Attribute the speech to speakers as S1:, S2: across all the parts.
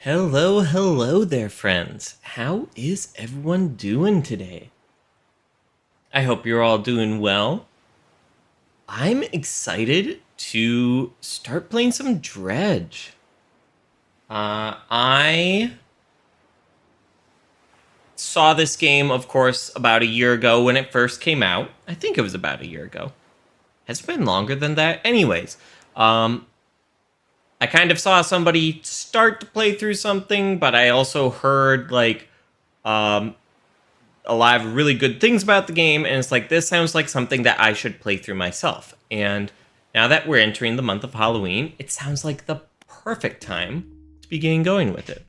S1: Hello, hello there, friends. How is everyone doing today? I hope you're all doing well. I'm excited to start playing some Dredge. I saw this game, of course, about a year ago when it first came out. I think it was about a year ago. Has it been longer than that? Anyways, I kind of saw somebody start to play through something, but I also heard, um, a lot of really good things about the game, and it's like, this sounds like something that I should play through myself. And now that we're entering the month of Halloween, it sounds like the perfect time to begin going with it.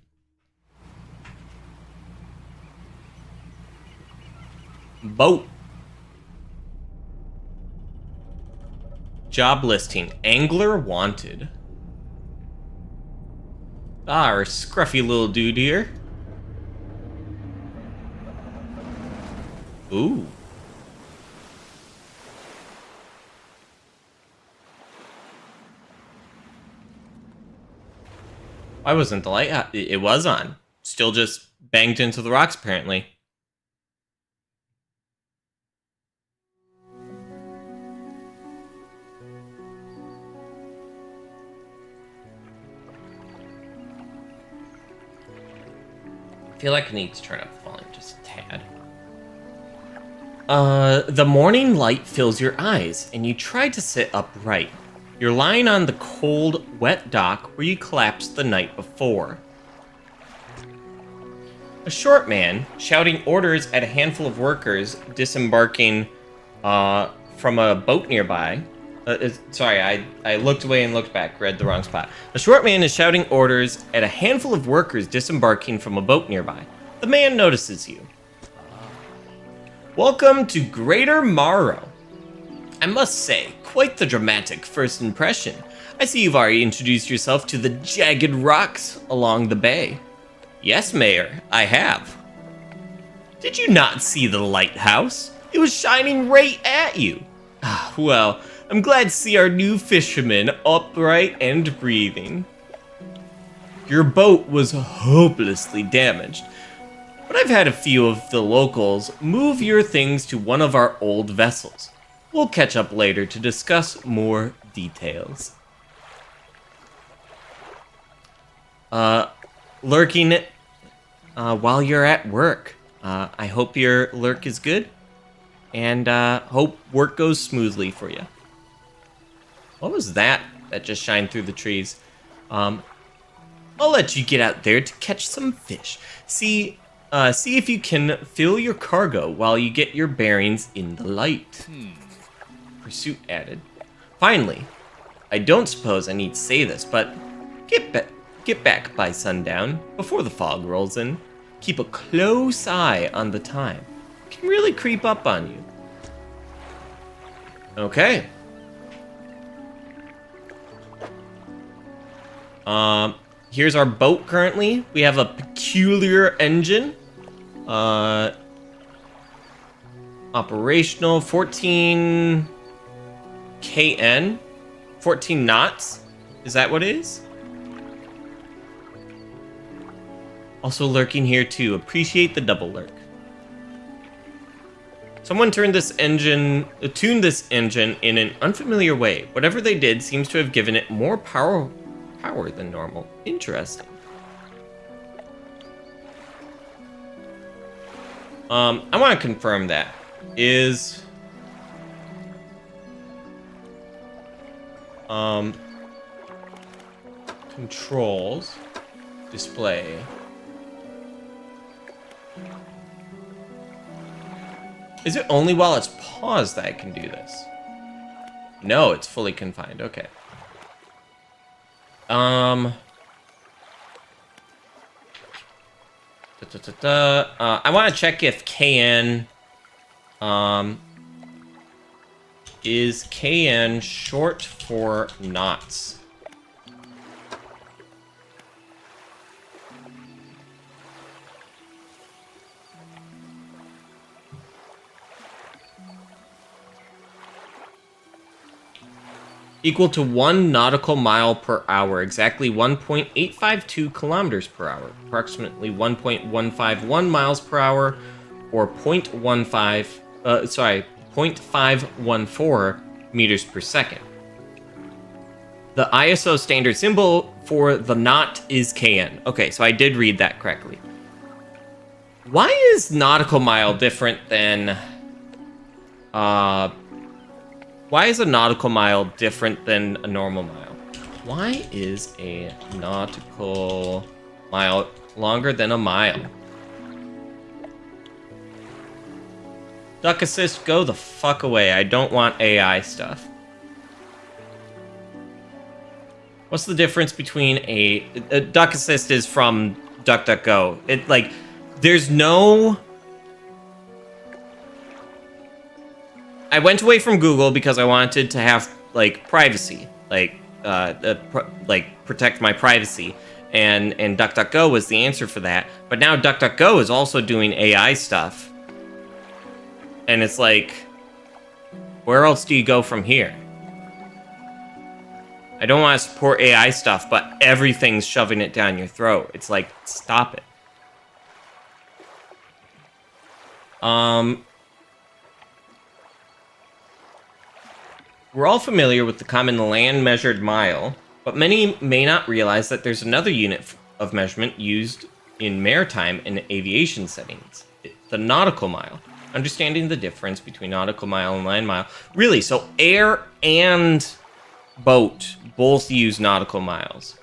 S1: Boat. Job listing. Angler wanted. Ah, our scruffy little dude here. Ooh. Why wasn't the light? It was on. Still just banged into the rocks, apparently. I feel like I need to turn up the volume just a tad. The morning light fills your eyes, and you try to sit upright. You're lying on the cold, wet dock where you collapsed the night before. A short man, shouting orders at a handful of workers disembarking from a boat nearby. Sorry, I looked away and looked back, read the wrong spot. A short man is shouting orders at a handful of workers disembarking from a boat nearby. The man notices you. Welcome to Greater Morrow. I must say, quite the dramatic first impression. I see you've already introduced yourself to the jagged rocks along the bay. Yes, Mayor, I have. Did you not see the lighthouse? It was shining right at you. Well, I'm glad to see our new fisherman upright and breathing. Your boat was hopelessly damaged, but I've had a few of the locals move your things to one of our old vessels. We'll catch up later to discuss more details. Lurking while you're at work. I hope your lurk is good, and hope work goes smoothly for you. What was that just shined through the trees? I'll let you get out there to catch some fish. See if you can fill your cargo while you get your bearings in the light. Pursuit added. Finally, I don't suppose I need to say this, but get back by sundown, before the fog rolls in. Keep a close eye on the time. It can really creep up on you. Okay. Here's our boat currently. We have a peculiar engine. Operational 14 KN, 14 knots. Is that what it is? Also lurking here too. Appreciate the double lurk. Someone tuned this engine in an unfamiliar way. Whatever they did seems to have given it more power than normal. Interesting. I want to confirm that. Is controls display. Is it only while it's paused that I can do this? No, it's fully confined. Okay. I want to check if KN is KN short for knots. equal to 1 nautical mile per hour, exactly 1.852 kilometers per hour, approximately 1.151 miles per hour, or 0.514 meters per second. The ISO standard symbol for the knot is KN. Okay, so I did read that correctly. Why is nautical mile different than... why is a nautical mile different than a normal mile? Why is a nautical mile longer than a mile? Duck Assist, go the fuck away. I don't want AI stuff. What's the difference between a Duck Assist is from DuckDuckGo. It, like, there's no... I went away from Google because I wanted to have, like, privacy. Like, protect my privacy. And DuckDuckGo was the answer for that. But now DuckDuckGo is also doing AI stuff. And it's like, where else do you go from here? I don't want to support AI stuff, but everything's shoving it down your throat. It's like, stop it. We're all familiar with the common land-measured mile, but many may not realize that there's another unit of measurement used in maritime and aviation settings, the nautical mile. Understanding the difference between nautical mile and land mile. Really, so air and boat both use nautical miles.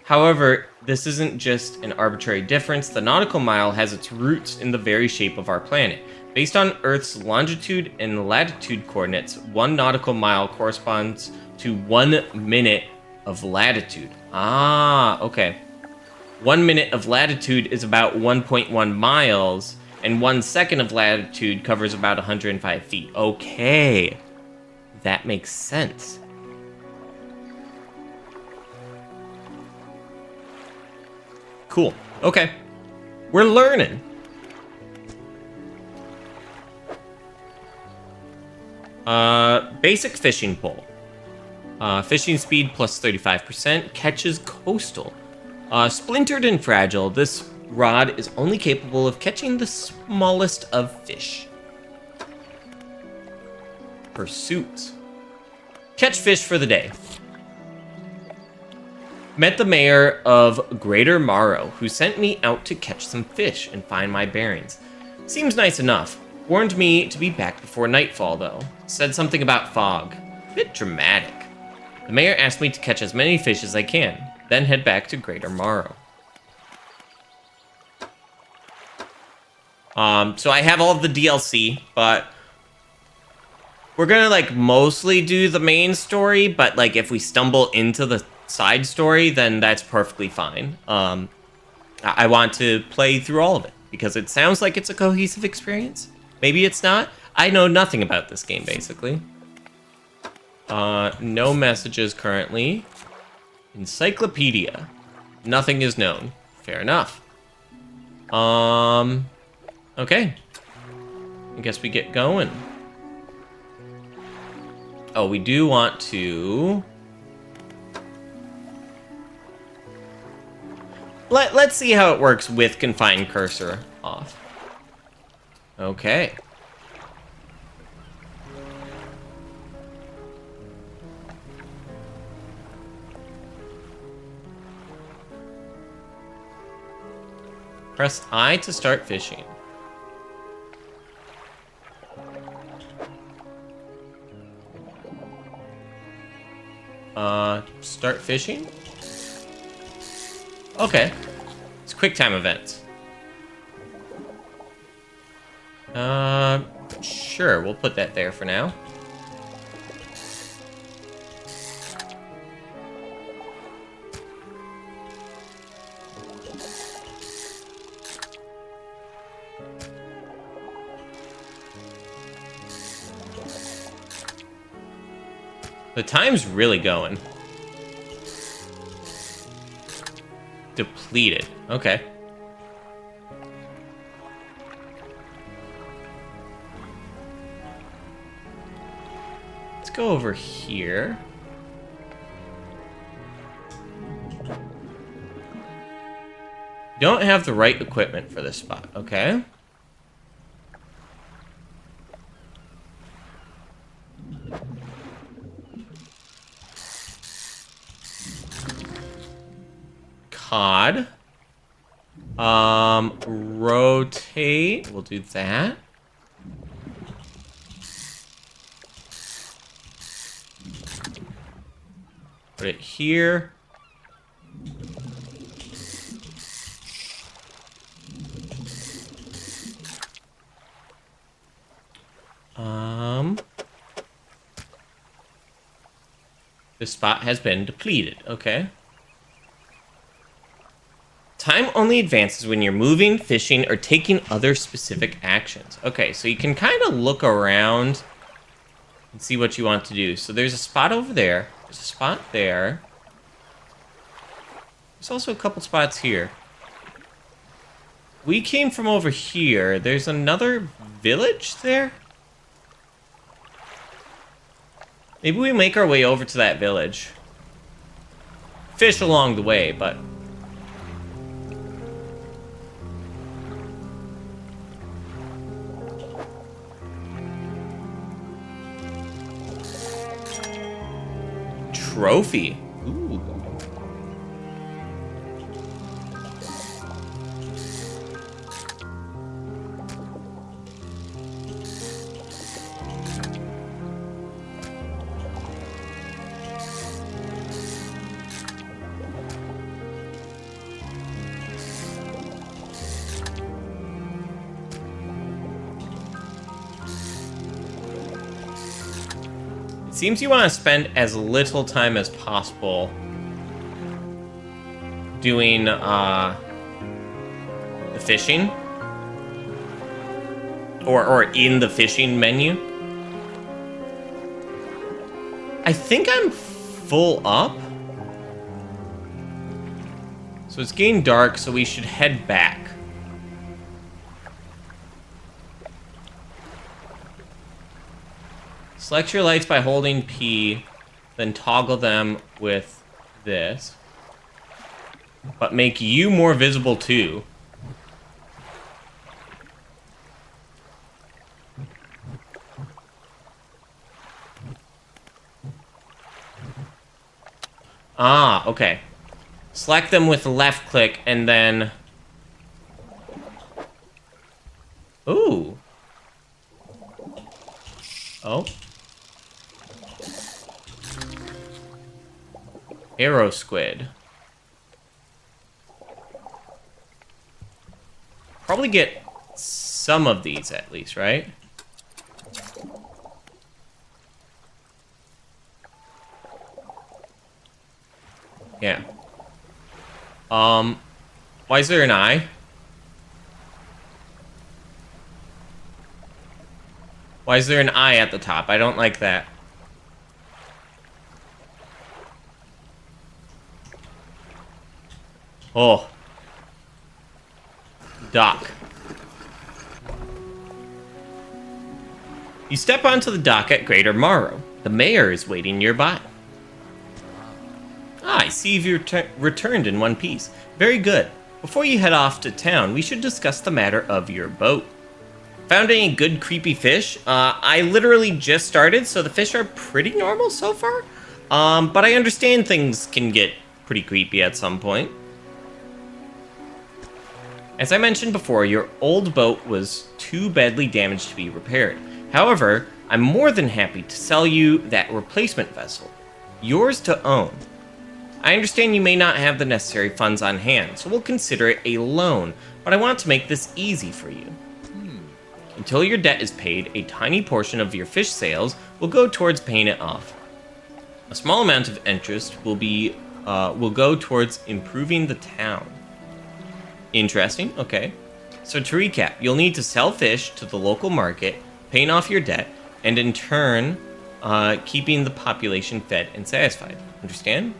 S1: However, this isn't just an arbitrary difference. The nautical mile has its roots in the very shape of our planet. Based on Earth's longitude and latitude coordinates, 1 nautical mile corresponds to 1 minute of latitude. Ah, okay. 1 minute of latitude is about 1.1 miles, and 1 second of latitude covers about 105 feet. Okay. That makes sense. Cool. Okay. We're learning. Basic fishing pole. Fishing speed plus 35%. Catches coastal. Splintered and fragile, this rod is only capable of catching the smallest of fish. Pursuits. Catch fish for the day. Met the mayor of Greater Morrow, who sent me out to catch some fish and find my bearings. Seems nice enough. Warned me to be back before nightfall, though. Said something about fog. Bit dramatic. The mayor asked me to catch as many fish as I can, then head back to Greater Morrow. So I have all of the DLC, but we're gonna, like, mostly do the main story, but, like, if we stumble into the side story, then that's perfectly fine. I want to play through all of it, because it sounds like it's a cohesive experience. Maybe it's not. I know nothing about this game, basically. No messages currently. Encyclopedia. Nothing is known. Fair enough. Okay. I guess we get going. Oh, we do want to... Let's see how it works with confined cursor off. Okay. Press I to start fishing. Start fishing? Okay. It's QuickTime events. Sure, we'll put that there for now. The time's really going. Depleted. Okay. go over here. Don't have the right equipment for this spot, okay? Cod. Rotate. We'll do that. Put it here. This spot has been depleted. Okay. Time only advances when you're moving, fishing, or taking other specific actions. Okay, so you can kind of look around and see what you want to do. So there's a spot over there. There's a spot there. There's also a couple spots here. We came from over here. There's another village there? Maybe we make our way over to that village. Fish along the way, but... Trophy. Ooh. Seems you want to spend as little time as possible doing the fishing or in the fishing menu. I think I'm full up. So it's getting dark, so we should head back. Select your lights by holding P, then toggle them with this. But make you more visible too. Ah, okay. Select them with left click and then... Ooh. Oh. Arrow squid. Probably get some of these at least, right? Yeah. Why is there an eye? Why is there an eye at the top? I don't like that. Oh. Dock. You step onto the dock at Greater Morrow. The mayor is waiting nearby. Ah, I see you've returned in one piece. Very good. Before you head off to town, we should discuss the matter of your boat. Found any good creepy fish? I literally just started, so the fish are pretty normal so far. But I understand things can get pretty creepy at some point. As I mentioned before, your old boat was too badly damaged to be repaired. However, I'm more than happy to sell you that replacement vessel. Yours to own. I understand you may not have the necessary funds on hand, so we'll consider it a loan, but I want to make this easy for you. Until your debt is paid, a tiny portion of your fish sales will go towards paying it off. A small amount of interest will go towards improving the town. Interesting, okay. So to recap, you'll need to sell fish to the local market, paying off your debt, and in turn, keeping the population fed and satisfied. Understand?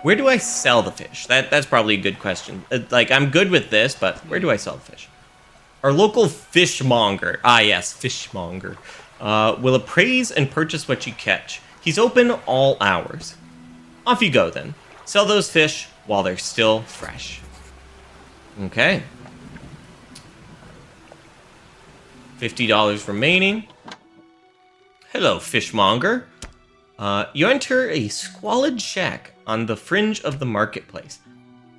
S1: Where do I sell the fish? That's probably a good question. Like, I'm good with this, but where do I sell the fish? Our local fishmonger, yes, fishmonger, will appraise and purchase what you catch. He's open all hours. Off you go then. Sell those fish while they're still fresh. Okay. $50 remaining. Hello, fishmonger. You enter a squalid shack on the fringe of the marketplace.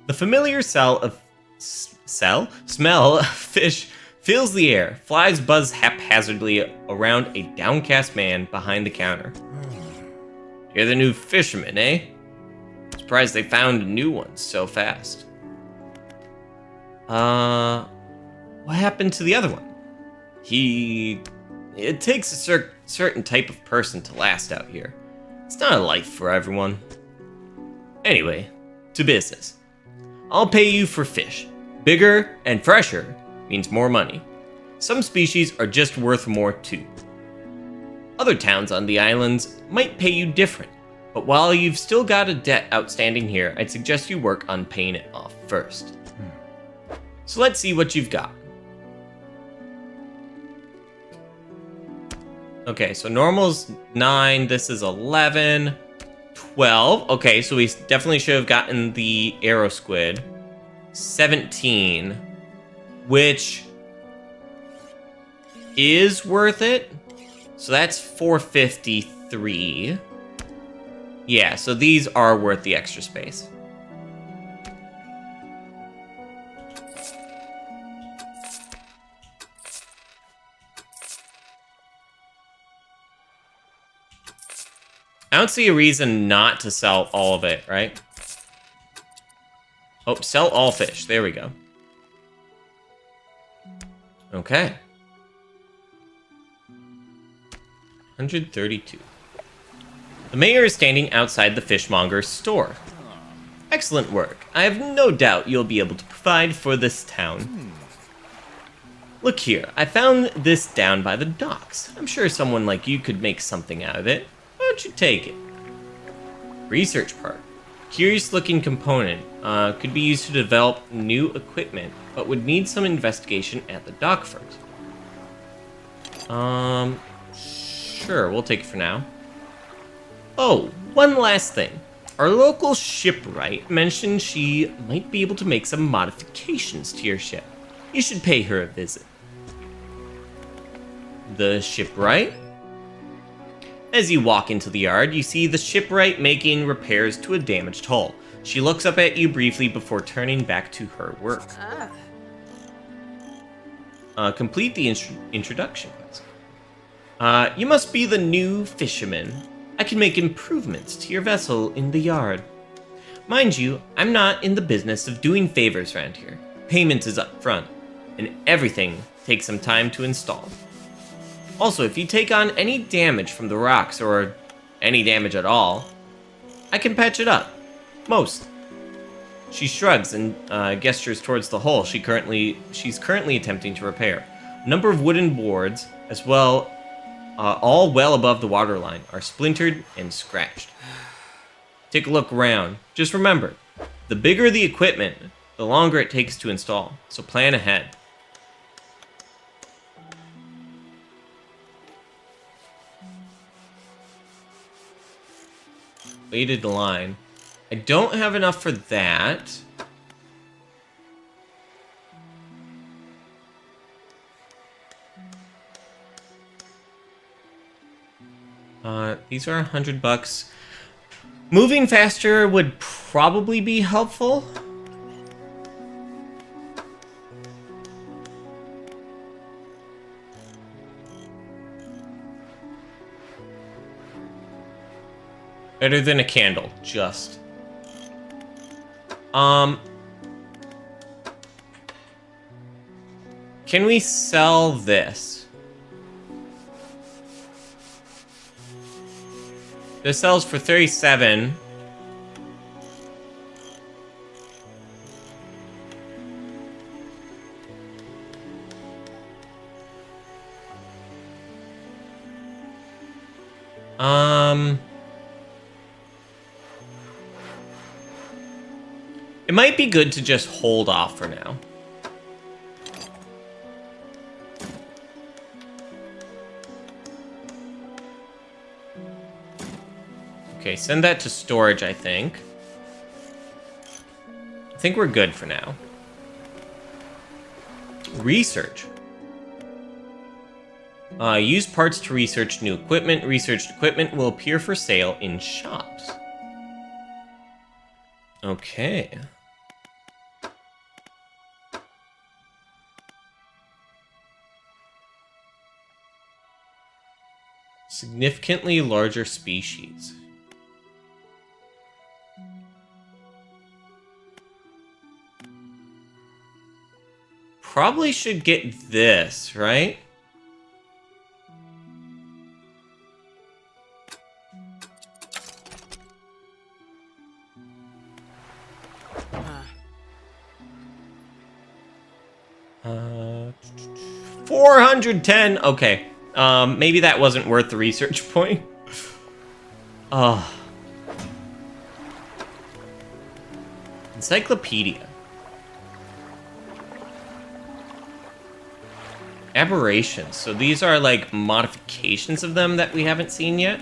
S1: The familiar smell of fish fills the air. Flies buzz haphazardly around a downcast man behind the counter. You're the new fisherman, eh? Surprised they found a new one so fast. What happened to the other one? It takes a certain type of person to last out here. It's not a life for everyone. Anyway, to business. I'll pay you for fish. Bigger and fresher means more money. Some species are just worth more too. Other towns on the islands might pay you different, but while you've still got a debt outstanding here, I'd suggest you work on paying it off first. So let's see what you've got. Okay, so normal's 9, this is 11, 12. Okay, so we definitely should have gotten the arrow squid. 17, which is worth it. So that's 453. Yeah, so these are worth the extra space. I don't see a reason not to sell all of it, right? Oh, sell all fish. There we go. Okay. 132. The mayor is standing outside the fishmonger's store. Excellent work. I have no doubt you'll be able to provide for this town. Look here, I found this down by the docks. I'm sure someone like you could make something out of it. Why don't you take it? Research part. Curious looking component. Could be used to develop new equipment, but would need some investigation at the dock first. Sure, we'll take it for now. Oh, one last thing. Our local shipwright mentioned she might be able to make some modifications to your ship. You should pay her a visit. The shipwright? As you walk into the yard, you see the shipwright making repairs to a damaged hull. She looks up at you briefly before turning back to her work. Complete the introduction quest. You must be the new fisherman. I can make improvements to your vessel in the yard. Mind you, I'm not in the business of doing favors around here. Payment is up front, and everything takes some time to install. Also, if you take on any damage from the rocks, or any damage at all, I can patch it up. Most. She shrugs and gestures towards the hull she's currently attempting to repair. A number of wooden boards, as well, all well above the waterline, are splintered and scratched. Take a look around. Just remember, the bigger the equipment, the longer it takes to install, so plan ahead. Weighted line. I don't have enough for that. These are $100. Moving faster would probably be helpful. Better than a candle, just. Can we sell this? This sells for 37. It might be good to just hold off for now. Okay, send that to storage, I think. I think we're good for now. Research. Use parts to research new equipment. Researched equipment will appear for sale in shops. Okay. Significantly larger species. Probably should get this, right? Uh, 410. Okay. Maybe that wasn't worth the research point. Encyclopedia. Aberrations. So these are like modifications of them that we haven't seen yet.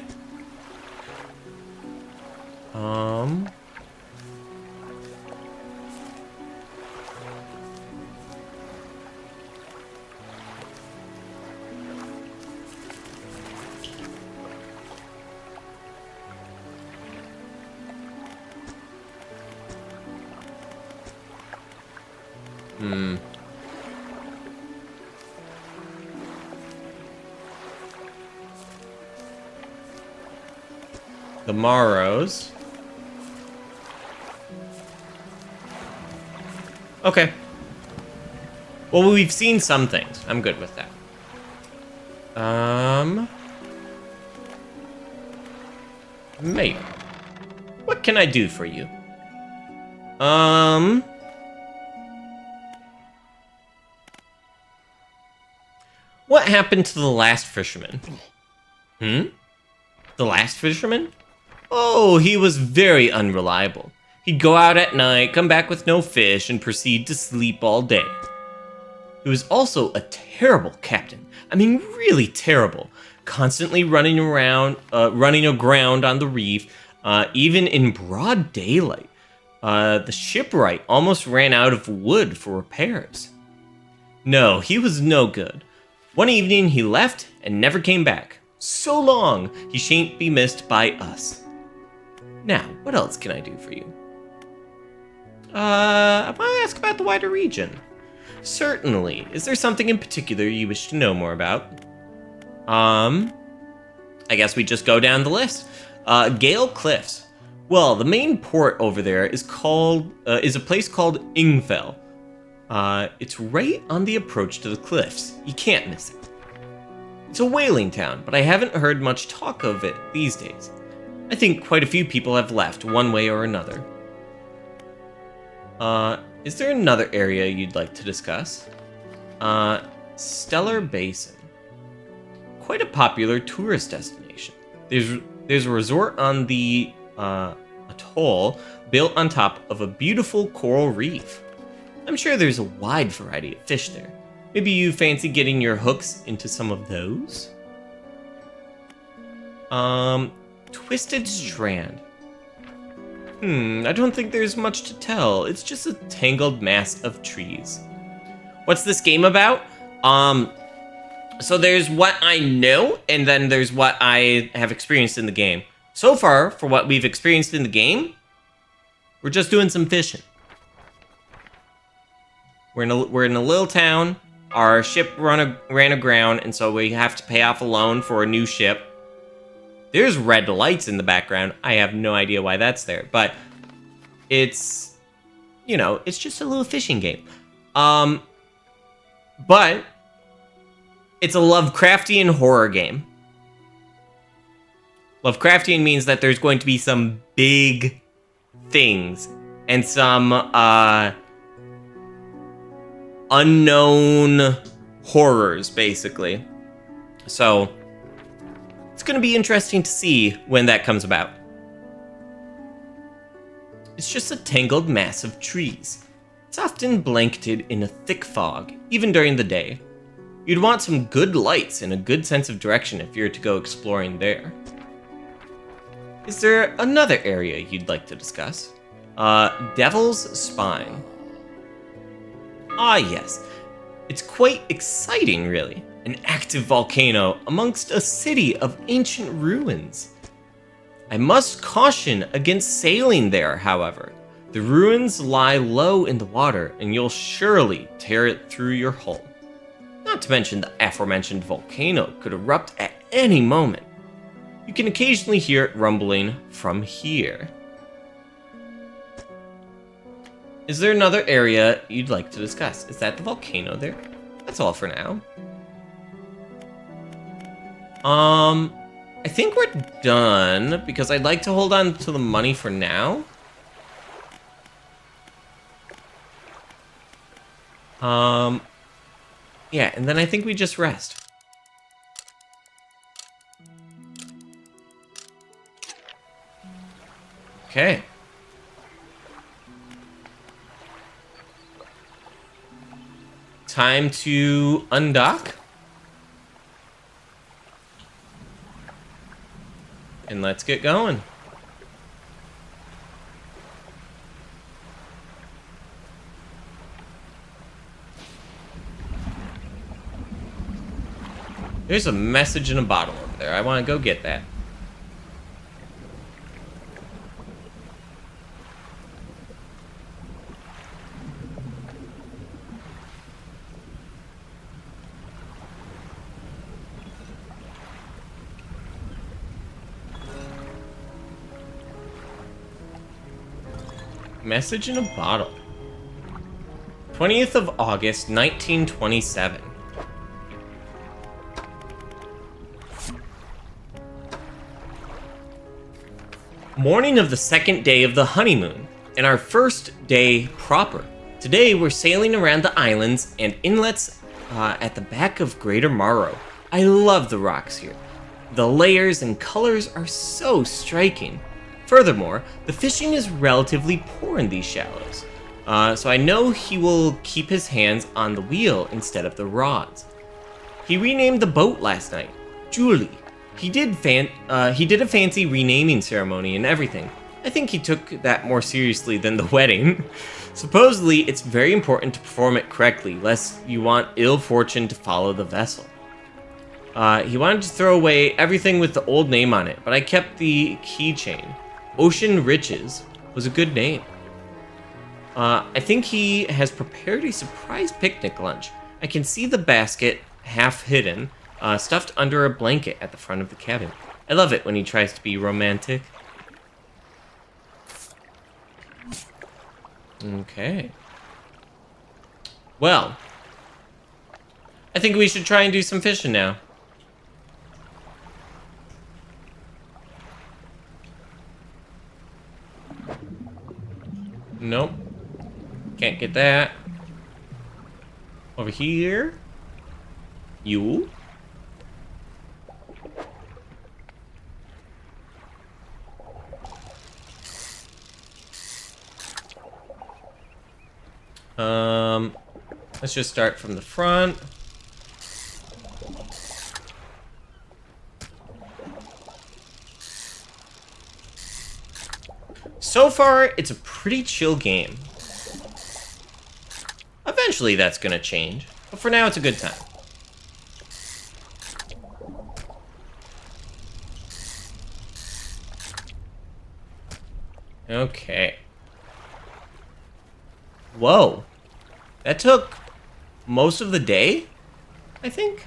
S1: The Morrows. Okay. Well, we've seen some things. I'm good with that. Mate. What can I do for you? What happened to the last fisherman? The last fisherman? Oh, he was very unreliable. He'd go out at night, come back with no fish, and proceed to sleep all day. He was also a terrible captain. I mean, really terrible. Constantly running aground on the reef, even in broad daylight. The shipwright almost ran out of wood for repairs. No, he was no good. One evening he left and never came back. So long, he shan't be missed by us. Now, what else can I do for you? I want to ask about the wider region. Certainly. Is there something in particular you wish to know more about? I guess we just go down the list. Gale Cliffs. Well, the main port over there is a place called Ingfell. It's right on the approach to the cliffs. You can't miss it. It's a whaling town, but I haven't heard much talk of it these days. I think quite a few people have left, one way or another. Is there another area you'd like to discuss? Stellar Basin. Quite a popular tourist destination. There's a resort on the atoll built on top of a beautiful coral reef. I'm sure there's a wide variety of fish there. Maybe you fancy getting your hooks into some of those? Twisted Strand. I don't think there's much to tell. It's just a tangled mass of trees. What's this game about? So there's what I know, and then there's what I have experienced in the game. So far, for what we've experienced in the game, we're just doing some fishing. We're in a little town. Our ship ran aground, and so we have to pay off a loan for a new ship. There's red lights in the background. I have no idea why that's there, but it's, it's just a little fishing game. But it's a Lovecraftian horror game. Lovecraftian means that there's going to be some big things and some unknown horrors, basically. So it's going to be interesting to see when that comes about. It's just a tangled mass of trees. It's often blanketed in a thick fog, even during the day. You'd want some good lights and a good sense of direction if you're to go exploring there. Is there another area you'd like to discuss? Devil's Spine. Ah, yes. It's quite exciting, really. An active volcano amongst a city of ancient ruins. I must caution against sailing there, however. The ruins lie low in the water, and you'll surely tear it through your hull. Not to mention the aforementioned volcano could erupt at any moment. You can occasionally hear it rumbling from here. Is there another area you'd like to discuss? Is that the volcano there? That's all for now. I think we're done, because I'd like to hold on to the money for now. Yeah, and then I think we just rest. Okay. Time to undock. And let's get going. There's a message in a bottle over there. I want to go get that. Message in a bottle. 20th of August, 1927. Morning of the second day of the honeymoon, and our first day proper. Today we're sailing around the islands and inlets at the back of Greater Morrow. I love the rocks here. The layers and colors are so striking. Furthermore, the fishing is relatively poor in these shallows, so I know he will keep his hands on the wheel instead of the rods. He renamed the boat last night, Julie. He did a fancy renaming ceremony and everything. I think he took that more seriously than the wedding. Supposedly, it's very important to perform it correctly, lest you want ill fortune to follow the vessel. He wanted to throw away everything with the old name on it, but I kept the keychain. Ocean Riches was a good name. I think he has prepared a surprise picnic lunch. I can see the basket, half hidden, stuffed under a blanket at the front of the cabin. I love it when he tries to be romantic. Okay. Well, I think we should try and do some fishing now. Nope. Can't get that. Over here. You. Let's just start from the front. So far, it's a pretty chill game. Eventually that's gonna change, but for now it's a good time. Okay. Whoa. That took most of the day, I think.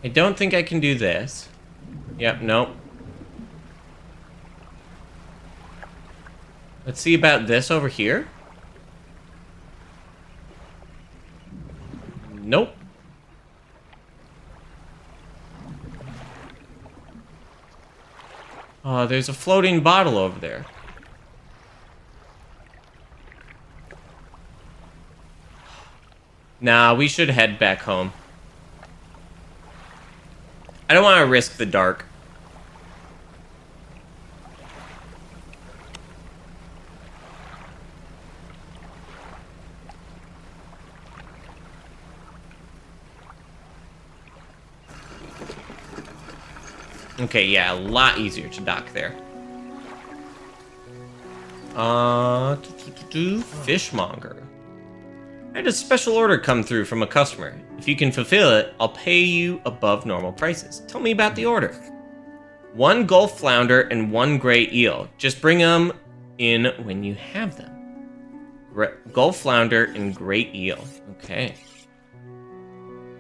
S1: I don't think I can do this. Yep, nope. Let's see about this over here. Nope. Oh, there's a floating bottle over there. Nah, we should head back home. I don't want to risk the dark. Okay, yeah, a lot easier to dock there. Fishmonger. I had a special order come through from a customer. If you can fulfill it, I'll pay you above normal prices. Tell me about the order. 1 Gulf flounder and 1 gray eel. Just bring them in when you have them. Gulf flounder and gray eel. Okay.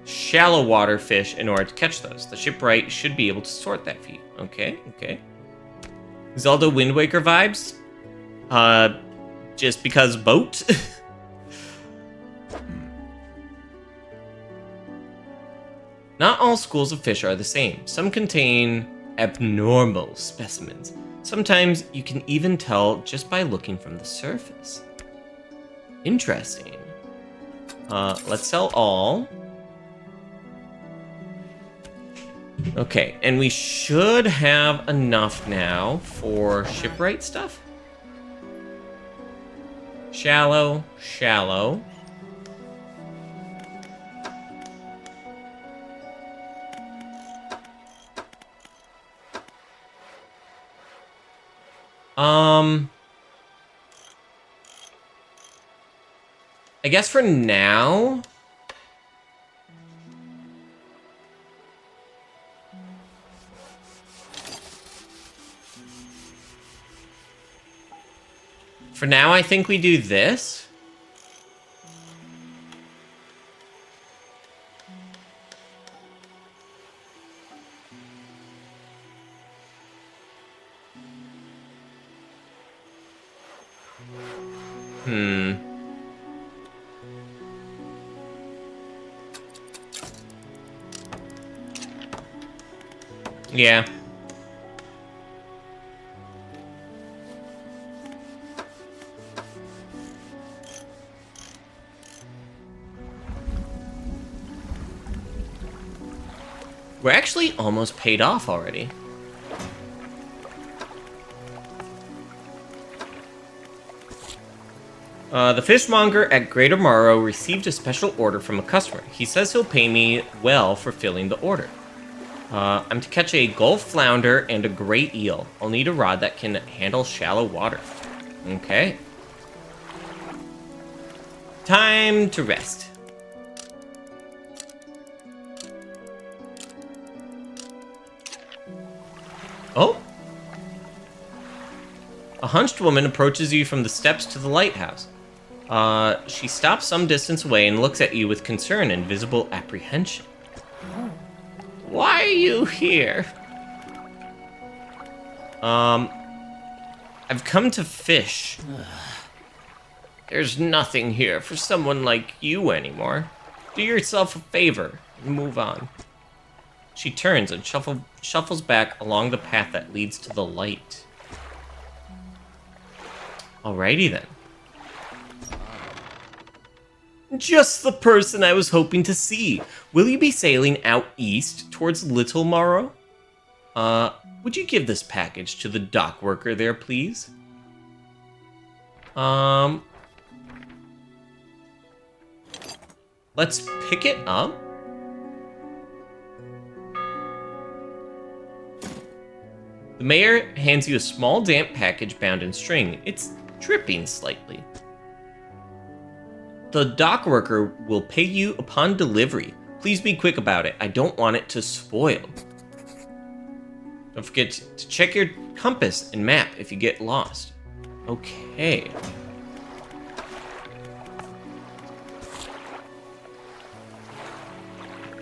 S1: Shallow water fish in order to catch those. The shipwright should be able to sort that for you. Okay, okay. Zelda Wind Waker vibes? Just because boat? Not all schools of fish are the same. Some contain abnormal specimens. Sometimes you can even tell just by looking from the surface. Interesting. Let's sell all. Okay, and we should have enough now for shipwright stuff. Shallow, shallow. I guess for now, I think we do this. Yeah. We're actually almost paid off already. The fishmonger at Greater Morrow received a special order from a customer. He says he'll pay me well for filling the order. I'm to catch a Gulf flounder and a gray eel. I'll need a rod that can handle shallow water. Okay. Time to rest. Oh. A hunched woman approaches you from the steps to the lighthouse. She stops some distance away and looks at you with concern and visible apprehension. Why are you here? I've come to fish. There's nothing here for someone like you anymore. Do yourself a favor and move on. She turns and shuffles back along the path that leads to the light. Alrighty then. Just the person I was hoping to see. Will you be sailing out east towards Little Morrow? Would you give this package to the dock worker there, please? Let's pick it up. The mayor hands you a small damp package bound in string. It's dripping slightly. The dock worker will pay you upon delivery. Please be quick about it. I don't want it to spoil. Don't forget to check your compass and map if you get lost. Okay.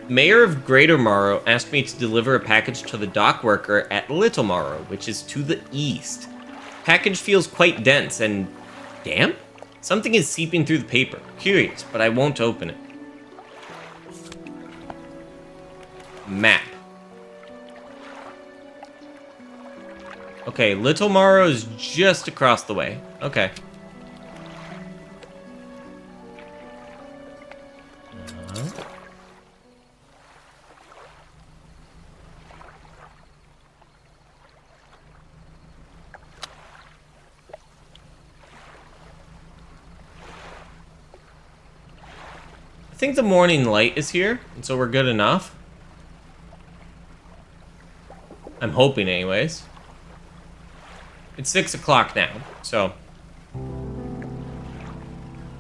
S1: Mayor of Greater Morrow asked me to deliver a package to the dock worker at Little Morrow, which is to the east. Package feels quite dense and damp? Something is seeping through the paper. Curious, but I won't open it. Map. Okay, Little Morrow is just across the way. Okay. I think the morning light is here, and so we're good enough. I'm hoping anyways. It's 6 o'clock now, so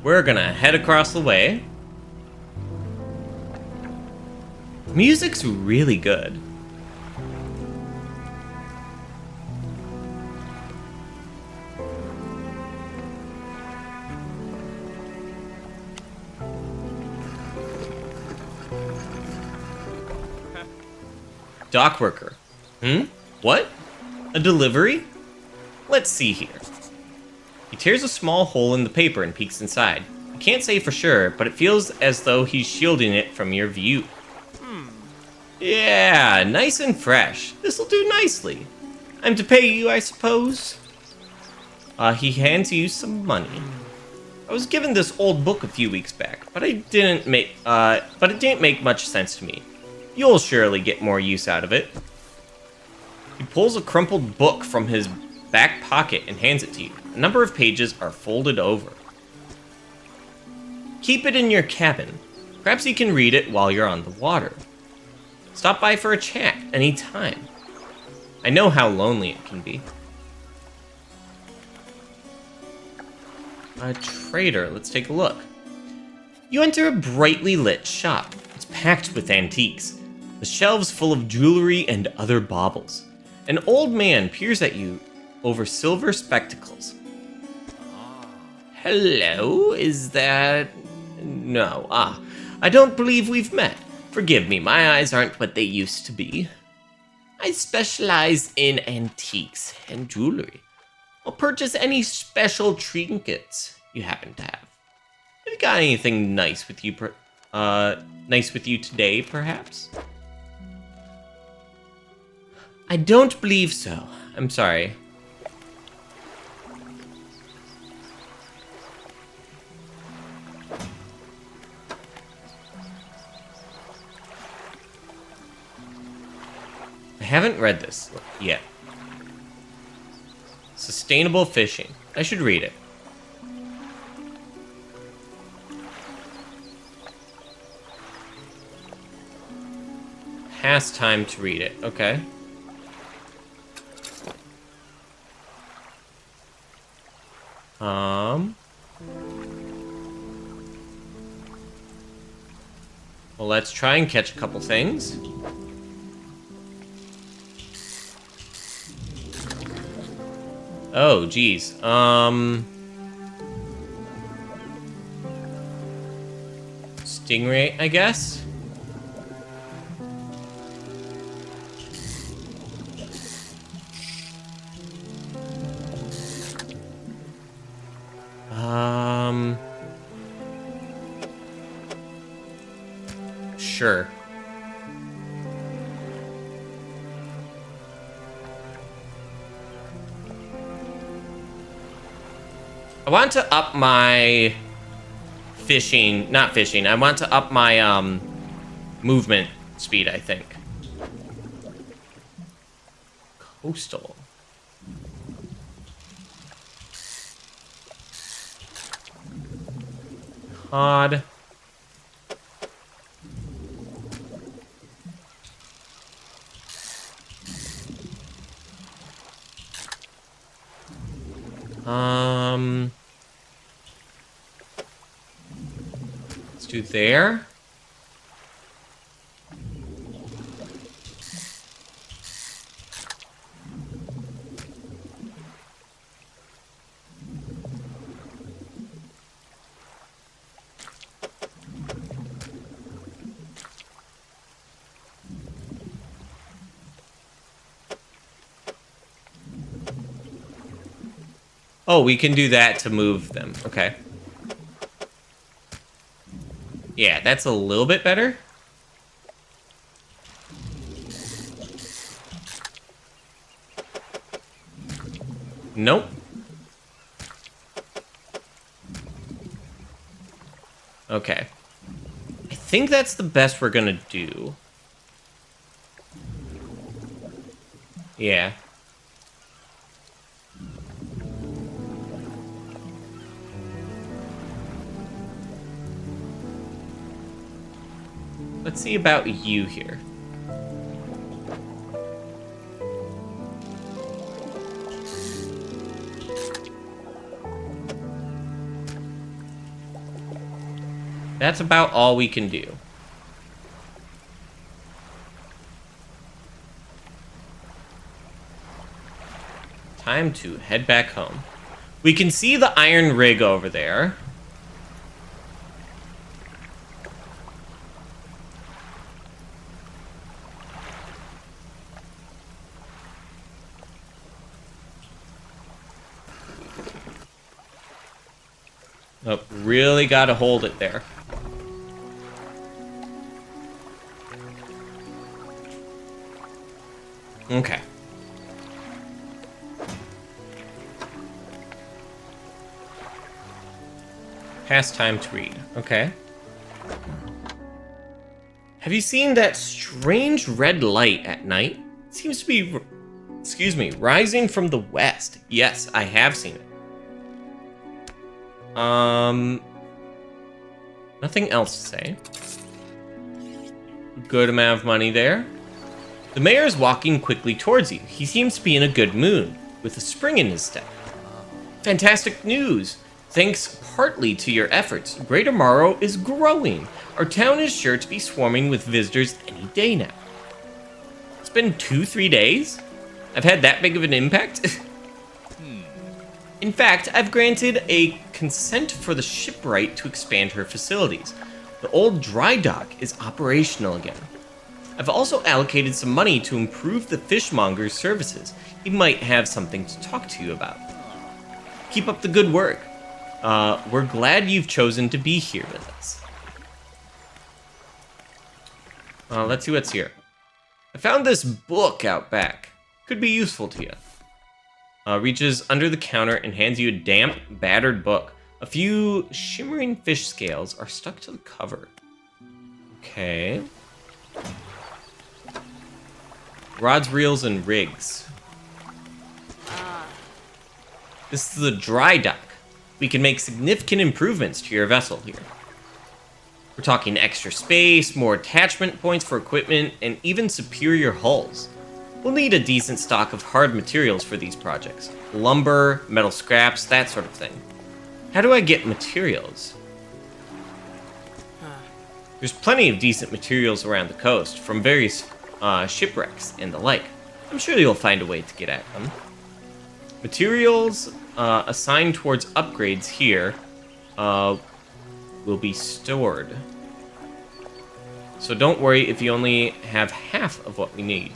S1: we're gonna head across the way. The music's really good. Dock worker. What? A delivery? Let's see here. He tears a small hole in the paper and peeks inside. I can't say for sure, but it feels as though he's shielding it from your view. Yeah, nice and fresh. This'll do nicely. I'm to pay you, I suppose? He hands you some money. I was given this old book a few weeks back, but it didn't make much sense to me. You'll surely get more use out of it. He pulls a crumpled book from his back pocket and hands it to you. A number of pages are folded over. Keep it in your cabin. Perhaps you can read it while you're on the water. Stop by for a chat anytime. I know how lonely it can be. A trader, let's take a look. You enter a brightly lit shop. It's packed with antiques. The shelves full of jewelry and other baubles. An old man peers at you over silver spectacles. Hello, is that... No, I don't believe we've met. Forgive me, my eyes aren't what they used to be. I specialize in antiques and jewelry. I'll purchase any special trinkets you happen to have. Have you got anything nice with you, today, perhaps? I don't believe so. I'm sorry. I haven't read this yet. Sustainable fishing. I should read it. Has time to read it. Okay. Well, let's try and catch a couple things. Oh, geez. Stingray, I guess? Sure. I want to up my I want to up my movement speed, I think. Coastal. Cod. Let's do there. Oh, we can do that to move them. Okay. Yeah, that's a little bit better. Nope. Okay. I think that's the best we're gonna do. Yeah. Let's see about you here. That's about all we can do. Time to head back home. We can see the iron rig over there. Oh, really got to hold it there. Okay. Past time to read. Okay. Have you seen that strange red light at night? It seems to be, rising from the west. Yes, I have seen it. Nothing else to say. Good amount of money there. The mayor is walking quickly towards you. He seems to be in a good mood, with a spring in his step. Fantastic news! Thanks partly to your efforts, Greater Morrow is growing. Our town is sure to be swarming with visitors any day now. It's been 2-3 days? I've had that big of an impact? In fact, I've granted a consent for the shipwright to expand her facilities. The old dry dock is operational again. I've also allocated some money to improve the fishmonger's services. He might have something to talk to you about. Keep up the good work. We're glad you've chosen to be here with us. Let's see what's here. I found this book out back. Could be useful to you. Reaches under the counter and hands you a damp, battered book. A few shimmering fish scales are stuck to the cover. Okay. Rods, reels, and rigs. This is the dry dock. We can make significant improvements to your vessel here. We're talking extra space, more attachment points for equipment, and even superior hulls. We'll need a decent stock of hard materials for these projects. Lumber, metal scraps, that sort of thing. How do I get materials? There's plenty of decent materials around the coast, from various shipwrecks and the like. I'm sure you'll find a way to get at them. Materials assigned towards upgrades here will be stored. So don't worry if you only have half of what we need.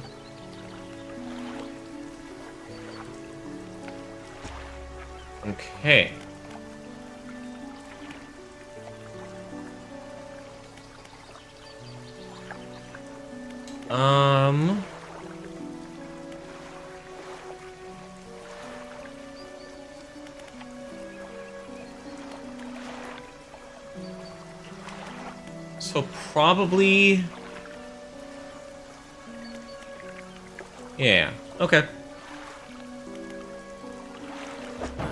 S1: Okay. So probably... Yeah, okay.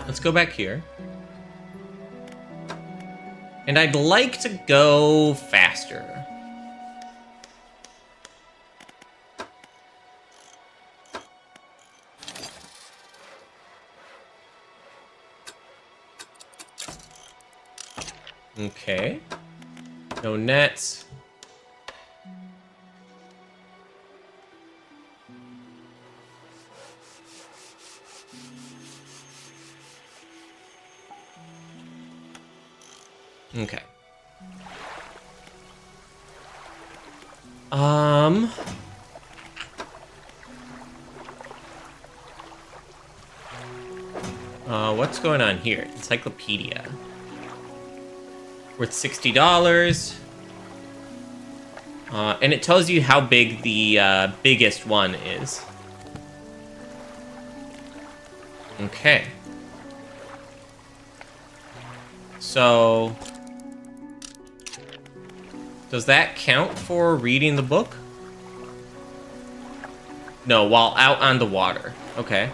S1: Let's go back here. And I'd like to go faster. Okay. No nets. Okay. What's going on here? Encyclopedia. Worth $60. And it tells you how big the biggest one is. Okay. So, does that count for reading the book? No, while out on the water. Okay.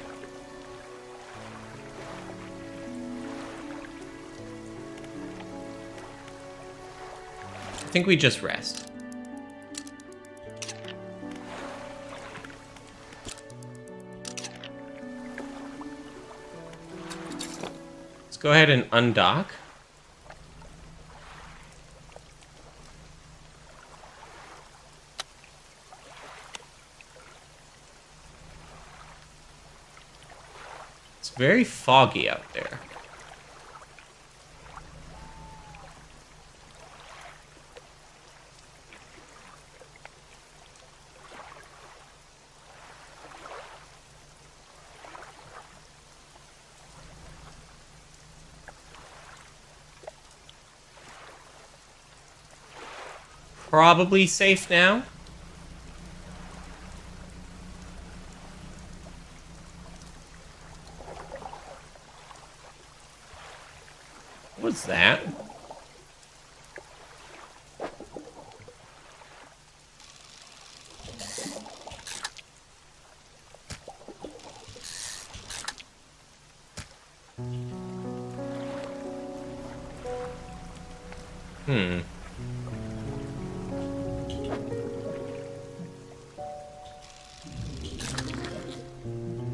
S1: I think we just rest. Let's go ahead and undock. It's very foggy out there. Probably safe now. What's that?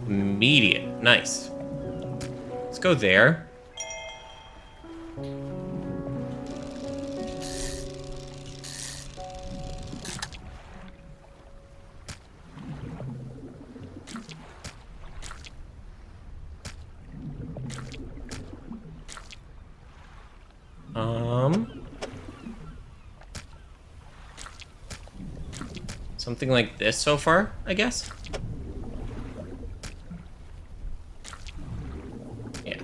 S1: Immediate. Nice. Let's go there. Something like this so far, I guess. Yeah.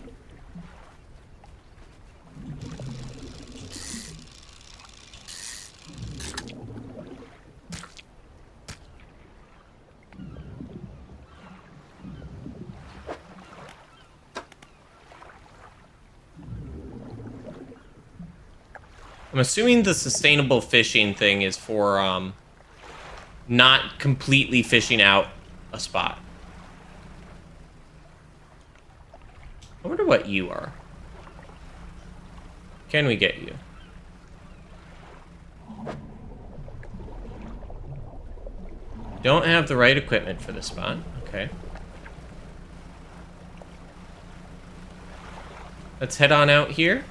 S1: I'm assuming the sustainable fishing thing is for, not completely fishing out a spot. I wonder what you are. Can we get you? Don't have the right equipment for this spot. Okay. Let's head on out here.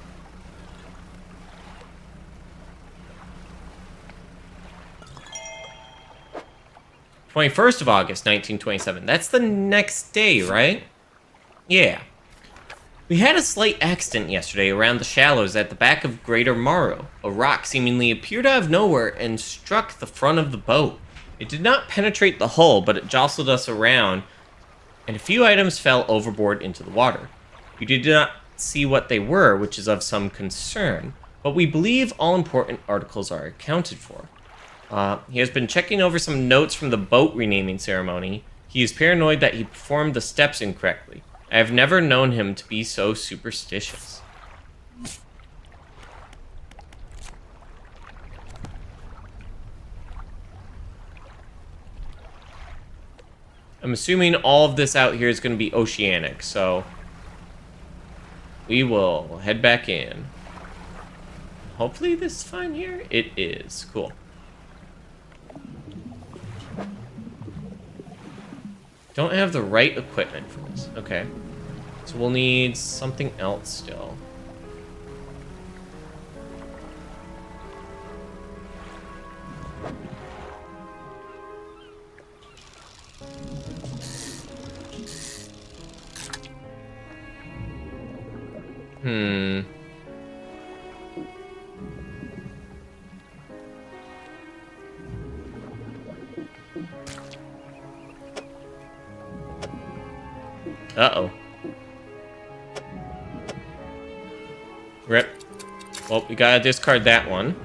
S1: 21st of August, 1927. That's the next day, right? Yeah. We had a slight accident yesterday around the shallows at the back of Greater Morrow. A rock seemingly appeared out of nowhere and struck the front of the boat. It did not penetrate the hull, but it jostled us around, and a few items fell overboard into the water. We did not see what they were, which is of some concern, but we believe all important articles are accounted for. He has been checking over some notes from the boat renaming ceremony. He is paranoid that he performed the steps incorrectly. I have never known him to be so superstitious. I'm assuming all of this out here is going to be oceanic, so we will head back in. Hopefully this is fine here. It is. Cool. Don't have the right equipment for this. Okay. So we'll need something else still. Uh-oh. Rip. Well, we gotta discard that one.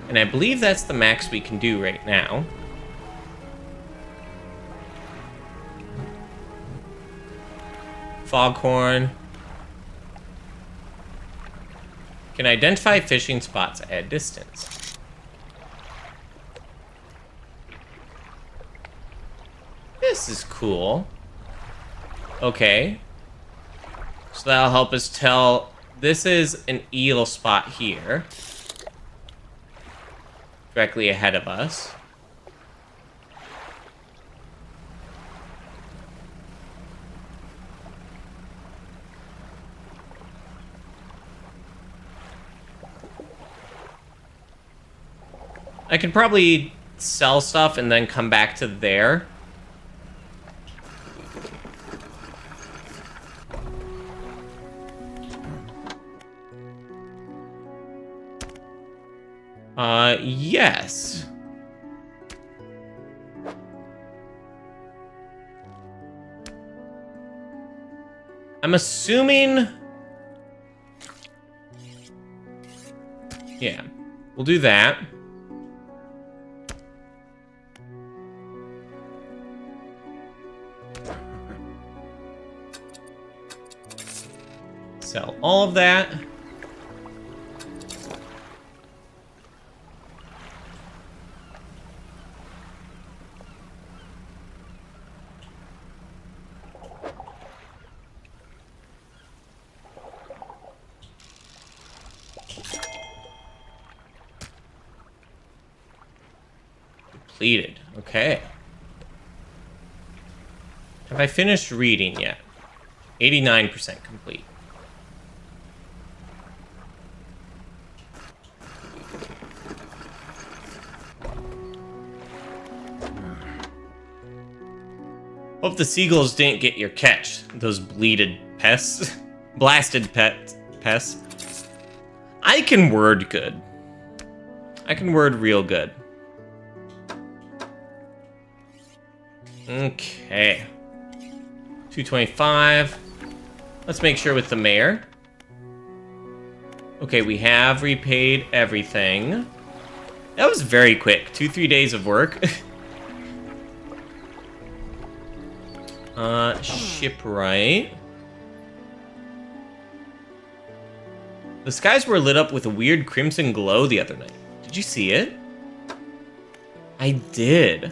S1: And I believe that's the max we can do right now. Foghorn. Can identify fishing spots at a distance. This is cool. Okay. So that'll help us tell. This is an eel spot here. Directly ahead of us. I could probably sell stuff and then come back to there. Yes. I'm assuming... Yeah, we'll do that. Sell all of that. Completed. Okay. Have I finished reading yet? 89% complete. Hope the seagulls didn't get your catch. Those bleated pests. Blasted pests. I can word good. I can word real good. Okay. 225. Let's make sure with the mayor. Okay, we have repaid everything. That was very quick. 2-3 days of work. Shipwright. The skies were lit up with a weird crimson glow the other night. Did you see it? I did.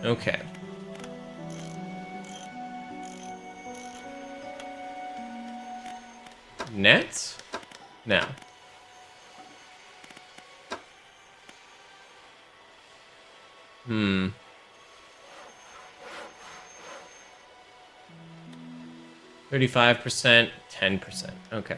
S1: Okay. Nets? No. Hmm. 35%, 10%. Okay.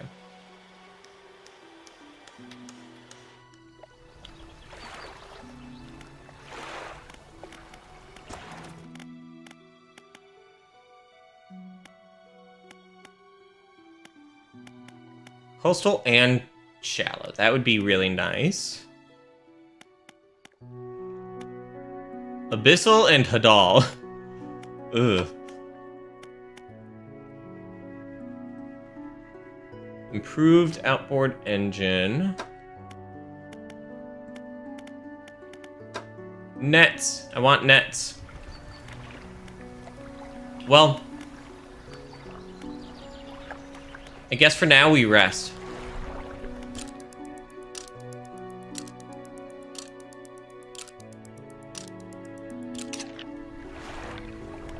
S1: Coastal and shallow. That would be really nice. Abyssal and Hadal. Ugh. Improved outboard engine. Nets. I want nets. Well, I guess for now we rest.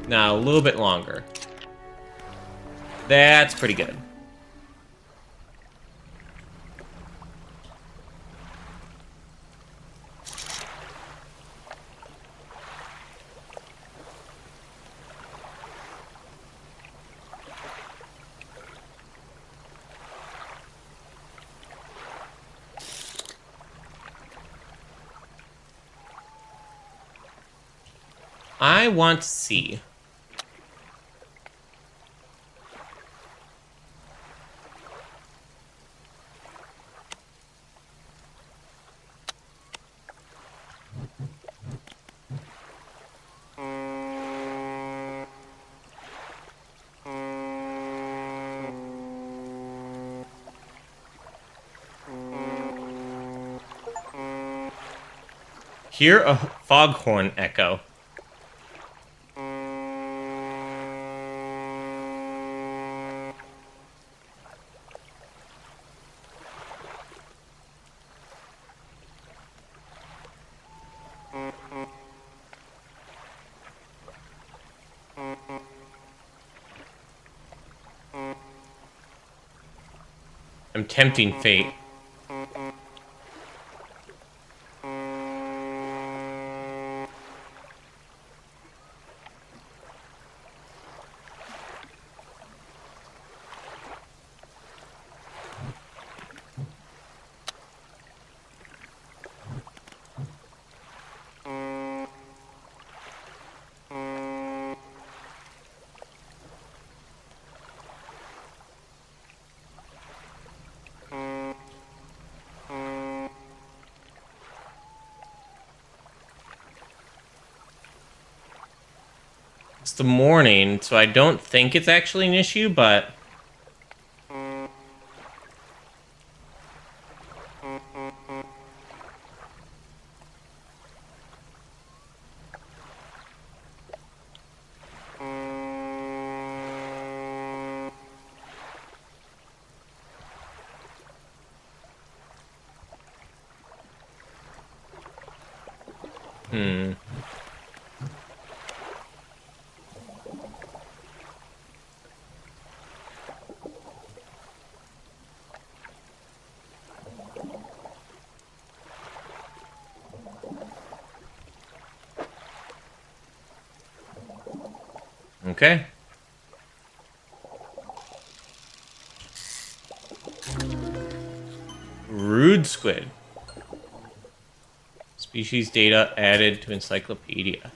S1: Now, a little bit longer. That's pretty good. I want to see. Hear a foghorn echo. I'm tempting fate. It's the morning, so I don't think it's actually an issue, but... Okay. Rude squid. Species data added to encyclopedia.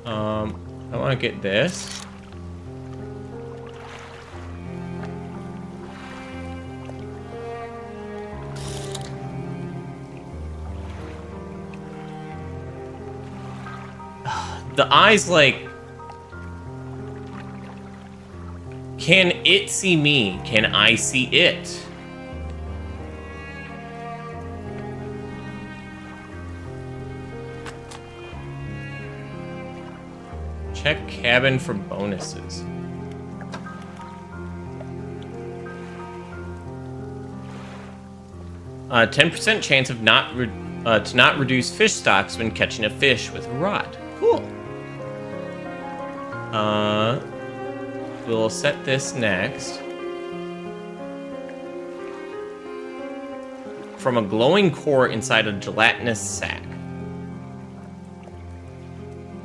S1: I want to get this. The eyes, like... Can it see me? Can I see it? Check cabin for bonuses. 10% chance of to not reduce fish stocks when catching a fish with a rod. Cool. We'll set this next. From a glowing core inside a gelatinous sack.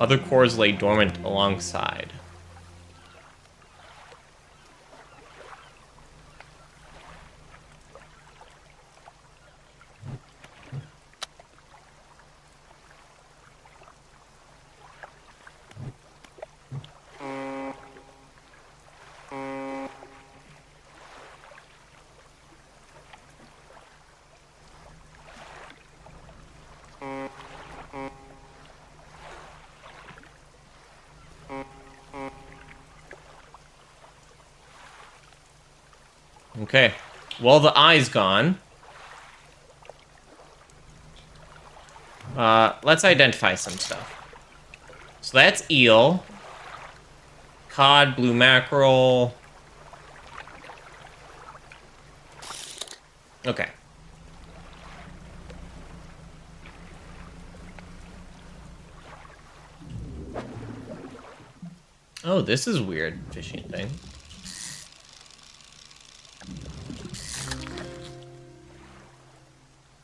S1: Other cores lay dormant alongside. Okay, well, the eye's gone. Let's identify some stuff. So that's eel. Cod, blue mackerel. Okay. Oh, this is weird fishing thing.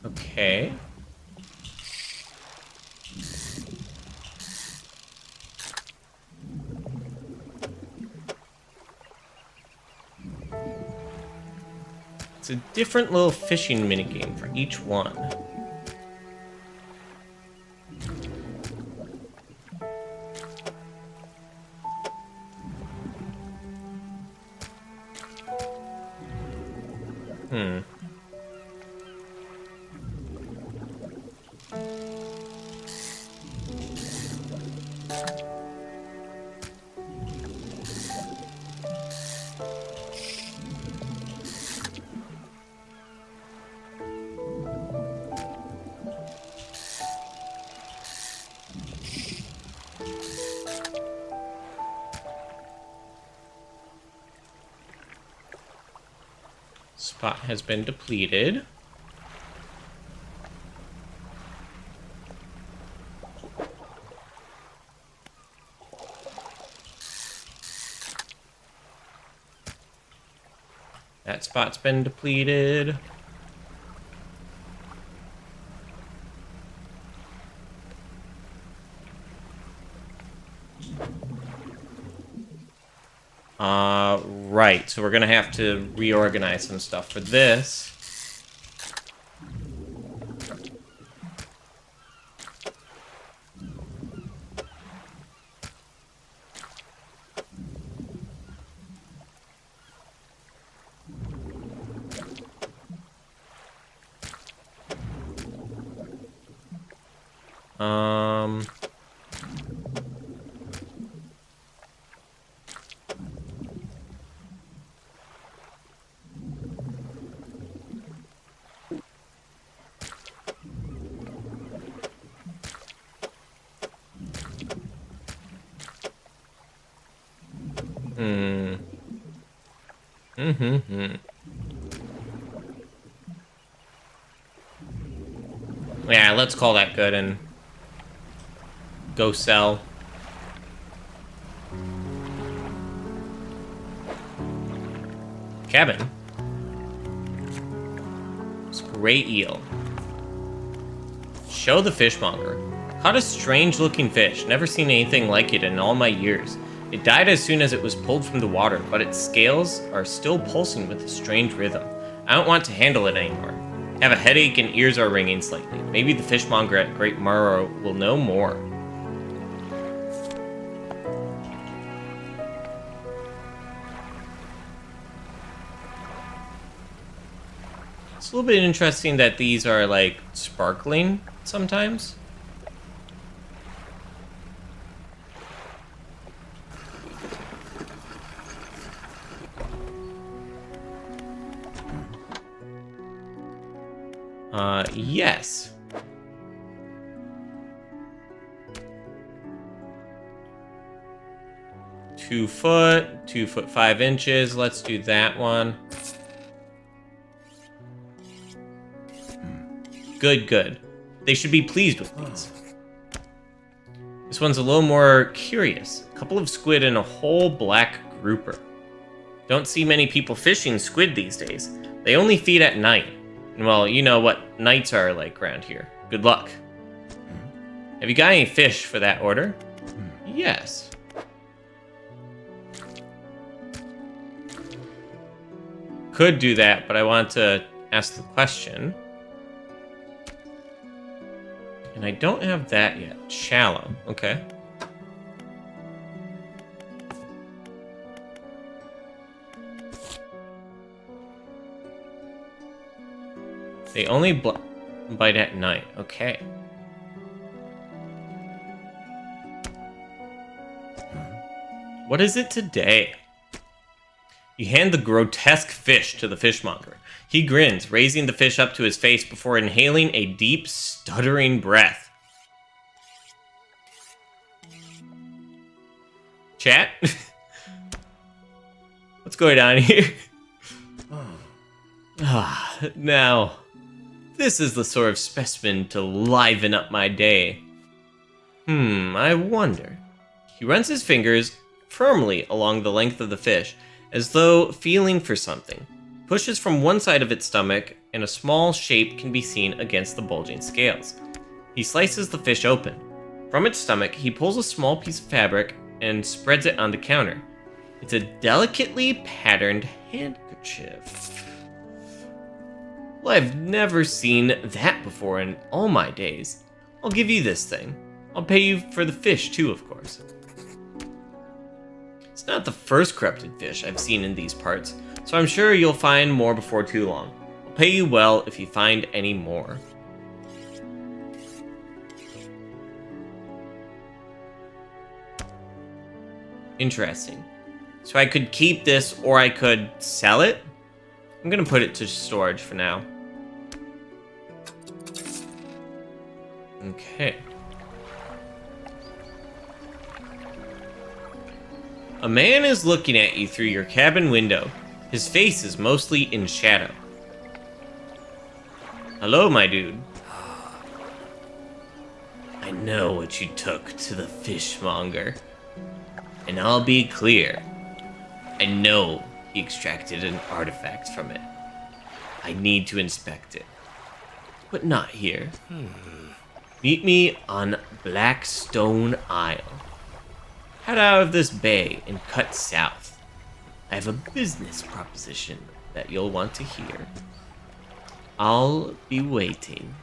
S1: Okay. It's a different little fishing minigame for each one. Spot has been depleted. That spot's been depleted. Right. So we're gonna have to reorganize some stuff for this. Yeah, let's call that good and go sell. Cabin. It's gray eel. Show the fishmonger. Caught a strange-looking fish. Never seen anything like it in all my years. It died as soon as it was pulled from the water, but its scales are still pulsing with a strange rhythm. I don't want to handle it anymore. Have a headache and ears are ringing slightly. Maybe the fishmonger at Great Morrow will know more. It's a little bit interesting that these are, like, sparkling sometimes. Yes. Two foot 5 inches. Let's do that one. Good. They should be pleased with these. This one's a little more curious. A couple of squid and a whole black grouper. Don't see many people fishing squid these days. They only feed at night. And well, you know what nights are like around here. Good luck. Have you got any fish for that order? Yes. Could do that, but I want to ask the question. And I don't have that yet. Shallow. Okay. They only bite at night. Okay. What is it today? You hand the grotesque fish to the fishmonger. He grins, raising the fish up to his face before inhaling a deep, stuttering breath. Chat? What's going on here? Now, this is the sort of specimen to liven up my day. I wonder. He runs his fingers firmly along the length of the fish, as though feeling for something. Pushes from one side of its stomach, and a small shape can be seen against the bulging scales. He slices the fish open. From its stomach, he pulls a small piece of fabric and spreads it on the counter. It's a delicately patterned handkerchief. Well, I've never seen that before in all my days. I'll give you this thing. I'll pay you for the fish, too, of course. It's not the first corrupted fish I've seen in these parts, so I'm sure you'll find more before too long. I'll pay you well if you find any more. Interesting. So I could keep this, or I could sell it. I'm gonna put it to storage for now. Okay. A man is looking at you through your cabin window. His face is mostly in shadow. Hello, my dude. I know what you took to the fishmonger. And I'll be clear. I know he extracted an artifact from it. I need to inspect it. But not here. Meet me on Blackstone Isle. Head out of this bay and cut south. I have a business proposition that you'll want to hear. I'll be waiting.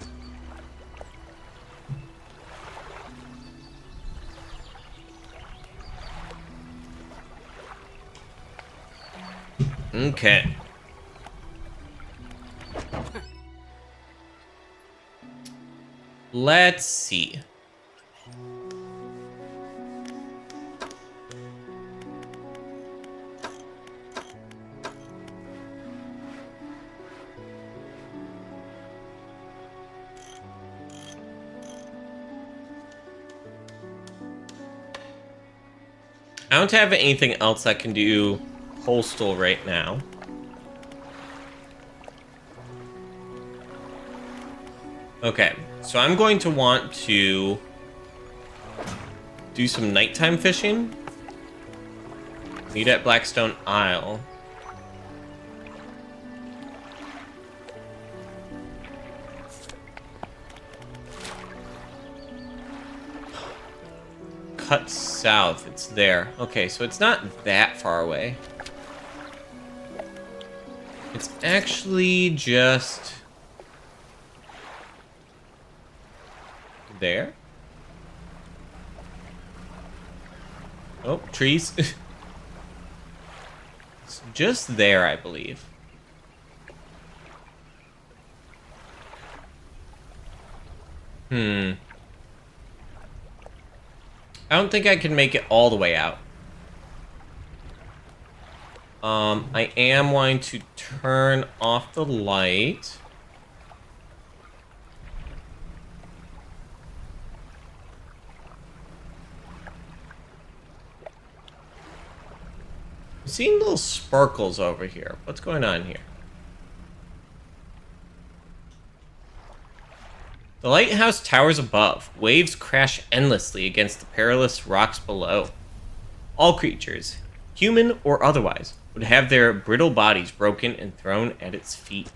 S1: Okay. Let's see. I don't have anything else I can do postal right now. Okay, so I'm going to want to do some nighttime fishing. Meet at Blackstone Isle. Cut south, it's there. Okay, so it's not that far away. It's actually just there. Oh, trees. It's just there, I believe. I don't think I can make it all the way out. I am wanting to turn off the light. I'm seeing little sparkles over here. What's going on here? The lighthouse towers above. Waves crash endlessly against the perilous rocks below. All creatures, human or otherwise, would have their brittle bodies broken and thrown at its feet.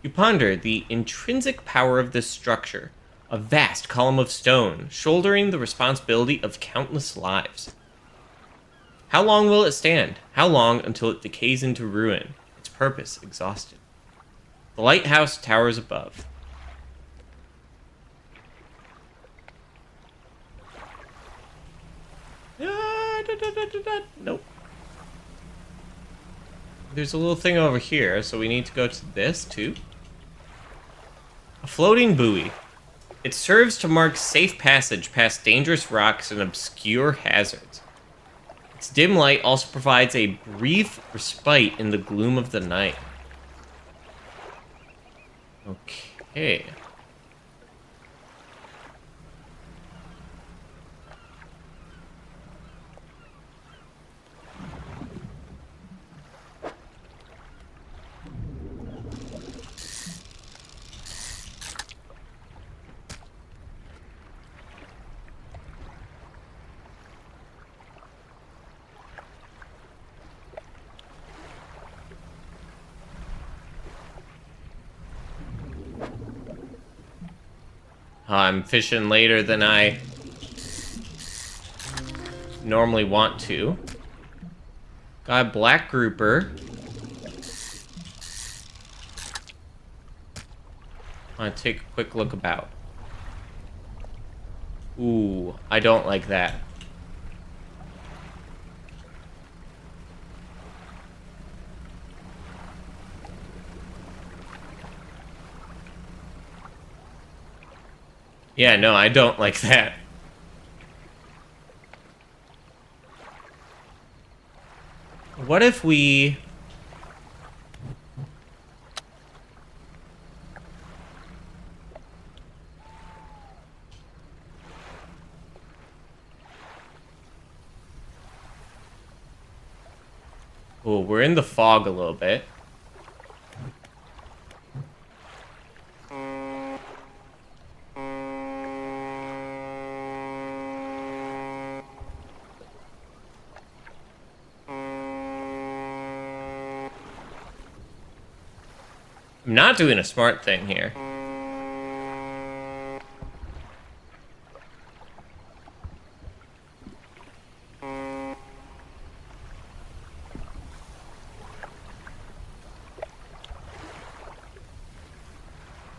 S1: You ponder the intrinsic power of this structure, a vast column of stone, shouldering the responsibility of countless lives. How long will it stand? How long until it decays into ruin, its purpose exhausted? The lighthouse towers above. Nope. There's a little thing over here, so we need to go to this too. A floating buoy. It serves to mark safe passage past dangerous rocks and obscure hazards. Its dim light also provides a brief respite in the gloom of the night. Okay. I'm fishing later than I normally want to. Got a black grouper. I want to take a quick look about. Ooh, I don't like that. Yeah, no, I don't like that. What if we... Oh, we're in the fog a little bit. I'm not doing a smart thing here.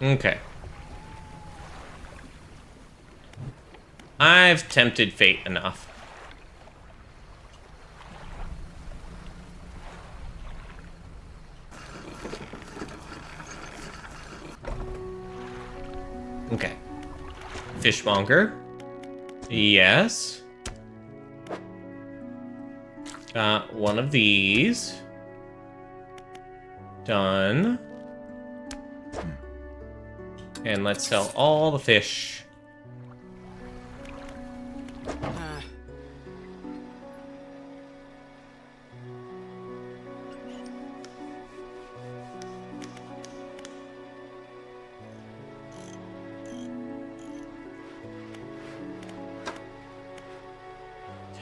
S1: Okay. I've tempted fate enough. Okay. Fishmonger. Yes. Got one of these. Done. And let's sell all the fish.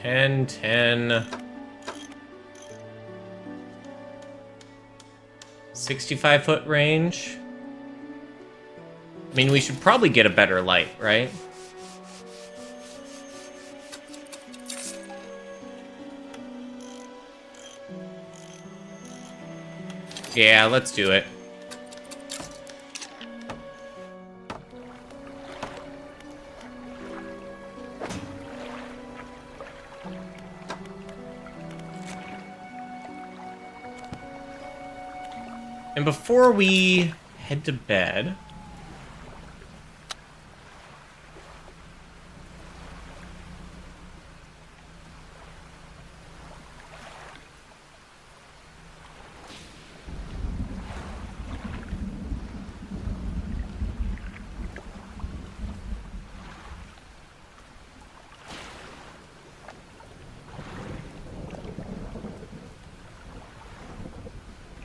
S1: $10. 65-foot range. I mean, we should probably get a better light, right? Yeah, let's do it. And before we head to bed,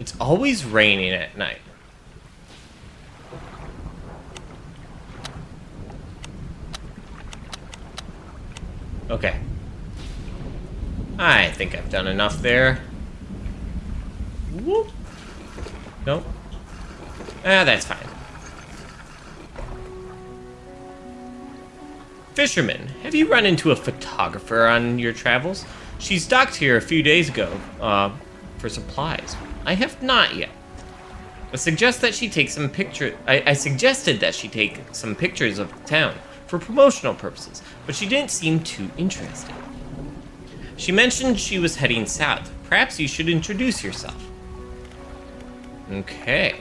S1: it's always raining at night. Okay. I think I've done enough there. Whoop. Nope. Ah, that's fine. Fisherman, have you run into a photographer on your travels? She's docked here a few days ago, for supplies. I have not yet. I suggested that she take some pictures of the town for promotional purposes, but she didn't seem too interested. She mentioned she was heading south. Perhaps you should introduce yourself. Okay.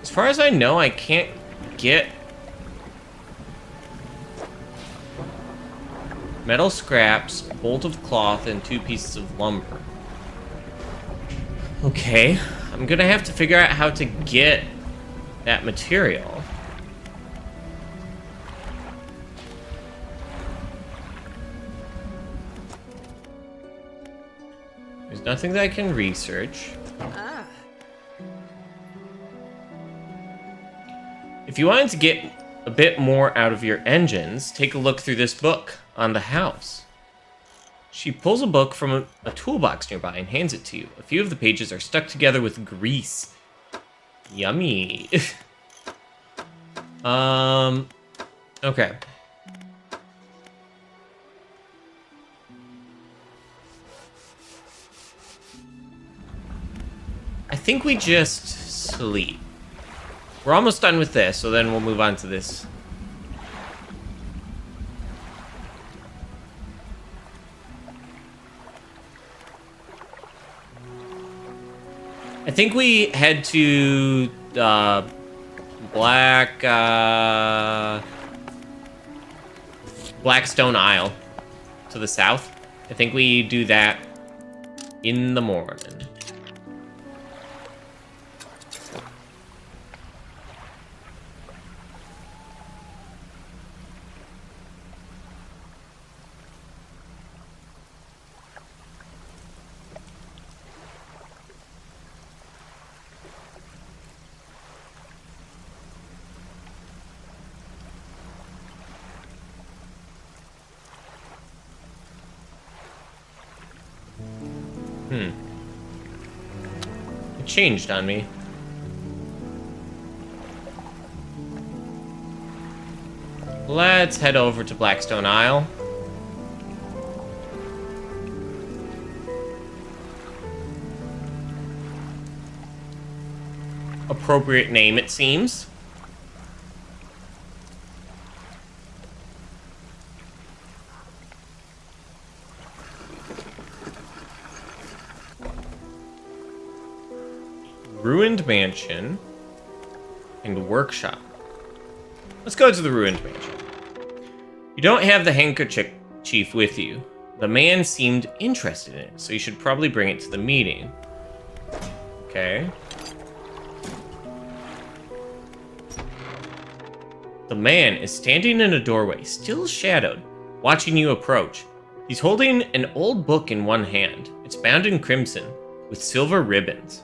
S1: As far as I know, I can't get metal scraps, a bolt of cloth, and 2 pieces of lumber. Okay, I'm gonna have to figure out how to get that material. There's nothing that I can research. If you wanted to get a bit more out of your engines, take a look through this book on the house. She pulls a book from a toolbox nearby and hands it to you. A few of the pages are stuck together with grease. Yummy. Okay. I think we just sleep. We're almost done with this, so then we'll move on to this. I think we head to Blackstone Isle to the south. I think we do that in the morning. It changed on me. Let's head over to Blackstone Isle. Appropriate name, it seems. Ruined mansion and workshop. Let's go to the ruined mansion. You don't have the handkerchief with you. The man seemed interested in it, so you should probably bring it to the meeting. Okay. The man is standing in a doorway, still shadowed, watching you approach. He's holding an old book in one hand. It's bound in crimson, with silver ribbons.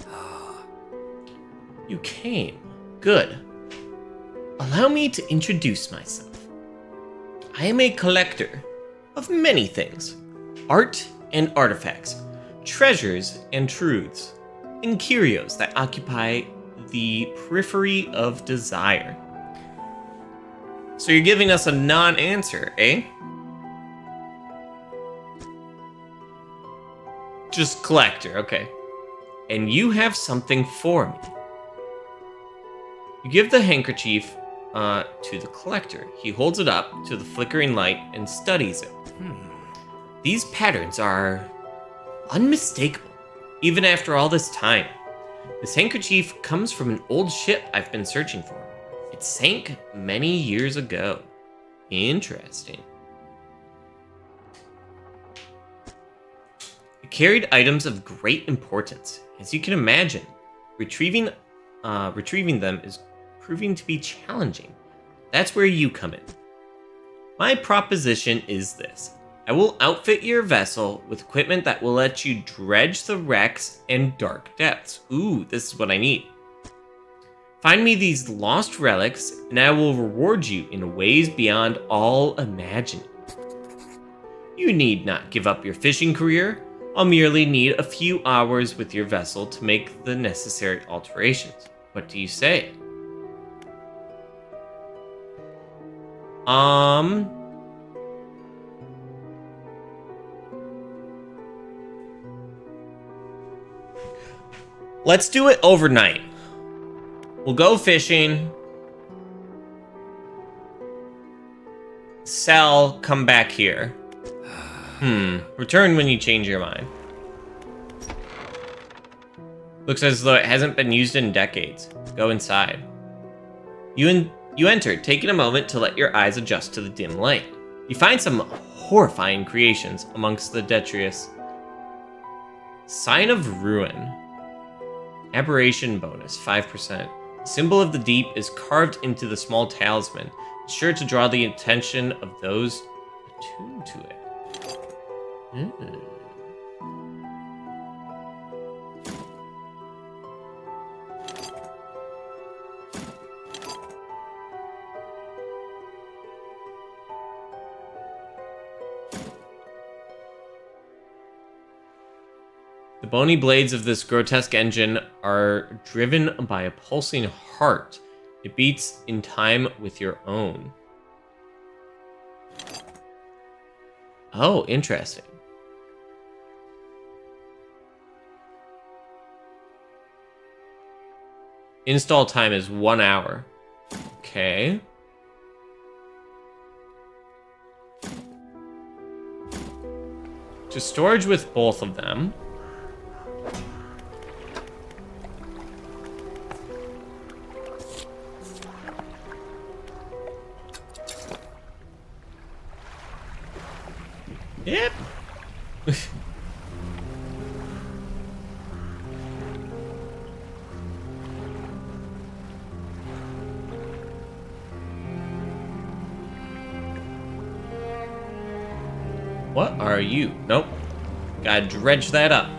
S1: You came. Good. Allow me to introduce myself. I am a collector of many things. Art and artifacts, treasures and truths, and curios that occupy the periphery of desire. So you're giving us a non-answer, eh? Just collector, okay. And you have something for me. You give the handkerchief to the collector. He holds it up to the flickering light and studies it. These patterns are unmistakable, even after all this time. This handkerchief comes from an old ship I've been searching for. It sank many years ago. Interesting. It carried items of great importance. As you can imagine, retrieving them is proving to be challenging. That's where you come in. My proposition is this. I will outfit your vessel with equipment that will let you dredge the wrecks and dark depths. Ooh, this is what I need. Find me these lost relics, and I will reward you in ways beyond all imagining. You need not give up your fishing career. I'll merely need a few hours with your vessel to make the necessary alterations. What do you say? Let's do it overnight. We'll go fishing. Sell, come back here. Return when you change your mind. Looks as though it hasn't been used in decades. Go inside. You enter, taking a moment to let your eyes adjust to the dim light. You find some horrifying creations amongst the detritus. Sign of ruin. Aberration bonus, 5%. The symbol of the deep is carved into the small talisman, sure to draw the attention of those attuned to it. The bony blades of this grotesque engine are driven by a pulsing heart. It beats in time with your own. Oh, interesting. Install time is 1 hour. Okay. To storage with both of them. Yep. What are you? Nope. Gotta dredge that up.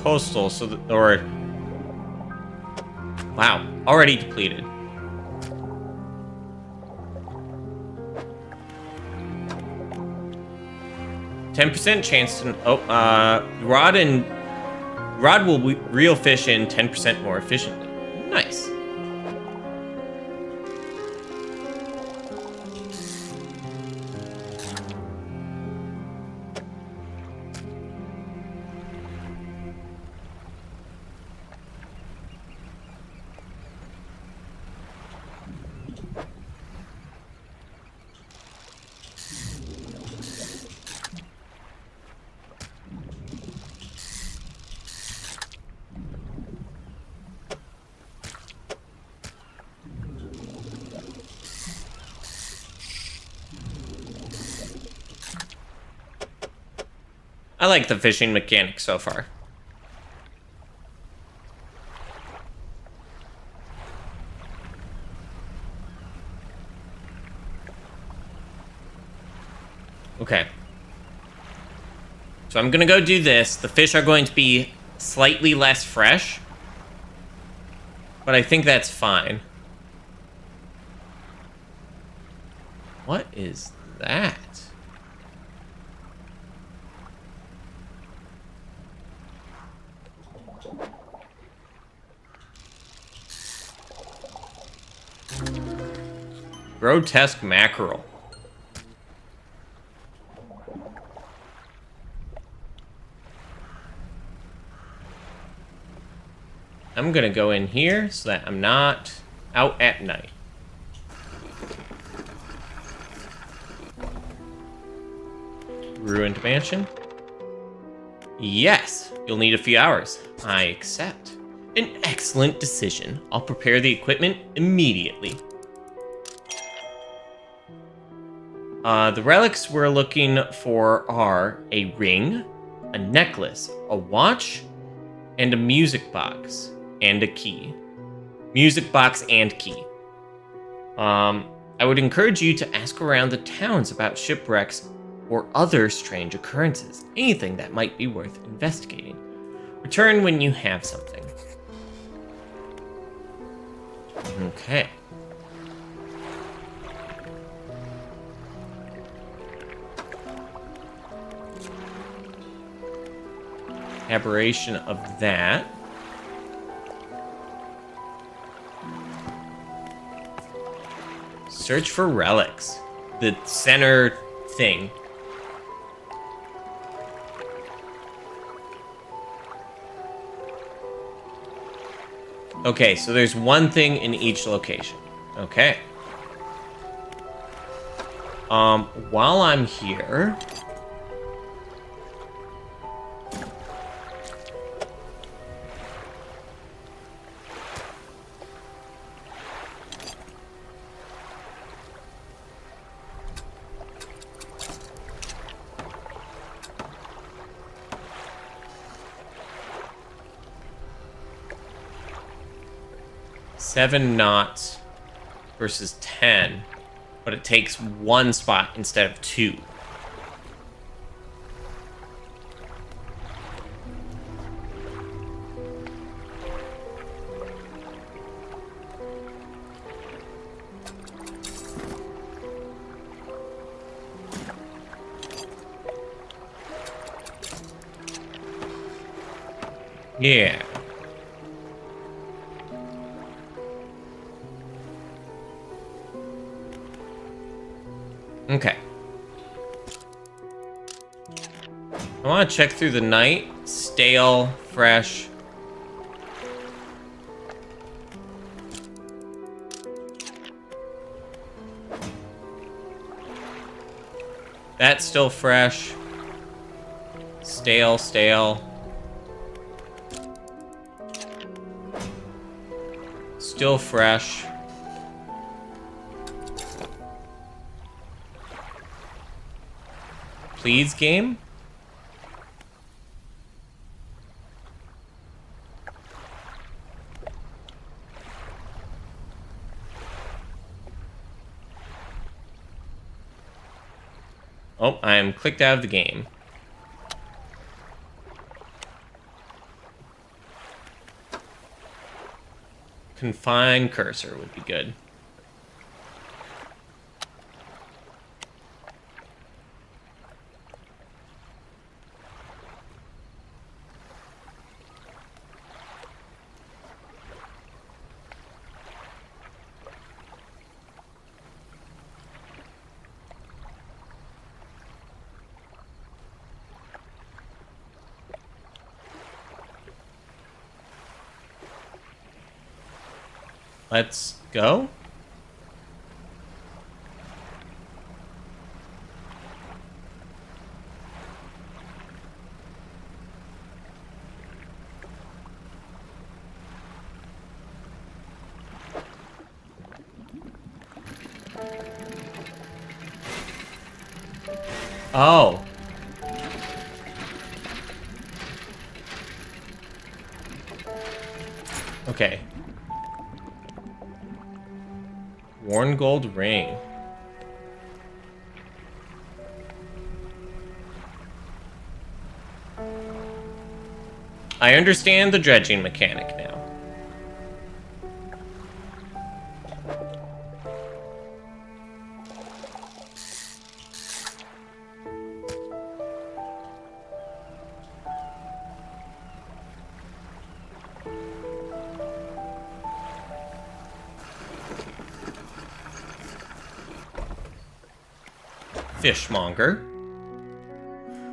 S1: coastal, so that, or... Wow, already depleted. %10 chance to... Oh, Rod will reel fish in 10% more efficiently. Nice. I like the fishing mechanic so far. Okay. So I'm gonna go do this. The fish are going to be slightly less fresh, but I think that's fine. What is that? Grotesque mackerel. I'm gonna go in here so that I'm not out at night. Ruined mansion. Yes, you'll need a few hours. I accept. An excellent decision. I'll prepare the equipment immediately. The relics we're looking for are a ring, a necklace, a watch, and a music box, and a key. Music box and key. I would encourage you to ask around the towns about shipwrecks or other strange occurrences, anything that might be worth investigating. Return when you have something. Okay. Aberration of that. Search for relics. The center thing. Okay, so there's one thing in each location. Okay. While I'm here... Seven knots versus 10, but it takes one spot instead of two. Yeah. Okay. I want to check through the night. Stale, fresh. That's still fresh. Stale, stale. Still fresh. Please, game? Oh, I am clicked out of the game. Confine cursor would be good. Let's go. Oh. Okay. Worn gold ring. I understand the dredging mechanic now. Fishmonger.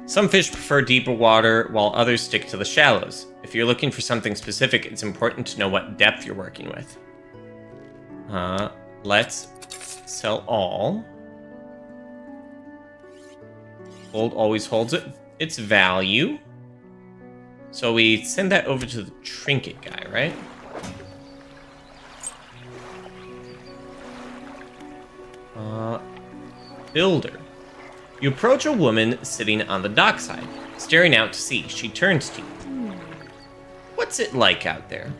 S1: Some fish prefer deeper water, while others stick to the shallows. If you're looking for something specific, it's important to know what depth you're working with. Let's sell all. Gold always holds its value. So we send that over to the trinket guy, right? Builder. You approach a woman sitting on the dockside, staring out to sea. She turns to you. What's it like out there?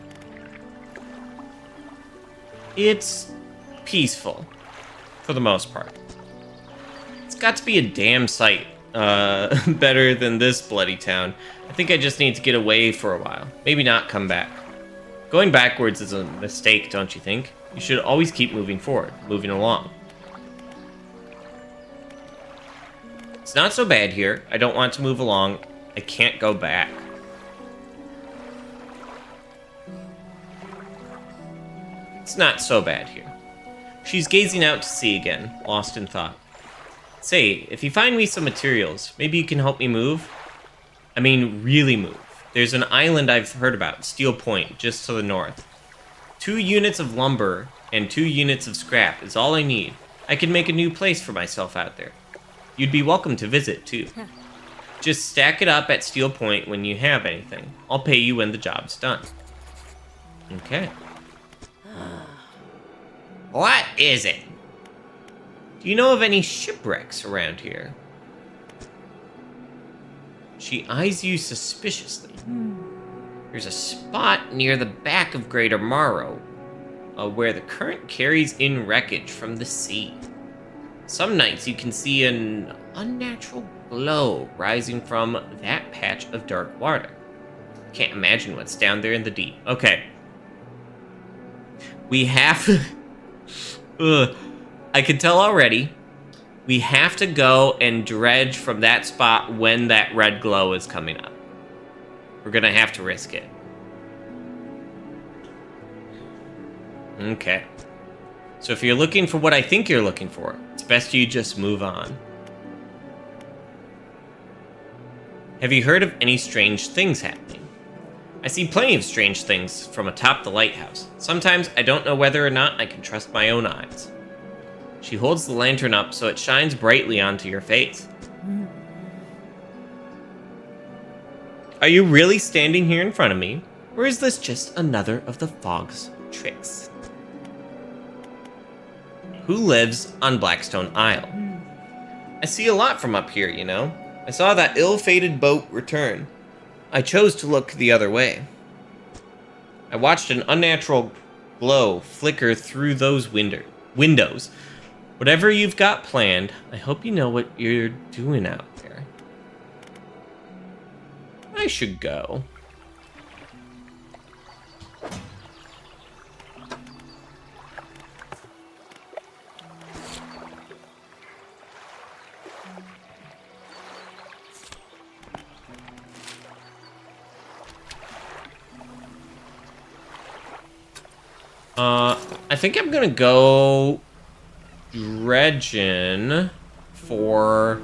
S1: It's peaceful, for the most part. It's got to be a damn sight better than this bloody town. I think I just need to get away for a while. Maybe not come back. Going backwards is a mistake, don't you think? You should always keep moving forward, moving along. It's not so bad here. I don't want to move along. I can't go back. It's not so bad here. She's gazing out to sea again, lost in thought. Say, if you find me some materials, maybe you can help me move? I mean, really move. There's an island I've heard about, Steel Point, just to the north. 2 units of lumber and 2 units of scrap is all I need. I can make a new place for myself out there. You'd be welcome to visit, too. Just stack it up at Steel Point when you have anything. I'll pay you when the job's done. Okay. What is it? Do you know of any shipwrecks around here? She eyes you suspiciously. There's a spot near the back of Greater Morrow, where the current carries in wreckage from the sea. Some nights you can see an unnatural glow rising from that patch of dark water. Can't imagine what's down there in the deep. Okay. We have... I can tell already. We have to go and dredge from that spot when that red glow is coming up. We're gonna have to risk it. Okay. So if you're looking for what I think you're looking for, it's best you just move on. Have you heard of any strange things happening? I see plenty of strange things from atop the lighthouse. Sometimes I don't know whether or not I can trust my own eyes. She holds the lantern up so it shines brightly onto your face. Are you really standing here in front of me? Or is this just another of the fog's tricks? Who lives on Blackstone Isle? I see a lot from up here, you know. I saw that ill-fated boat return. I chose to look the other way. I watched an unnatural glow flicker through those windows. Whatever you've got planned, I hope you know what you're doing out there. I should go. I think I'm gonna go dredging for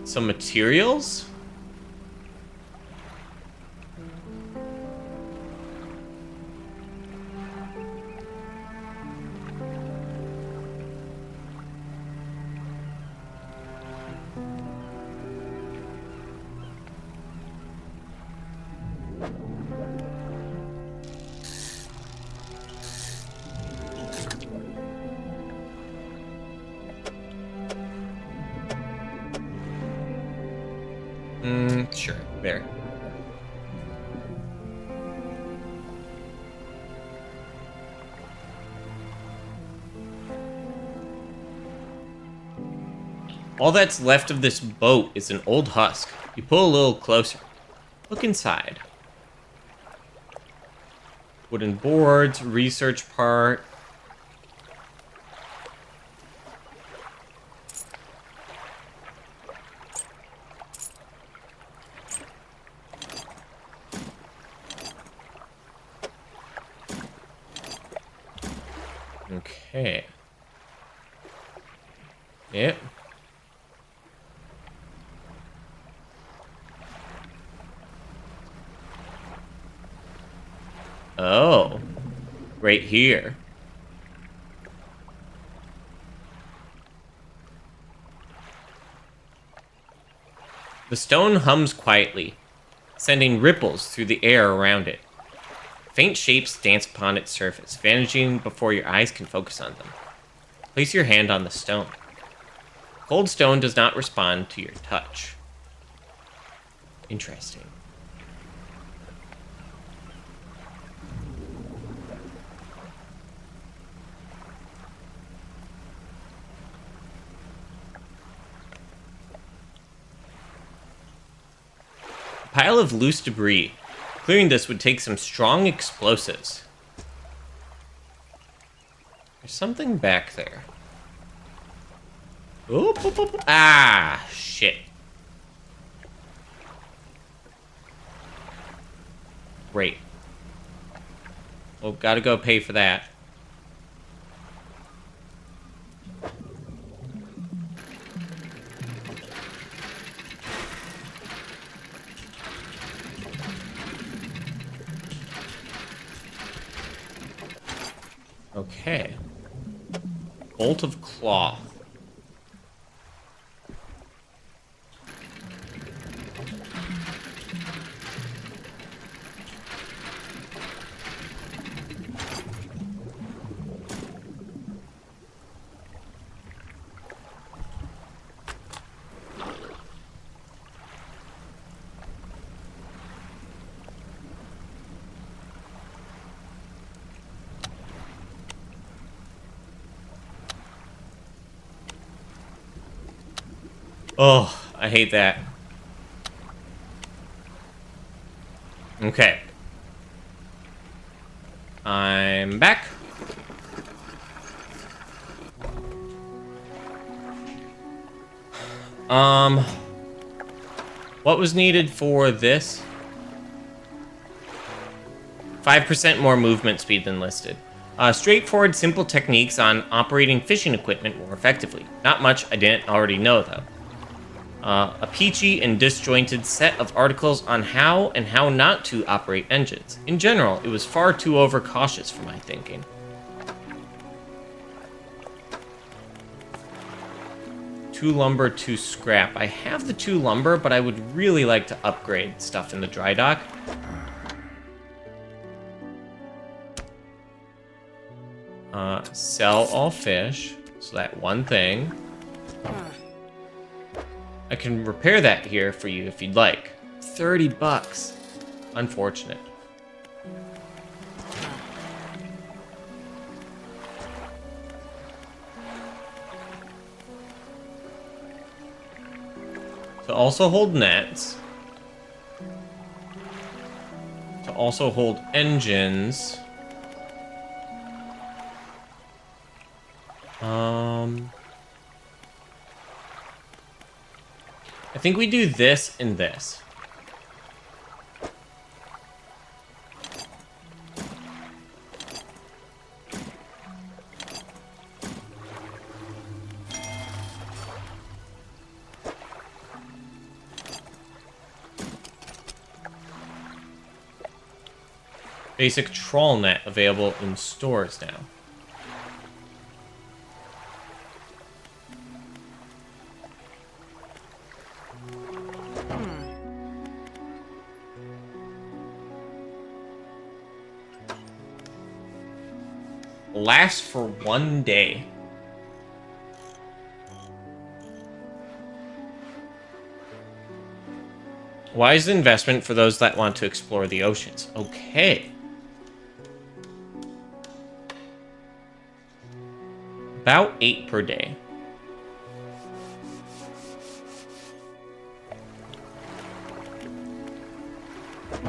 S1: some materials. Sure, there. All that's left of this boat is an old husk. You pull a little closer. Look inside. Wooden boards, research part. Okay. Yep. Oh. Right here. The stone hums quietly, sending ripples through the air around it. Faint shapes dance upon its surface, vanishing before your eyes can focus on them. Place your hand on the stone. Cold stone does not respond to your touch. Interesting. A pile of loose debris. Clearing this would take some strong explosives. There's something back there. Oop, oop, oop. Ah, shit. Great. Well, gotta go pay for that. Okay. Bolt of cloth. Oh, I hate that. Okay. I'm back. What was needed for this? 5% more movement speed than listed. Straightforward, simple techniques on operating fishing equipment more effectively. Not much I didn't already know, though. A peachy and disjointed set of articles on how and how not to operate engines. In general, it was far too overcautious for my thinking. Two lumber, two scrap. I have the two lumber, but I would really like to upgrade stuff in the dry dock. Sell all fish. So that one thing. I can repair that here for you if you'd like. 30 bucks. Unfortunate. To also hold nets. To also hold engines. I think we do this and this. Basic trawl net available in stores now. Lasts for 1 day. Wise investment for those that want to explore the oceans. Okay. About 8 per day.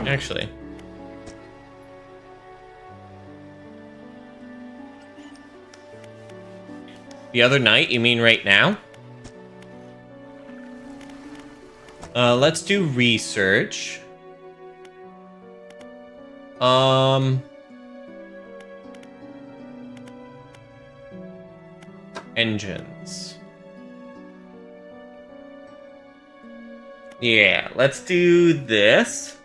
S1: Actually. The other night? You mean right now? Let's do research. Engines. Yeah, let's do this.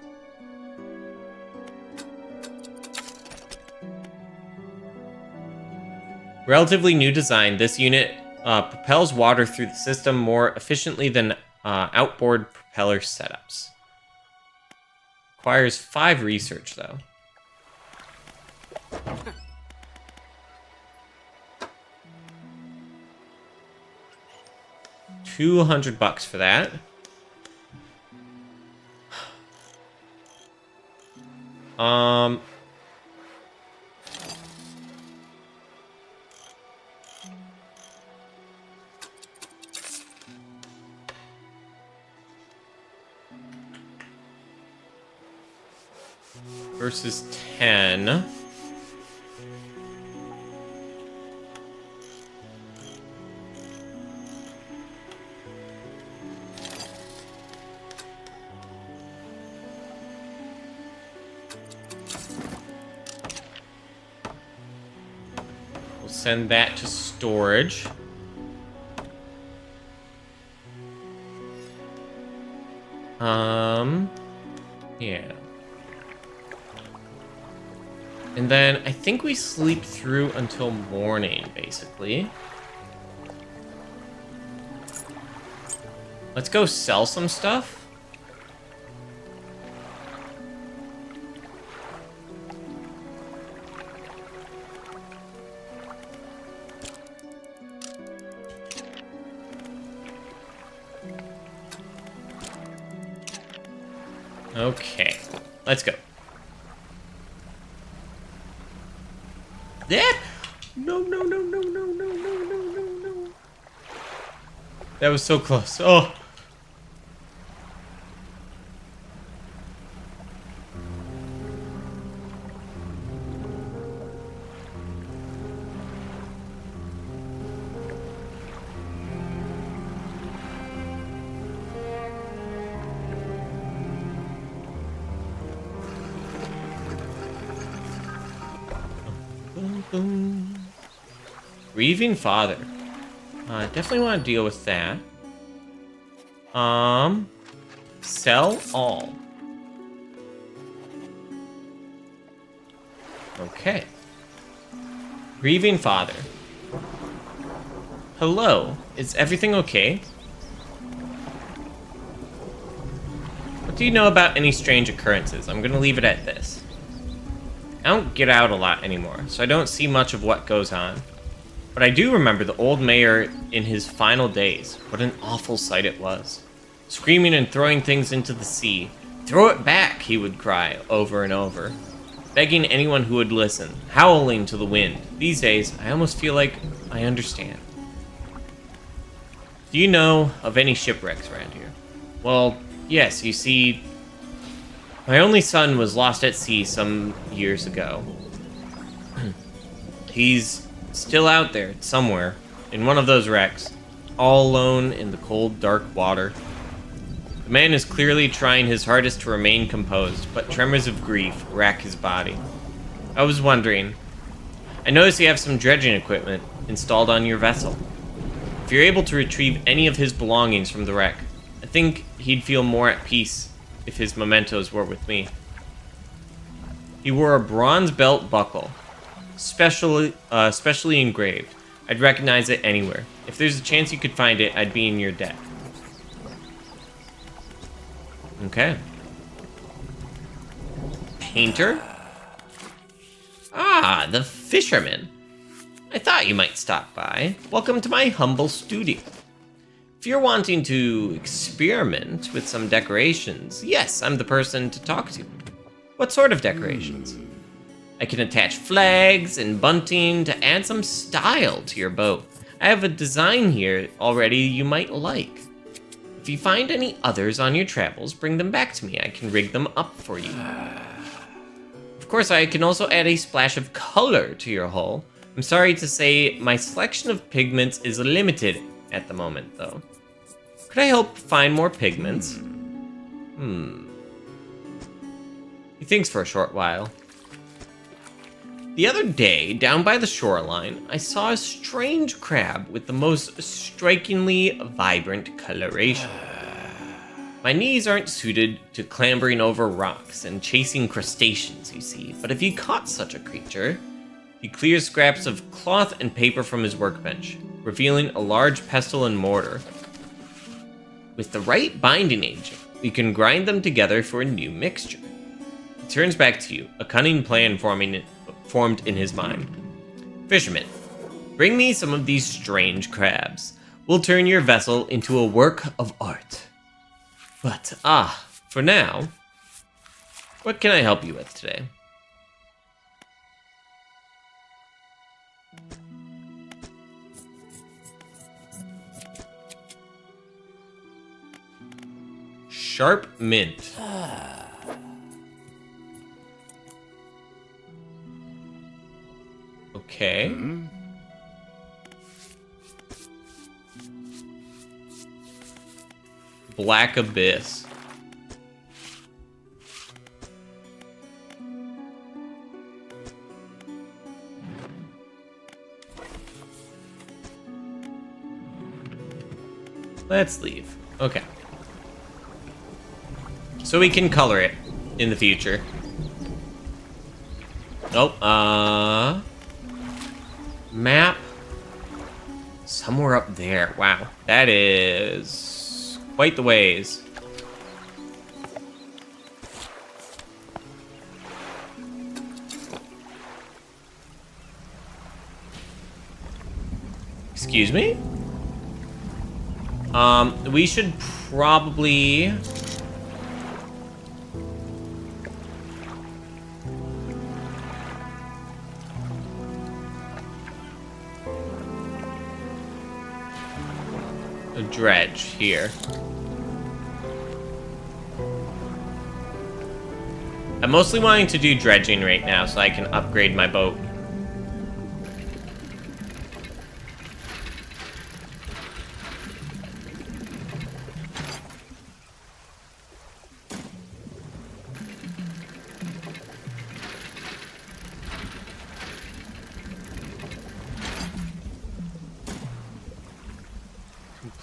S1: Relatively new design, this unit propels water through the system more efficiently than outboard propeller setups. Requires 5 research, though. $200 for that. Versus 10. We'll send that to storage. Yeah. And then I think we sleep through until morning, basically. Let's go sell some stuff. Okay, let's go. Yeah. No. That was so close. Oh. Grieving father. Definitely want to deal with that. Sell all. Okay. Grieving father. Hello. Is everything okay? What do you know about any strange occurrences? I'm gonna leave it at this. I don't get out a lot anymore, so I don't see much of what goes on. But I do remember the old mayor in his final days. What an awful sight it was. Screaming and throwing things into the sea. Throw it back, he would cry over and over. Begging anyone who would listen, howling to the wind. These days, I almost feel like I understand. Do you know of any shipwrecks around here? Well, yes, you see, my only son was lost at sea some years ago. He's Still out there, somewhere, in one of those wrecks, all alone in the cold, dark water. The man is clearly trying his hardest to remain composed, but tremors of grief rack his body. I was wondering, I notice you have some dredging equipment installed on your vessel. If you're able to retrieve any of his belongings from the wreck, I think he'd feel more at peace if his mementos were with me. He wore a bronze belt buckle, specially engraved. I'd recognize it anywhere. If there's a chance you could find it, I'd be in your debt. Okay. Painter? Ah, the fisherman. I thought you might stop by. Welcome to my humble studio. If you're wanting to experiment with some decorations, yes, I'm the person to talk to. What sort of decorations? I can attach flags and bunting to add some style to your boat. I have a design here already you might like. If you find any others on your travels, bring them back to me. I can rig them up for you. Of course, I can also add a splash of color to your hull. I'm sorry to say my selection of pigments is limited at the moment, though. Could I help find more pigments? He thinks for a short while. The other day, down by the shoreline, I saw a strange crab with the most strikingly vibrant coloration. My knees aren't suited to clambering over rocks and chasing crustaceans, you see, but if you caught such a creature, he clears scraps of cloth and paper from his workbench, revealing a large pestle and mortar. With the right binding agent, we can grind them together for a new mixture. He turns back to you, a cunning plan formed in his mind. Fisherman, bring me some of these strange crabs. We'll turn your vessel into a work of art. But, for now, what can I help you with today? Sharp mint. Okay. Black abyss. Let's leave. Okay. So we can color it in the future. Nope. Map. Somewhere up there. Wow. That is quite the ways. Excuse me? We should probably... a dredge here. I'm mostly wanting to do dredging right now so I can upgrade my boat.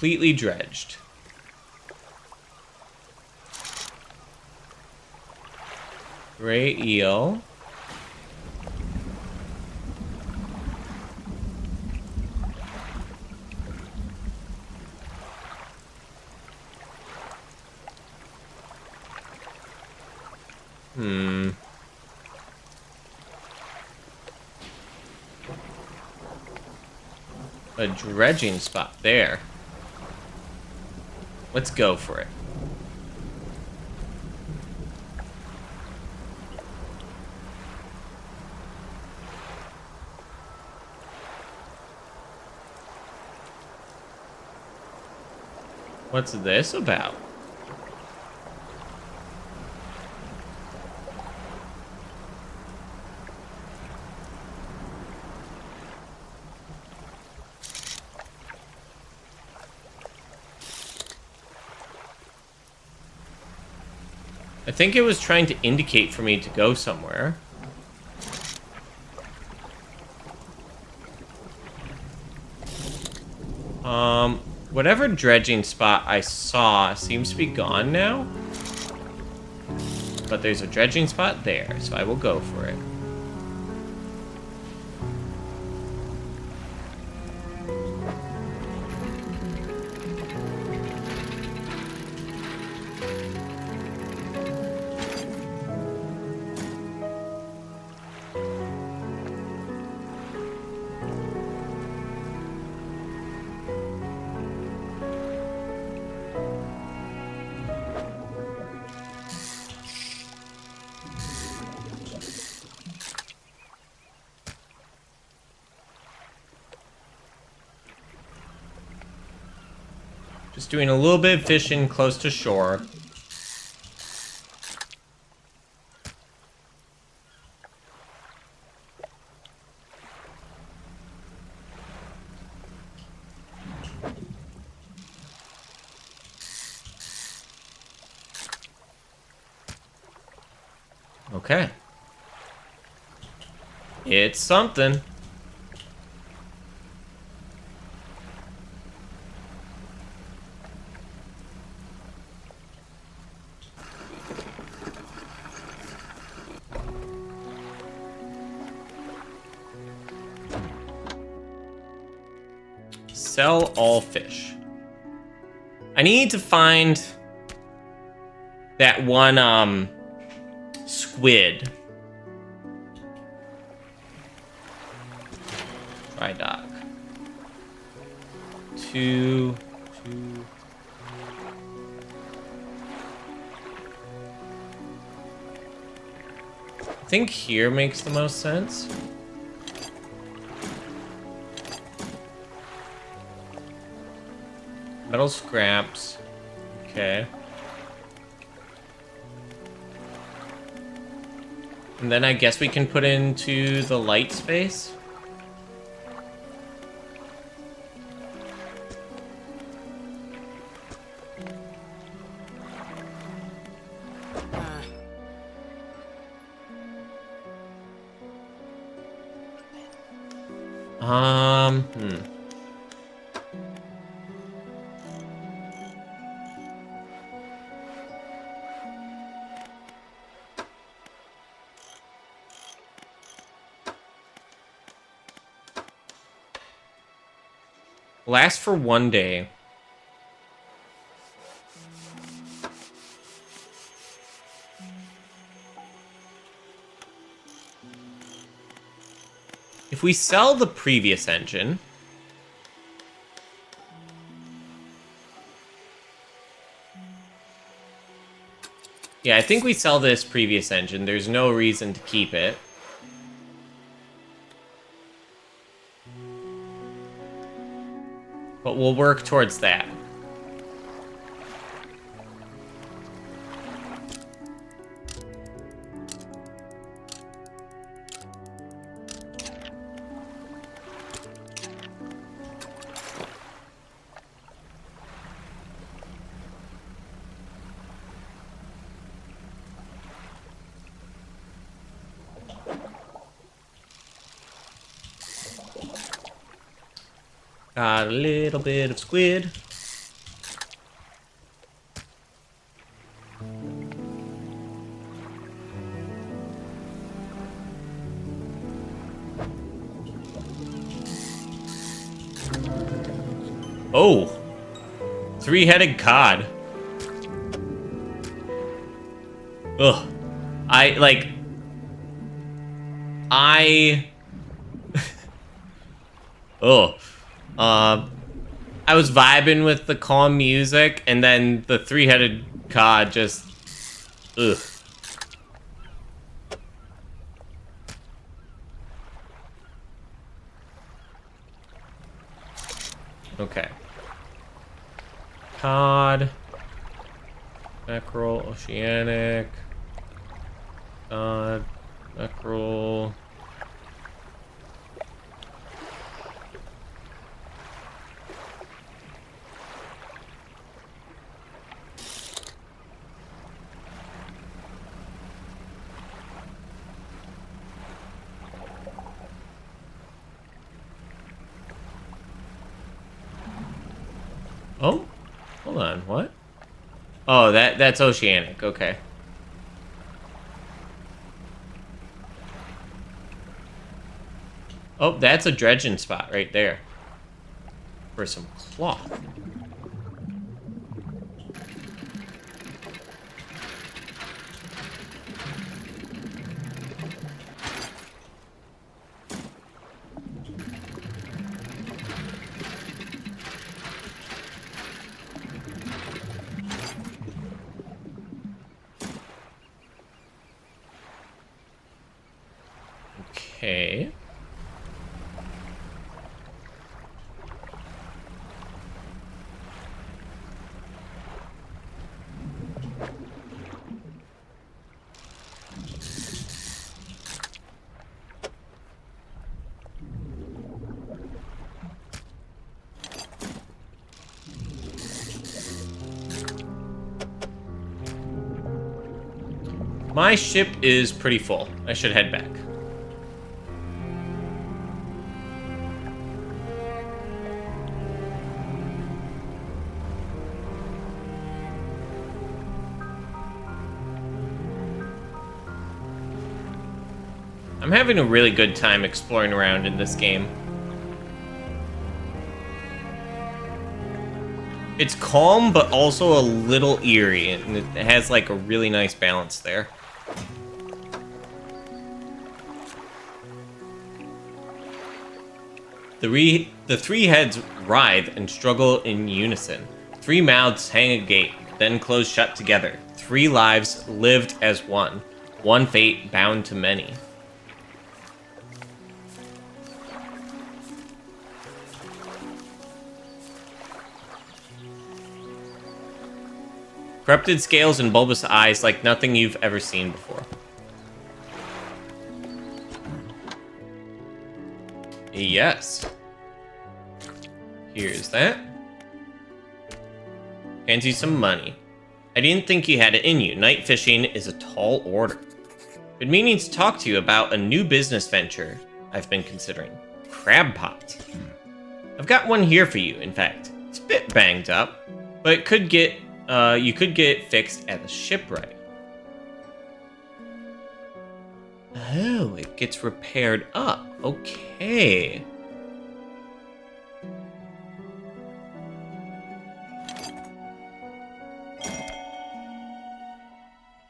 S1: Completely dredged. Gray eel. A dredging spot there. Let's go for it. What's this about? I think it was trying to indicate for me to go somewhere. Whatever dredging spot I saw seems to be gone now. But there's a dredging spot there, so I will go for it. Just doing a little bit of fishing close to shore. Okay. It's something. Sell all fish. I need to find that one, squid. Dry dock. Two. I think here makes the most sense. Metal scraps. Okay. And then I guess we can put into the light space. Last for 1 day. If we sell the previous engine, yeah, I think we sell this previous engine. There's no reason to keep it. But we'll work towards that. Got a little bit of squid. Oh, three-headed cod. Ugh. Oh. I was vibing with the calm music, and then the three-headed cod just... Ugh. Okay. Cod. Mackerel, oceanic. Cod. Mackerel. Oh, hold on, what? Oh, that's oceanic, okay. Oh, that's a dredging spot right there. For some cloth. Okay. My ship is pretty full. I should head back. I'm having a really good time exploring around in this game. It's calm, but also a little eerie, and it has like a really nice balance there. The three heads writhe and struggle in unison. 3 mouths hang agape, then close shut together. 3 lives lived as one. 1 fate bound to many. Corrupted scales and bulbous eyes like nothing you've ever seen before. Yes. Here's that. Hands you some money. I didn't think you had it in you. Night fishing is a tall order. Been meaning to talk to you about a new business venture I've been considering. Crab pot. I've got one here for you, in fact. It's a bit banged up, but it could get, you could get it fixed at the shipwright. Oh, it gets repaired up. Okay.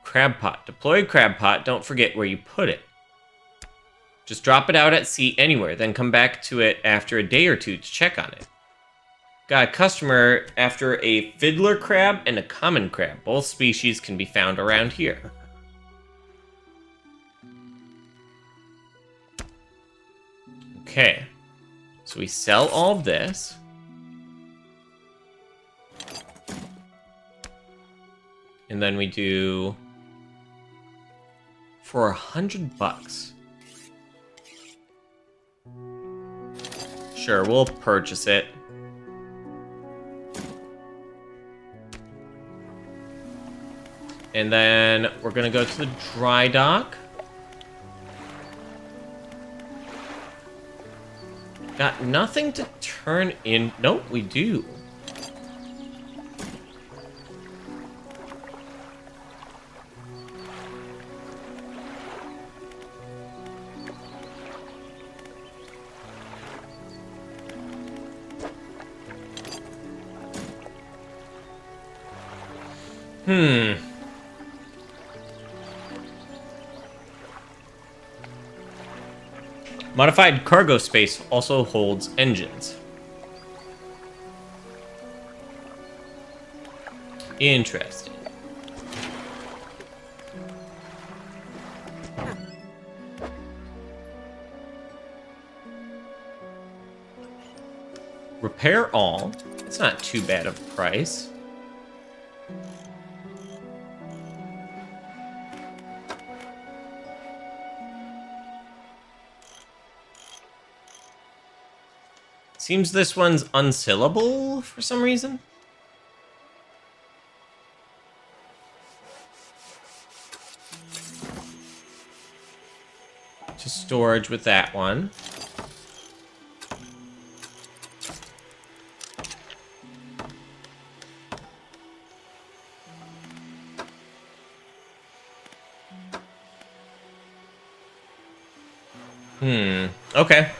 S1: Crab pot. Deploy crab pot. Don't forget where you put it. Just drop it out at sea anywhere, then come back to it after a day or two to check on it. Got a customer after a fiddler crab and a common crab. Both species can be found around here. Okay. So we sell all of this. And then we do for $100. Sure, we'll purchase it. And then we're gonna go to the dry dock. Got nothing to turn in. Nope, we do. Modified cargo space also holds engines. Interesting. Repair all. It's not too bad of a price. Seems this one's unsellable for some reason. Just storage with that one. Okay.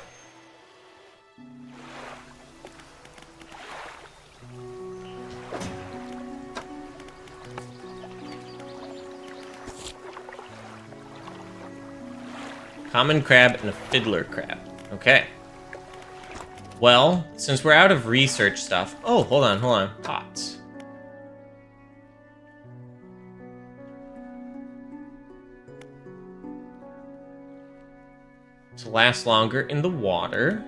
S1: Common crab and a fiddler crab. Okay. Well, since we're out of research stuff... Oh, hold on. Pots. To last longer in the water.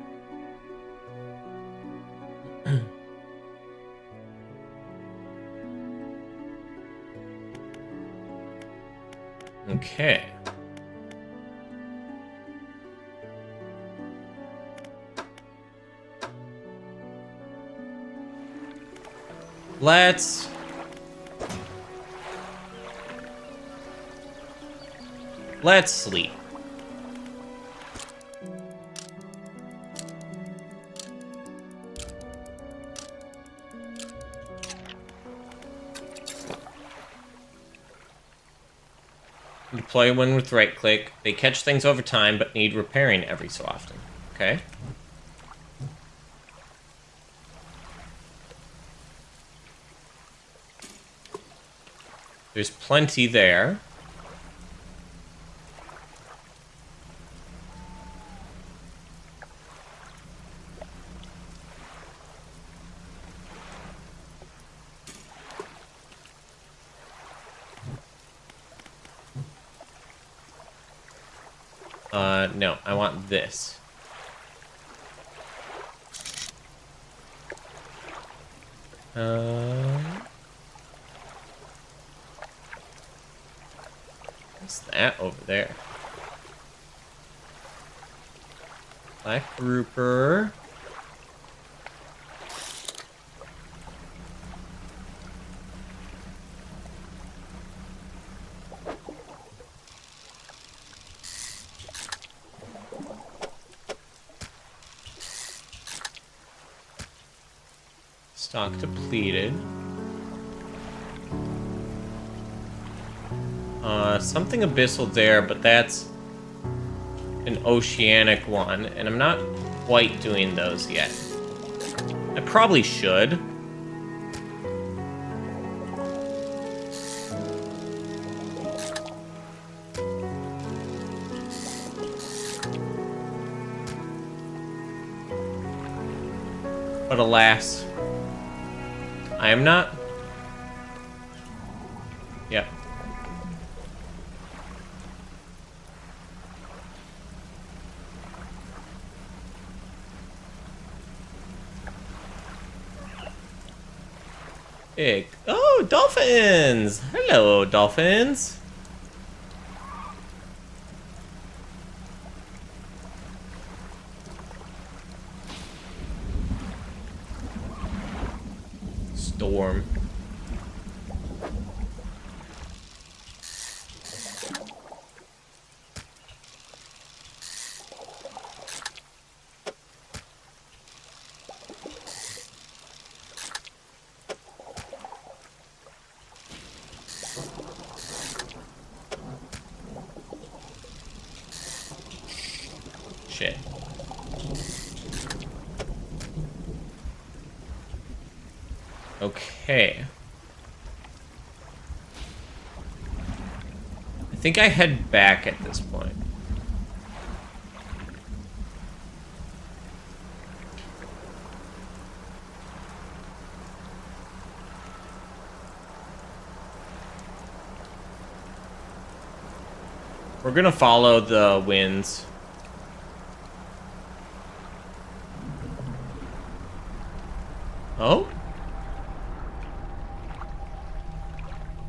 S1: Okay. Let's sleep. Deploy one with right click. They catch things over time but need repairing every so often. Okay. There's plenty there. No, I want this. What's that over there? Black grouper. Stock depleted. Something abyssal there, but that's an oceanic one, and I'm not quite doing those yet. I probably should. But alas, I am not. Yep. Big. Oh, dolphins! Hello, dolphins. Storm. Shit. Okay. I think I head back at this point. We're gonna follow the winds. Oh?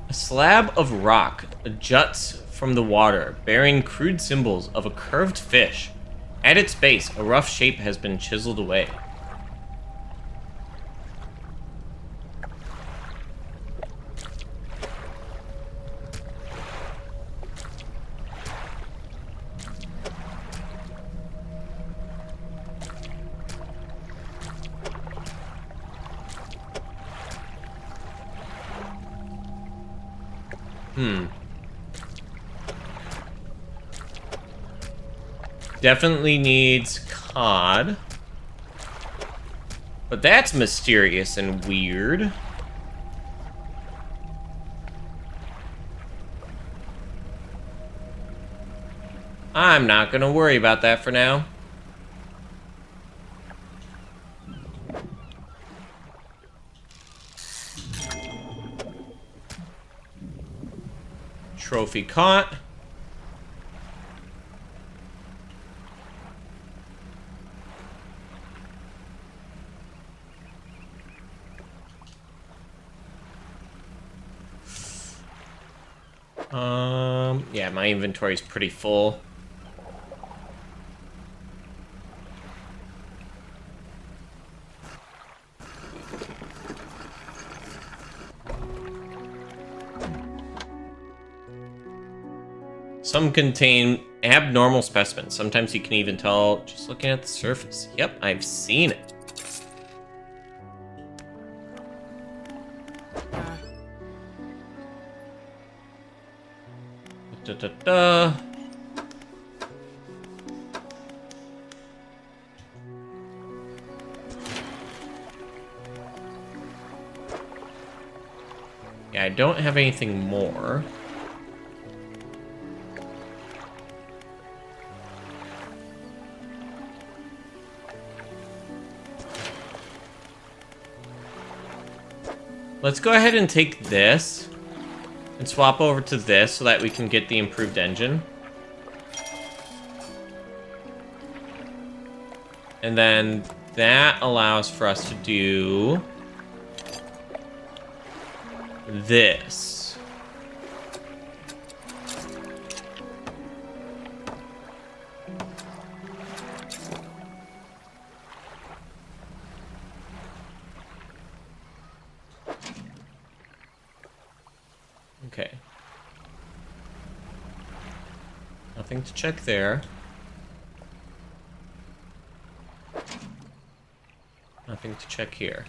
S1: A slab of rock juts from the water, bearing crude symbols of a curved fish. At its base, a rough shape has been chiseled away. Definitely needs cod. But that's mysterious and weird. I'm not gonna worry about that for now. Trophy caught. Yeah, my inventory's pretty full. Some contain abnormal specimens. Sometimes you can even tell just looking at the surface. Yep, I've seen it. Da-da-da. Yeah, I don't have anything more. Let's go ahead and take this and swap over to this so that we can get the improved engine. And then that allows for us to do this. Okay. Nothing to check there. Nothing to check here.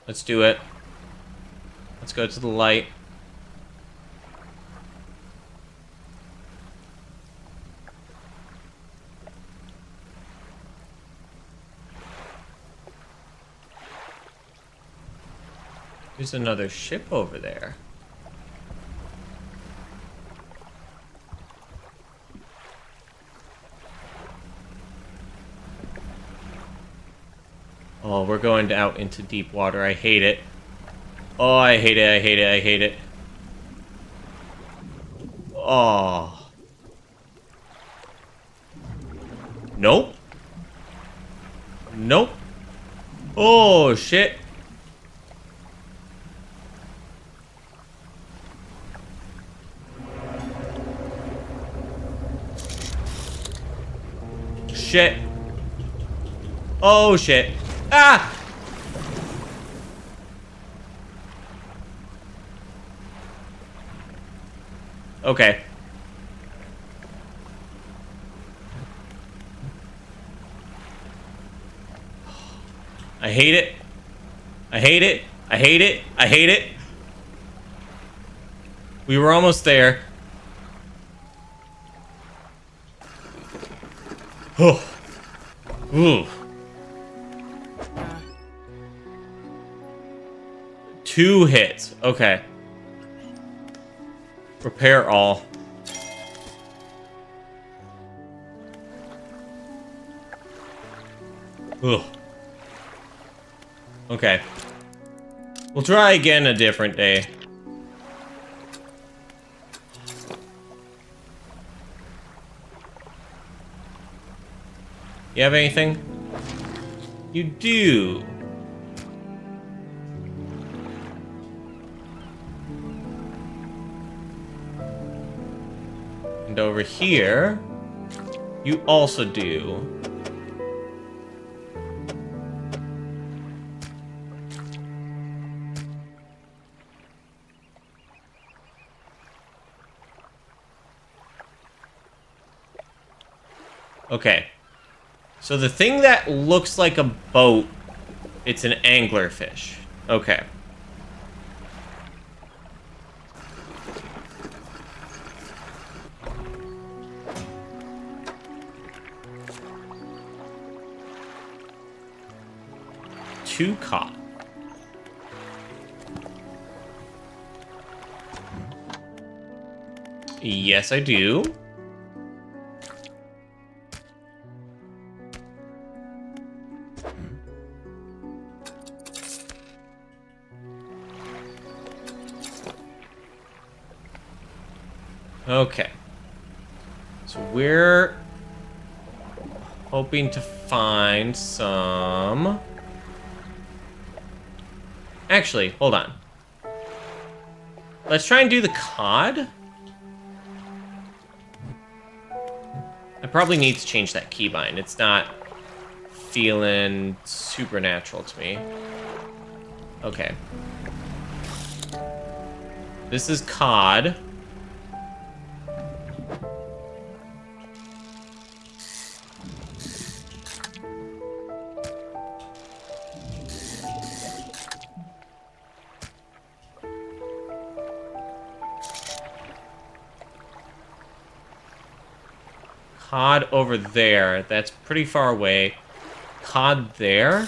S1: Let's do it. Let's go to the light. There's another ship over there. Oh, we're going out into deep water. I hate it. Oh, I hate it, I hate it, I hate it. Oh. Nope. Nope. Oh, shit. Shit. Oh, shit. Ah! Okay. I hate it. I hate it. I hate it. I hate it. We were almost there. Oh. Ooh. 2 hits. Okay. Repair all. Ugh. Okay. We'll try again a different day. You have anything? You do. And over here, you also do. Okay. So the thing that looks like a boat, it's an anglerfish. Okay. Two caught. Yes, I do. Okay. So we're hoping to find some... Actually, hold on. Let's try and do the cod. I probably need to change that keybind. It's not feeling supernatural to me. Okay. This is cod. Cod over there. That's pretty far away. Cod there.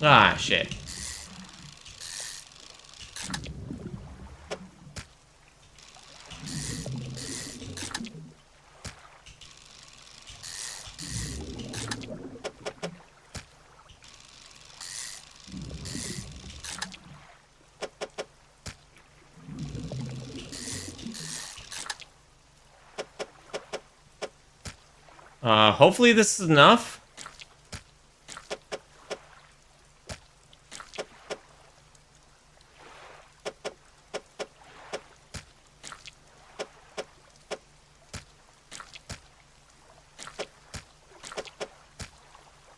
S1: Ah, shit. Hopefully this is enough.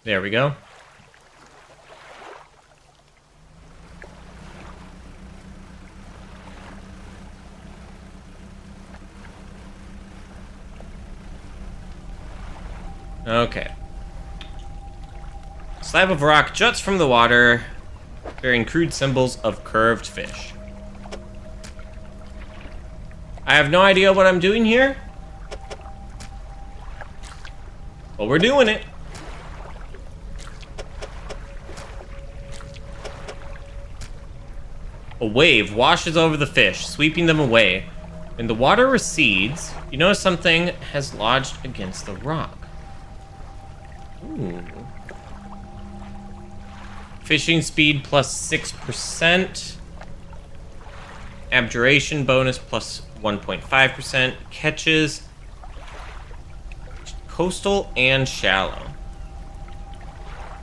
S1: There we go. Okay. Slab of rock juts from the water, bearing crude symbols of curved fish. I have no idea what I'm doing here, but we're doing it. A wave washes over the fish, sweeping them away. When the water recedes, you notice something has lodged against the rock. Ooh. Fishing speed plus 6%. Abjuration bonus plus 1.5%. Catches. Coastal and shallow.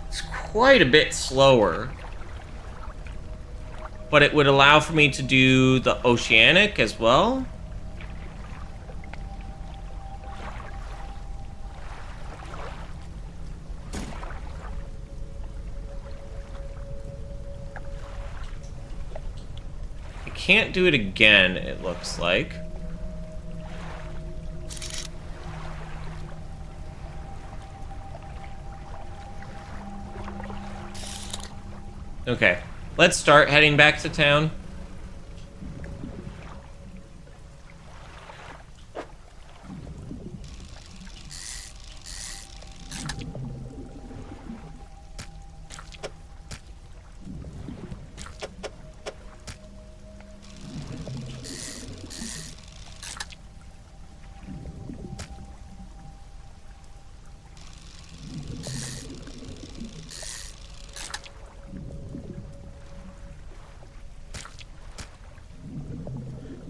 S1: It's quite a bit slower. But it would allow for me to do the oceanic as well. Can't do it again, it looks like. Okay, let's start heading back to town.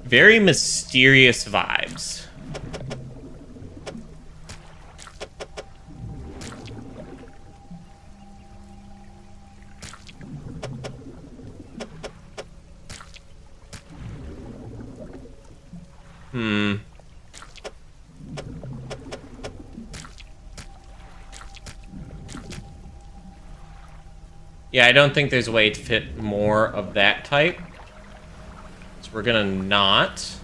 S1: Very mysterious vibes. Yeah, I don't think there's a way to fit more of that type. So we're gonna not.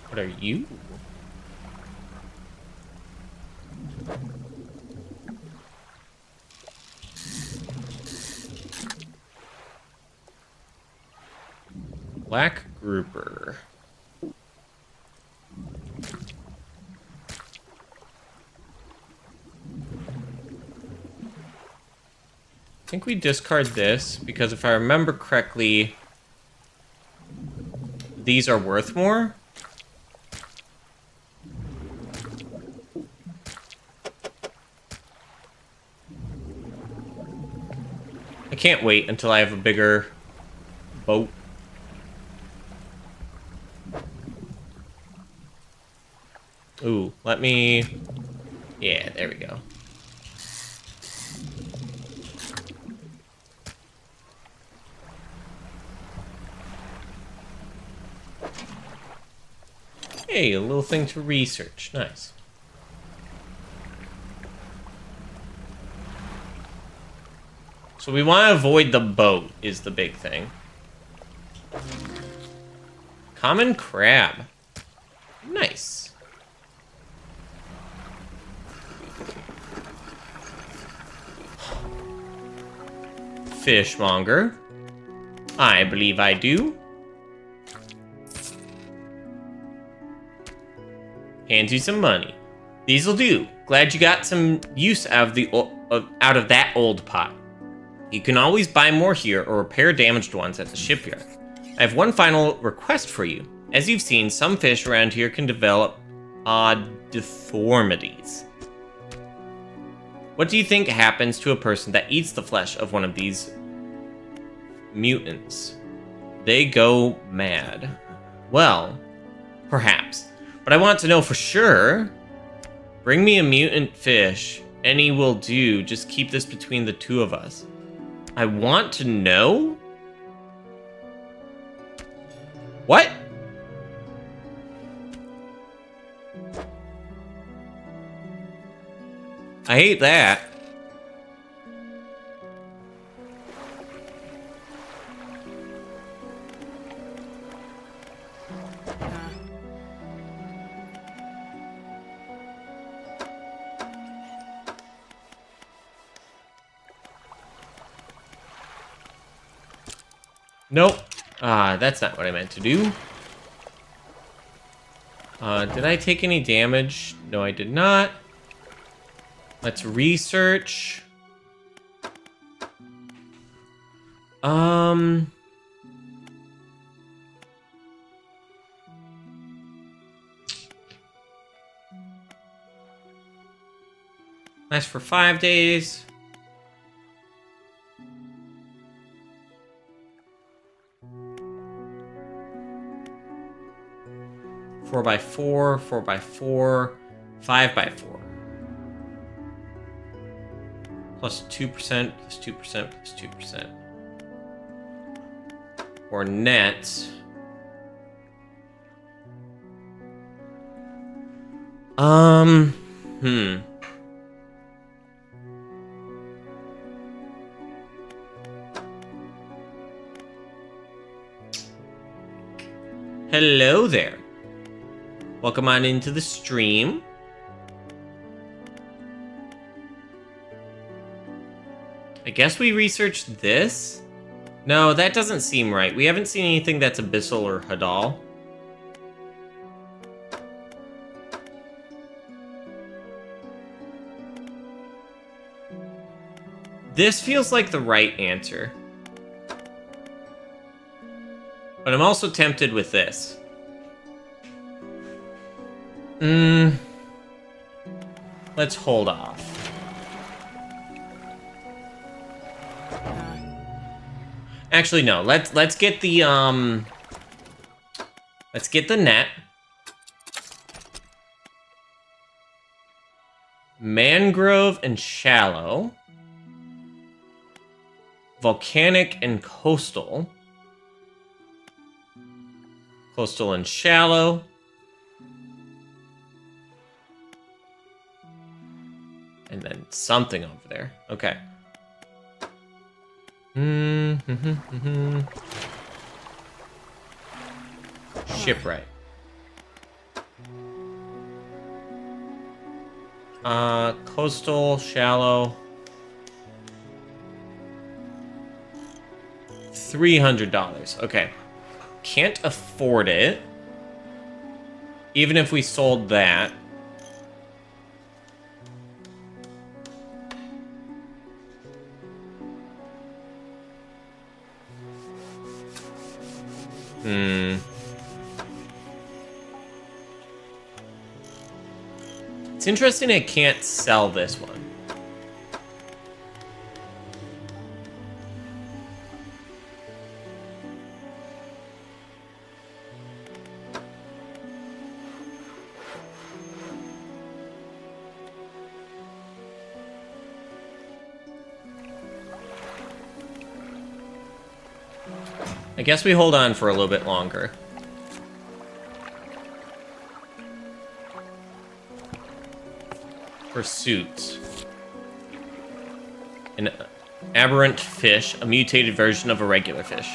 S1: What are you? Black grouper. I think we discard this because if I remember correctly, these are worth more. I can't wait until I have a bigger boat. Ooh, let me... Yeah, there we go. Hey, a little thing to research. Nice. So we want to avoid the boat is the big thing. Common crab. Nice. Fishmonger. I believe I do. Hands you some money. These'll do. Glad you got some use out of that old pot. You can always buy more here or repair damaged ones at the shipyard. I have one final request for you. As you've seen, some fish around here can develop odd deformities. What do you think happens to a person that eats the flesh of one of these mutants? They go mad. Well, perhaps. But I want to know for sure. Bring me a mutant fish. Any will do. Just keep this between the two of us. I want to know? What? I hate that. Nope. That's not what I meant to do. Did I take any damage? No, I did not. Let's research. Lasts for 5 days. Four by four, 4x4, 5x4. Plus 2%, plus 2%, plus 2%. Or net. Hello there. Welcome on into the stream. I guess we researched this? No, that doesn't seem right. We haven't seen anything that's abyssal or hadal. This feels like the right answer. But I'm also tempted with this. Let's hold off. Actually, no. Let's get the let's get the net. Mangrove and shallow. Volcanic and coastal. Coastal and shallow. something over there. Okay. Shipwright. Coastal, shallow. $300. Okay. Can't afford it. Even if we sold that. It's interesting I can't sell this one. I guess we hold on for a little bit longer. Pursuit. An aberrant fish, a mutated version of a regular fish.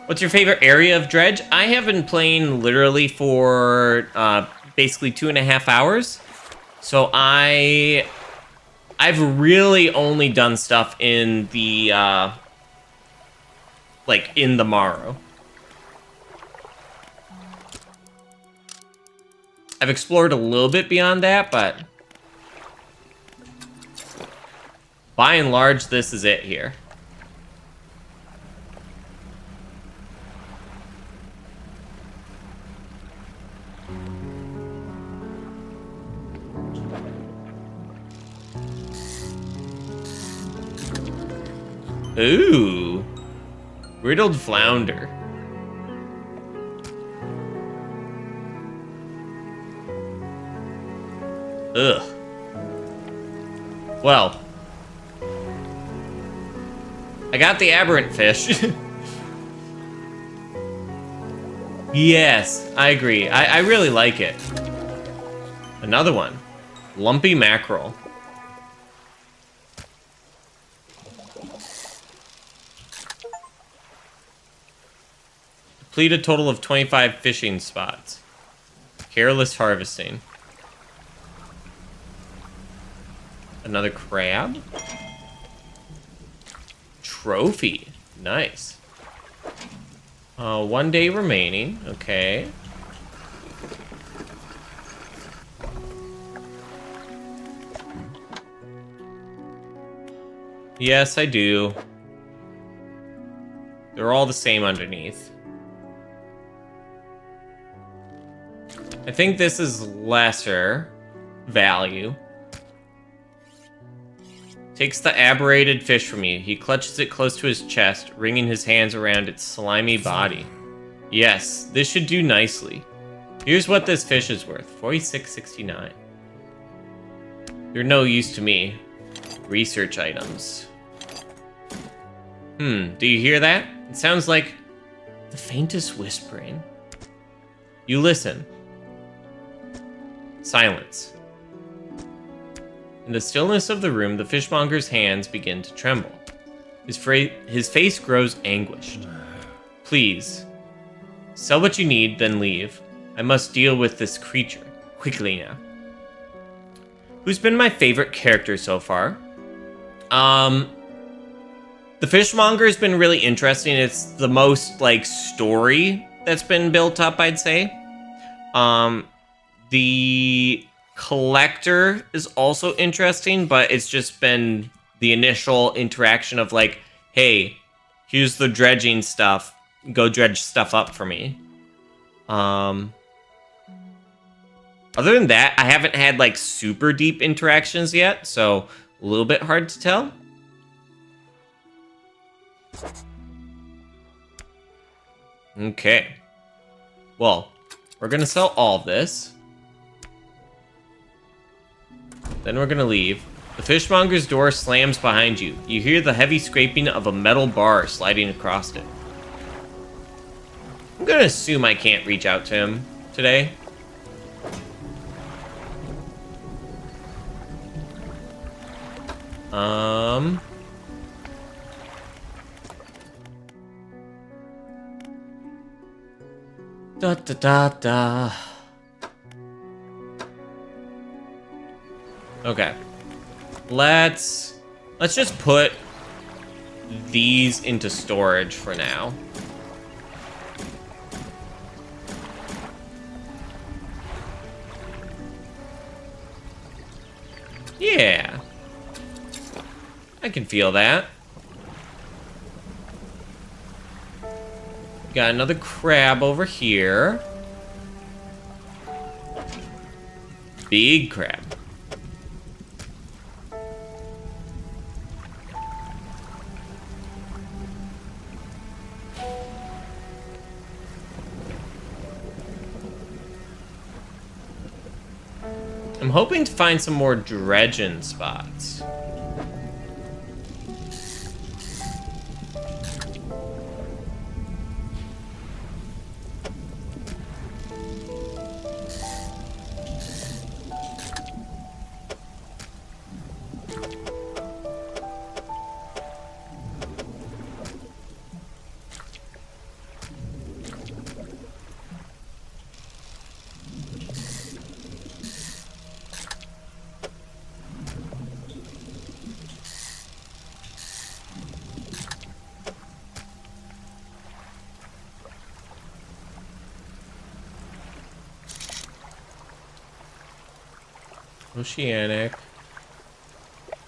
S1: What's your favorite area of Dredge? I have been playing literally for basically 2.5 hours. So I've really only done stuff in the like in the Morrow. I've explored a little bit beyond that, but by and large, this is it here. Ooh. Riddled flounder. Ugh. Well. I got the aberrant fish. Yes, I agree. I really like it. Another one. Lumpy mackerel. Complete a total of 25 fishing spots. Careless harvesting. Another crab. Trophy. Nice. 1 day remaining. Okay. Yes, I do. They're all the same underneath. I think this is lesser value. Takes the aberrated fish from you. He clutches it close to his chest, wringing his hands around its slimy body. Yes, this should do nicely. Here's what this fish is worth. $46.69. You're no use to me. Research items. Do you hear that? It sounds like the faintest whispering. You listen. Silence. In the stillness of the room, the fishmonger's hands begin to tremble. His face grows anguished. Please, sell what you need, then leave. I must deal with this creature. Quickly now. Who's been my favorite character so far? The fishmonger has been really interesting. It's the most, like, story that's been built up, I'd say. The collector is also interesting, but it's just been the initial interaction of like, hey, here's the dredging stuff. Go dredge stuff up for me. Other than that, I haven't had like super deep interactions yet, so a little bit hard to tell. Okay. Well, we're gonna sell all of this. Then we're gonna leave. The fishmonger's door slams behind you. You hear the heavy scraping of a metal bar sliding across it. I'm gonna assume I can't reach out to him today. Um... Da da da da. Okay. Let's just put these into storage for now. Yeah. I can feel that. Got another crab over here. Big crab. I'm hoping to find some more dredging spots. Oceanic.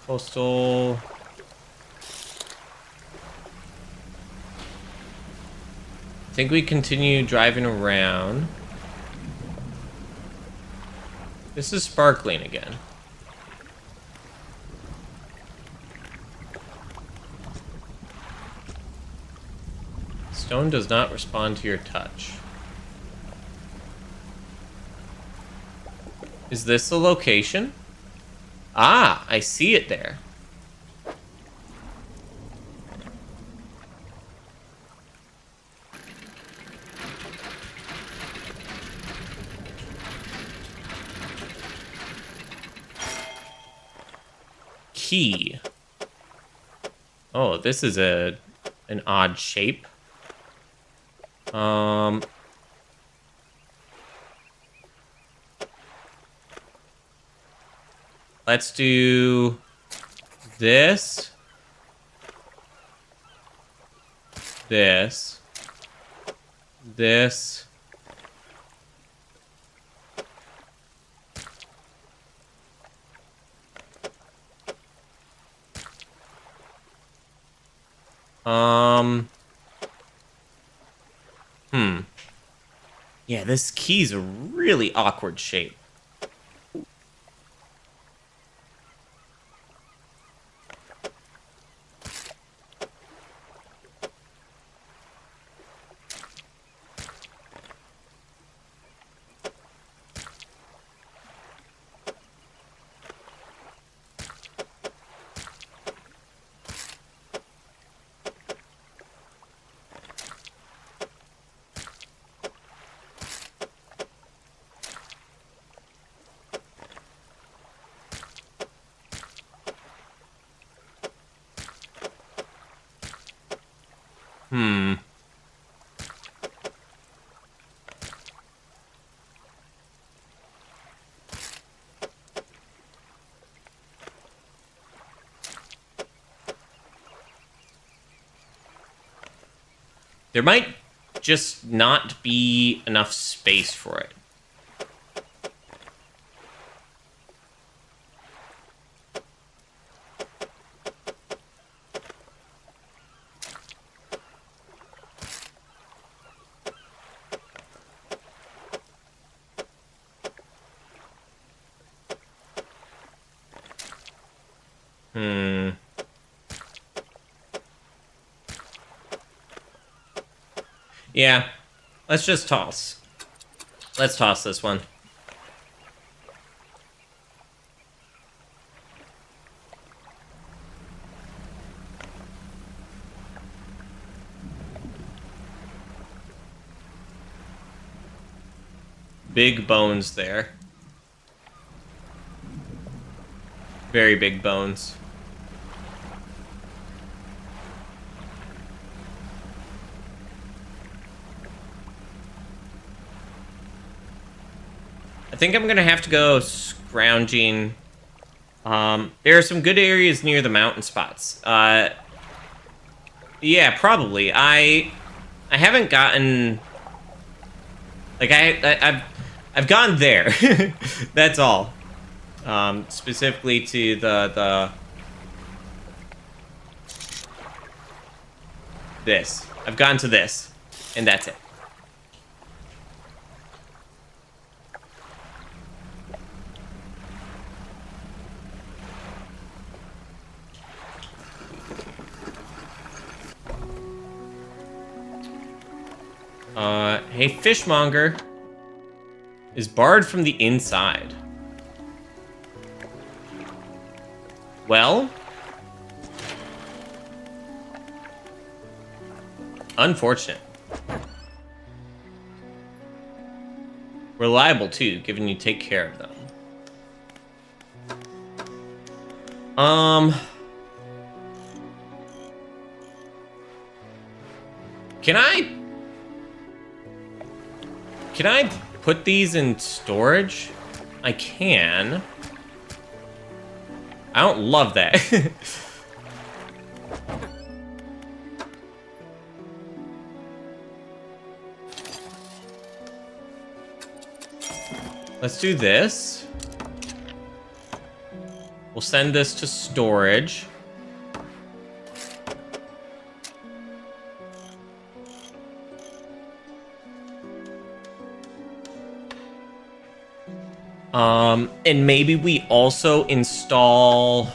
S1: Coastal. I think we continue driving around. This is sparkling again. Stone does not respond to your touch. Is this the location? Ah, I see it there. Key. Oh, this is an odd shape. Let's do this, this, this, yeah, this key's a really awkward shape. There might just not be enough space for it. Yeah, let's just toss. Let's toss this one. Big bones there. Very big bones. I think I'm gonna have to go scrounging. There are some good areas near the mountain spots. Yeah, probably. I haven't gotten, like, I've gone there. That's all. Specifically to this. I've gone to this, and that's it. Hey, fishmonger is barred from the inside. Well, unfortunate. Reliable too, given you take care of them. Can I put these in storage? I can. I don't love that. Let's do this. We'll send this to storage. And maybe we also install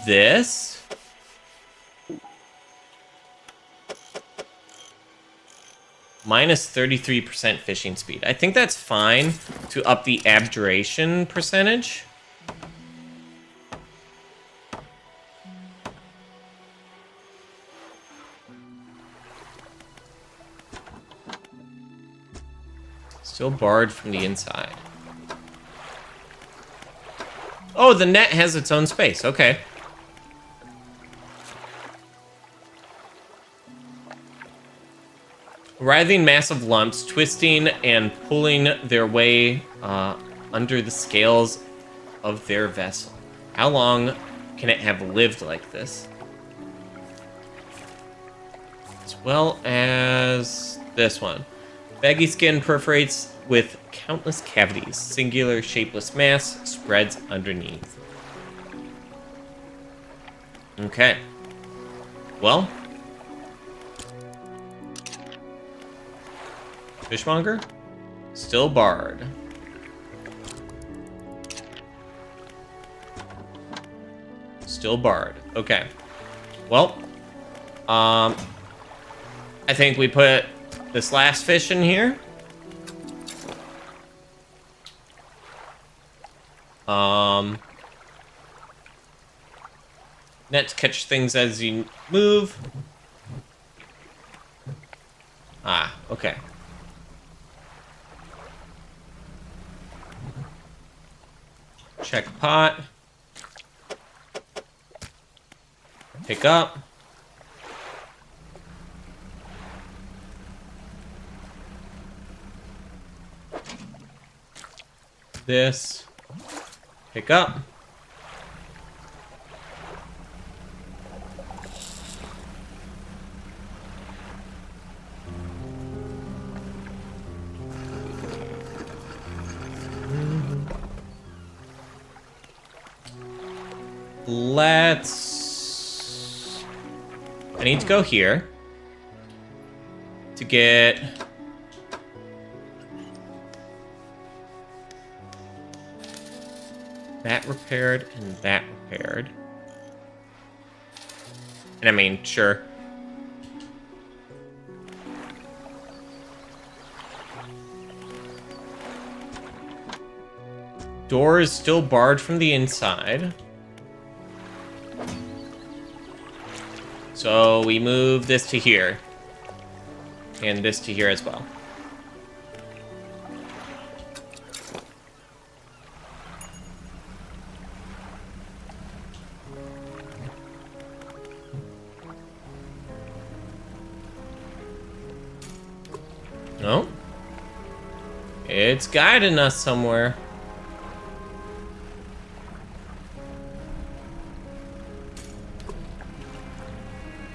S1: this. Minus 33% fishing speed. I think that's fine to up the abjuration percentage. Still barred from the inside. Oh, the net has its own space. Okay. Writhing massive lumps, twisting and pulling their way under the scales of their vessel. How long can it have lived like this? As well as this one. Baggy skin perforates with countless cavities. Singular shapeless mass spreads underneath. Okay. Well. Fishmonger? Still barred. Still barred. Okay. Well. I think we put this last fish in here. Net to catch things as you move. Ah, okay. Check pot. Pick up. This. Pick up. I need to go here to get that repaired and that repaired. And I mean, sure. Door is still barred from the inside. So we move this to here. And this to here as well. No. It's guiding us somewhere.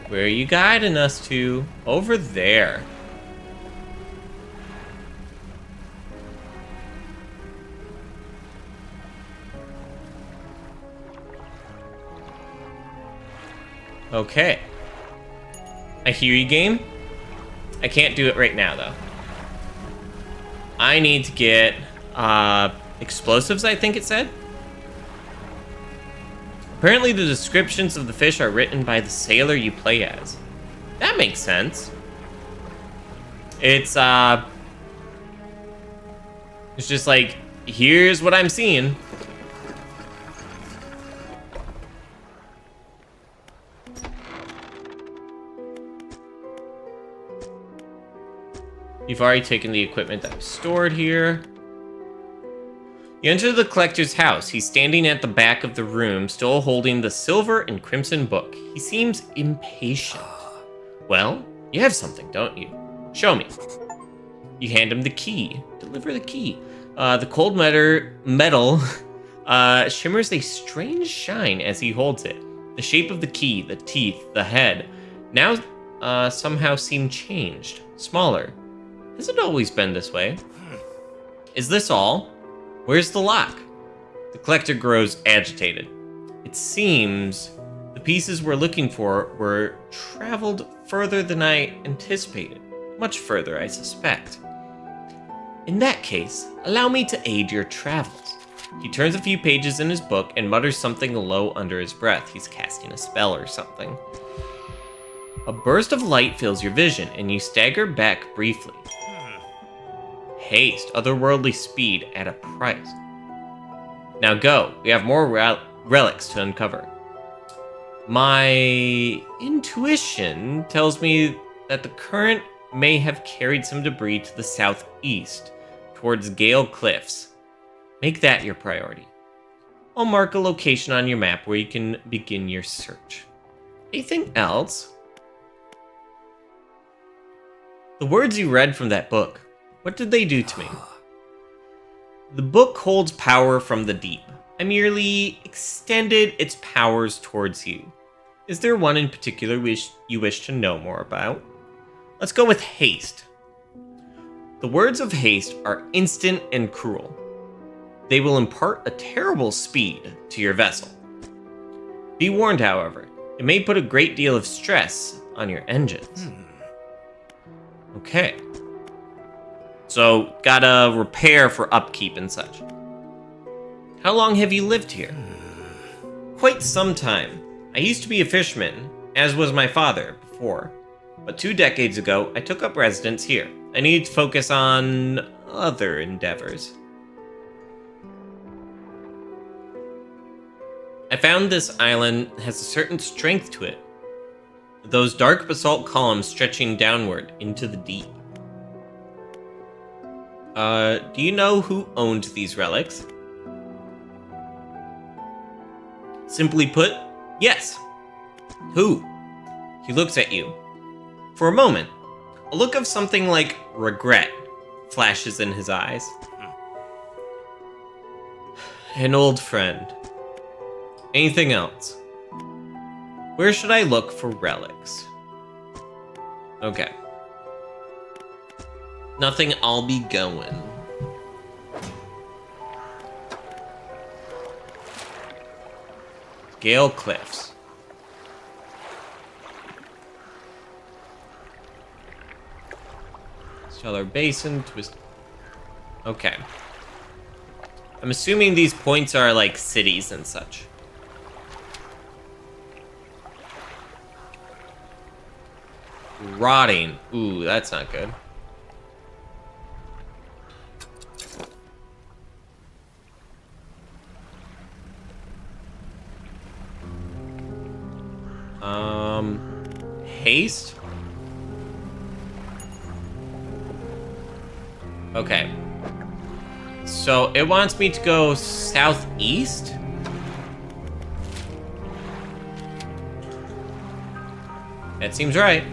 S1: Where are you guiding us to? Over there. Okay. I hear you, game. I can't do it right now, though. I need to get explosives, I think it said. Apparently the descriptions of the fish are written by the sailor you play as. That makes sense. It's just like, here's what I'm seeing. You've already taken the equipment that was stored here. You enter the collector's house. He's standing at the back of the room, still holding the silver and crimson book. He seems impatient. Well, you have something, don't you? Show me. You hand him the key. Deliver the key. The cold metal shimmers a strange shine as he holds it. The shape of the key, the teeth, the head, now somehow seem changed, smaller. Has it always been this way? Is this all? Where's the lock? The collector grows agitated. It seems the pieces we're looking for were traveled further than I anticipated. Much further, I suspect. In that case, allow me to aid your travels. He turns a few pages in his book and mutters something low under his breath. He's casting a spell or something. A burst of light fills your vision, and you stagger back briefly. Haste, otherworldly speed at a price. Now go, we have more relics to uncover. My intuition tells me that the current may have carried some debris to the southeast, towards Gale Cliffs. Make that your priority. I'll mark a location on your map where you can begin your search. Anything else? The words you read from that book, what did they do to me? The book holds power from the deep. I merely extended its powers towards you. Is there one in particular you wish to know more about? Let's go with haste. The words of haste are instant and cruel. They will impart a terrible speed to your vessel. Be warned, however, it may put a great deal of stress on your engines. Okay. So, gotta repair for upkeep and such. How long have you lived here? Quite some time. I used to be a fisherman, as was my father before. But 2 decades ago, I took up residence here. I needed to focus on other endeavors. I found this island has a certain strength to it. Those dark basalt columns stretching downward into the deep. Do you know who owned these relics? Simply put, yes. Who? He looks at you. For a moment, a look of something like regret flashes in his eyes. An old friend. Anything else? Where should I look for relics? Okay. Nothing, I'll be going. Gale Cliffs. Stellar Basin, twist. Okay. I'm assuming these points are like cities and such. Rotting. Ooh, that's not good. Haste? Okay. So it wants me to go southeast? That seems right.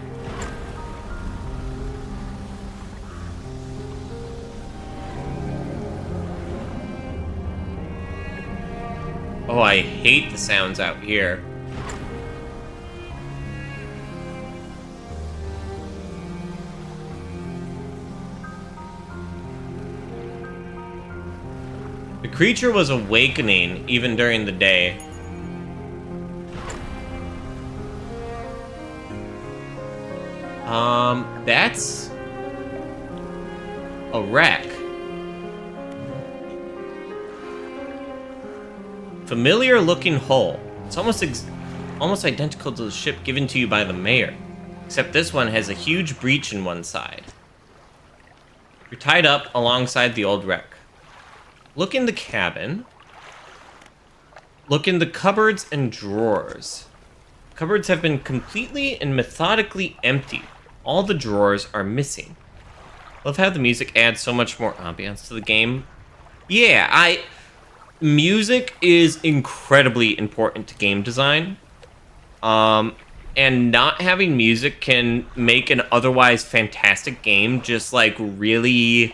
S1: Oh, I hate the sounds out here. The creature was awakening even during the day. That's a wreck. Familiar looking hull. It's almost identical to the ship given to you by the mayor, except this one has a huge breach in one side. You're tied up alongside the old wreck. Look in the cabin. Look in the cupboards and drawers. Cupboards have been completely and methodically emptied. All the drawers are missing. Love how the music adds so much more ambiance to the game. Yeah, music is incredibly important to game design. And not having music can make an otherwise fantastic game just like really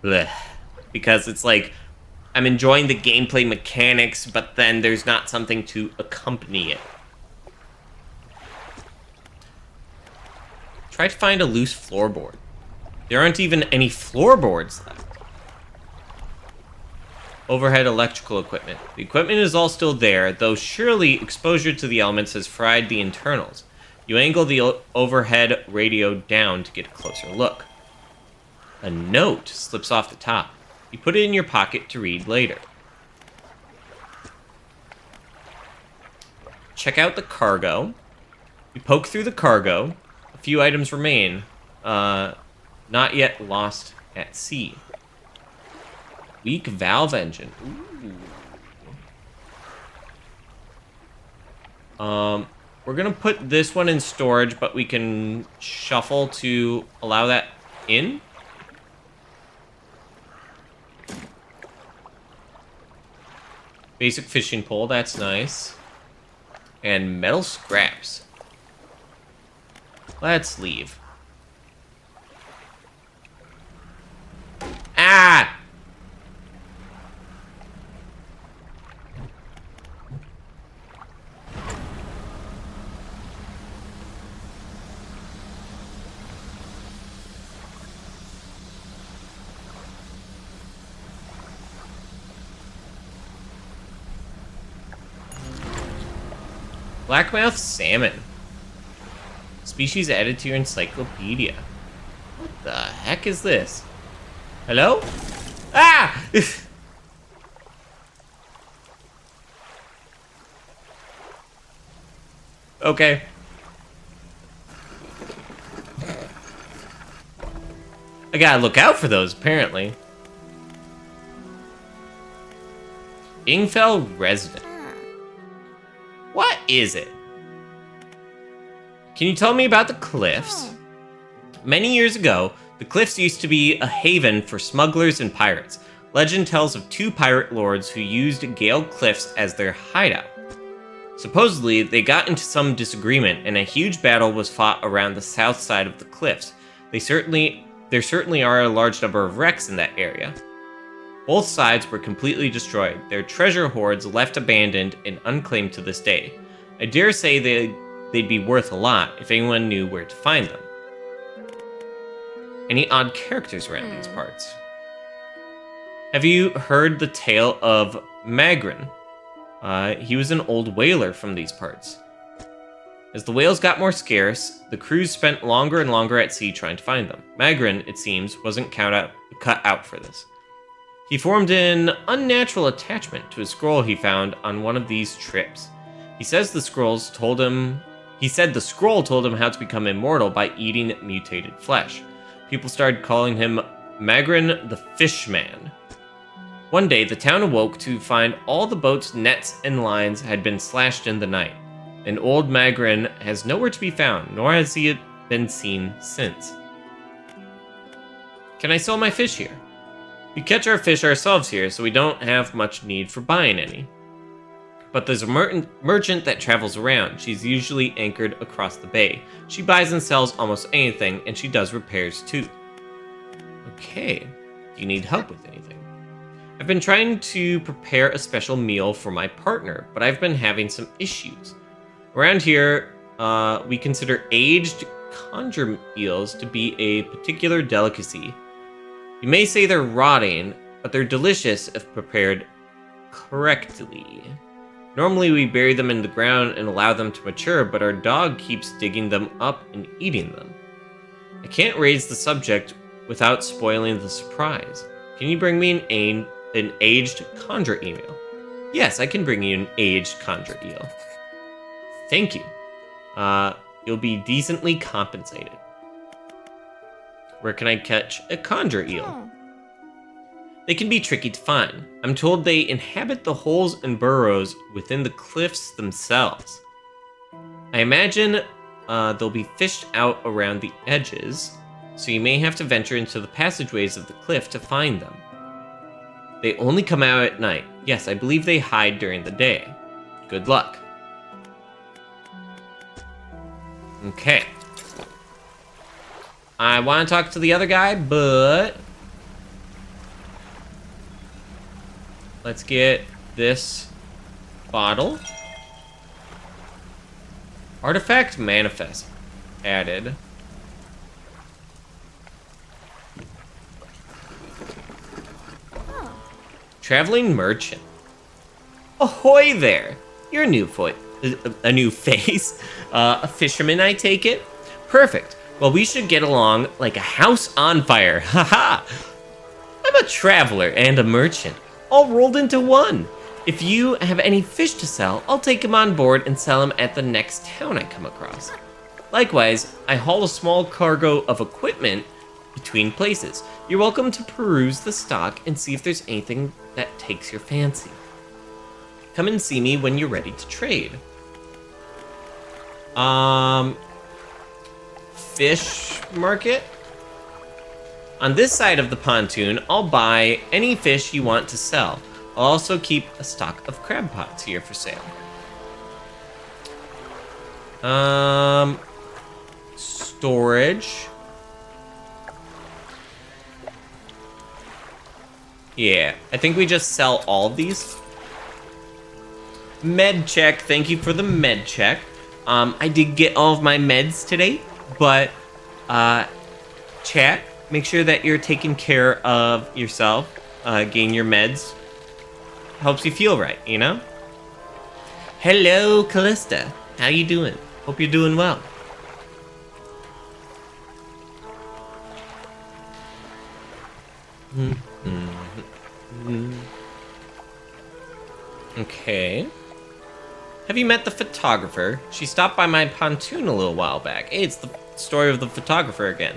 S1: bleh. Because it's like I'm enjoying the gameplay mechanics, but then there's not something to accompany it. Try to find a loose floorboard. There aren't even any floorboards left. Overhead electrical equipment. The equipment is all still there, though surely exposure to the elements has fried the internals. You angle the overhead radio down to get a closer look. A note slips off the top. You put it in your pocket to read later. Check out the cargo. You poke through the cargo. A few items remain. Not yet lost at sea. Weak valve engine. Ooh. We're gonna put this one in storage, but we can shuffle to allow that in. Basic fishing pole, that's nice. And metal scraps. Let's leave. Ah! Blackmouth salmon. Species added to your encyclopedia. What the heck is this? Hello? Ah! Okay. I gotta look out for those, apparently. Ingfell resident. What is it? Can you tell me about the cliffs? Many years ago, the cliffs used to be a haven for smugglers and pirates. Legend tells of two pirate lords who used Gale Cliffs as their hideout. Supposedly, they got into some disagreement and a huge battle was fought around the south side of the cliffs. There certainly are a large number of wrecks in that area. Both sides were completely destroyed, their treasure hoards left abandoned and unclaimed to this day. I dare say they'd be worth a lot if anyone knew where to find them. Any odd characters around these parts? Have you heard the tale of Magrin? He was an old whaler from these parts. As the whales got more scarce, the crews spent longer and longer at sea trying to find them. Magrin, it seems, wasn't cut out for this. He formed an unnatural attachment to a scroll he found on one of these trips. He said the scroll told him how to become immortal by eating mutated flesh. People started calling him Magrin the Fishman. One day, the town awoke to find all the boats, nets, and lines had been slashed in the night. And old Magrin has nowhere to be found, nor has he been seen since. Can I sell my fish here? We catch our fish ourselves here, so we don't have much need for buying any. But there's a merchant that travels around. She's usually anchored across the bay. She buys and sells almost anything, and she does repairs too. Okay. Do you need help with anything? I've been trying to prepare a special meal for my partner, but I've been having some issues. Around here, we consider aged conger eels to be a particular delicacy. You may say they're rotting, but they're delicious if prepared correctly. Normally we bury them in the ground and allow them to mature, but our dog keeps digging them up and eating them. I can't raise the subject without spoiling the surprise. Can you bring me an aged conger eel? Yes, I can bring you an aged conger eel. Thank you. You'll be decently compensated. Where can I catch a conger eel? They can be tricky to find. I'm told they inhabit the holes and burrows within the cliffs themselves. I imagine they'll be fished out around the edges, so you may have to venture into the passageways of the cliff to find them. They only come out at night. Yes, I believe they hide during the day. Good luck. Okay. I want to talk to the other guy, but let's get this bottle. Artifact manifest added. Traveling merchant. Ahoy there! You're a new face. A fisherman, I take it? Perfect. Well, we should get along like a house on fire. Haha! I'm a traveler and a merchant, all rolled into one. If you have any fish to sell, I'll take them on board and sell them at the next town I come across. Likewise, I haul a small cargo of equipment between places. You're welcome to peruse the stock and see if there's anything that takes your fancy. Come and see me when you're ready to trade. Fish market? On this side of the pontoon, I'll buy any fish you want to sell. I'll also keep a stock of crab pots here for sale. Storage. Yeah, I think we just sell all of these. Med check, thank you for the med check. I did get all of my meds today, but chat, make sure that you're taking care of yourself. Getting your meds helps you feel right, you know? Hello, Callista. How you doing? Hope you're doing well. Okay. Have you met the photographer? She stopped by my pontoon a little while back. Hey, it's the story of the photographer again.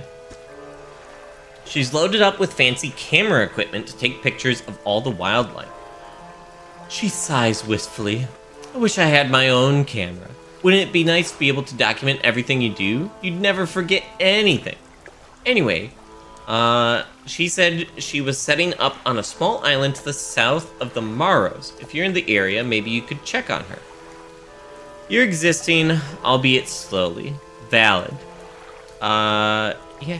S1: She's loaded up with fancy camera equipment to take pictures of all the wildlife. She sighs wistfully. I wish I had my own camera. Wouldn't it be nice to be able to document everything you do? You'd never forget anything. Anyway, she said she was setting up on a small island to the south of the Maros. If you're in the area, maybe you could check on her. You're existing, albeit slowly. Valid. Yeah.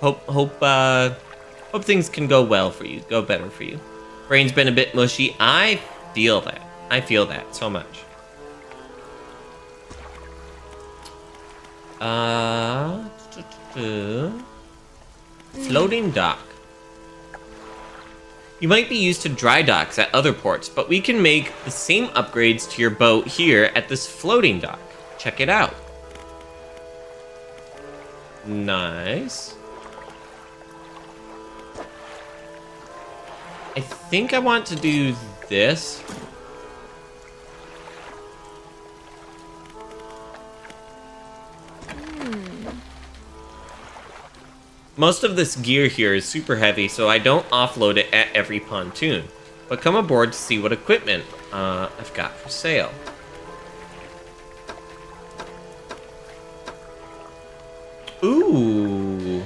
S1: Hope things can go well for you. Go better for you. Brain's been a bit mushy. I feel that. I feel that so much. Floating dock. You might be used to dry docks at other ports, but we can make the same upgrades to your boat here at this floating dock. Check it out. Nice. I think I want to do this. Most of this gear here is super heavy, so I don't offload it at every pontoon. But come aboard to see what equipment I've got for sale. Ooh.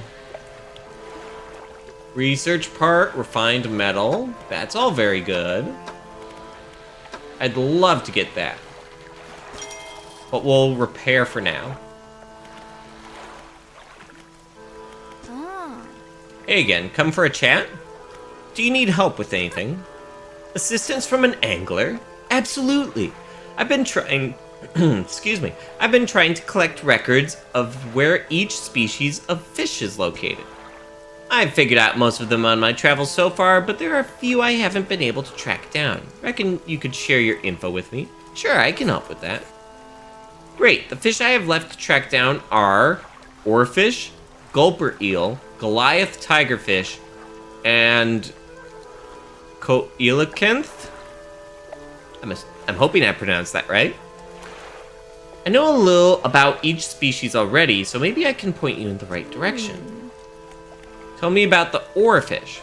S1: Research part, refined metal. That's all very good. I'd love to get that. But we'll repair for now. Hey again, come for a chat? Do you need help with anything? Assistance from an angler? Absolutely. I've been trying... excuse me. I've been trying to collect records of where each species of fish is located. I've figured out most of them on my travels so far, but there are a few I haven't been able to track down. Reckon you could share your info with me? Sure, I can help with that. Great. The fish I have left to track down are oarfish, gulper eel, Goliath tigerfish, and coelacanth? I'm hoping I pronounced that right. I know a little about each species already, so maybe I can point you in the right direction. Tell me about the oarfish.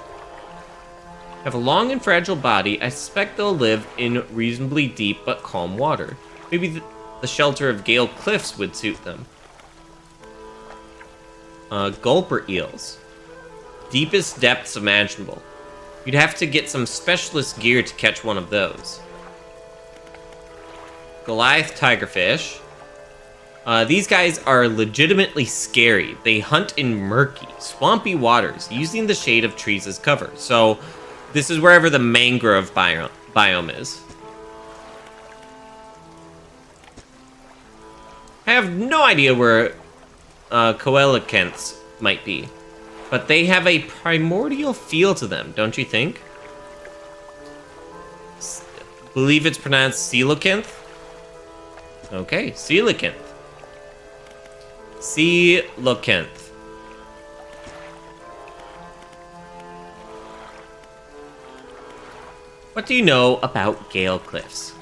S1: Have a long and fragile body. I suspect they'll live in reasonably deep but calm water. Maybe the shelter of Gale Cliffs would suit them. Gulper eels. Deepest depths imaginable. You'd have to get some specialist gear to catch one of those. Goliath tigerfish. These guys are legitimately scary. They hunt in murky, swampy waters, using the shade of trees as cover. So, this is wherever the mangrove biome is. I have no idea where coelacanths might be, but they have a primordial feel to them, don't you think? Believe it's pronounced coelacanth? Okay, coelacanth. Coelacanth. What do you know about Gale Cliffs?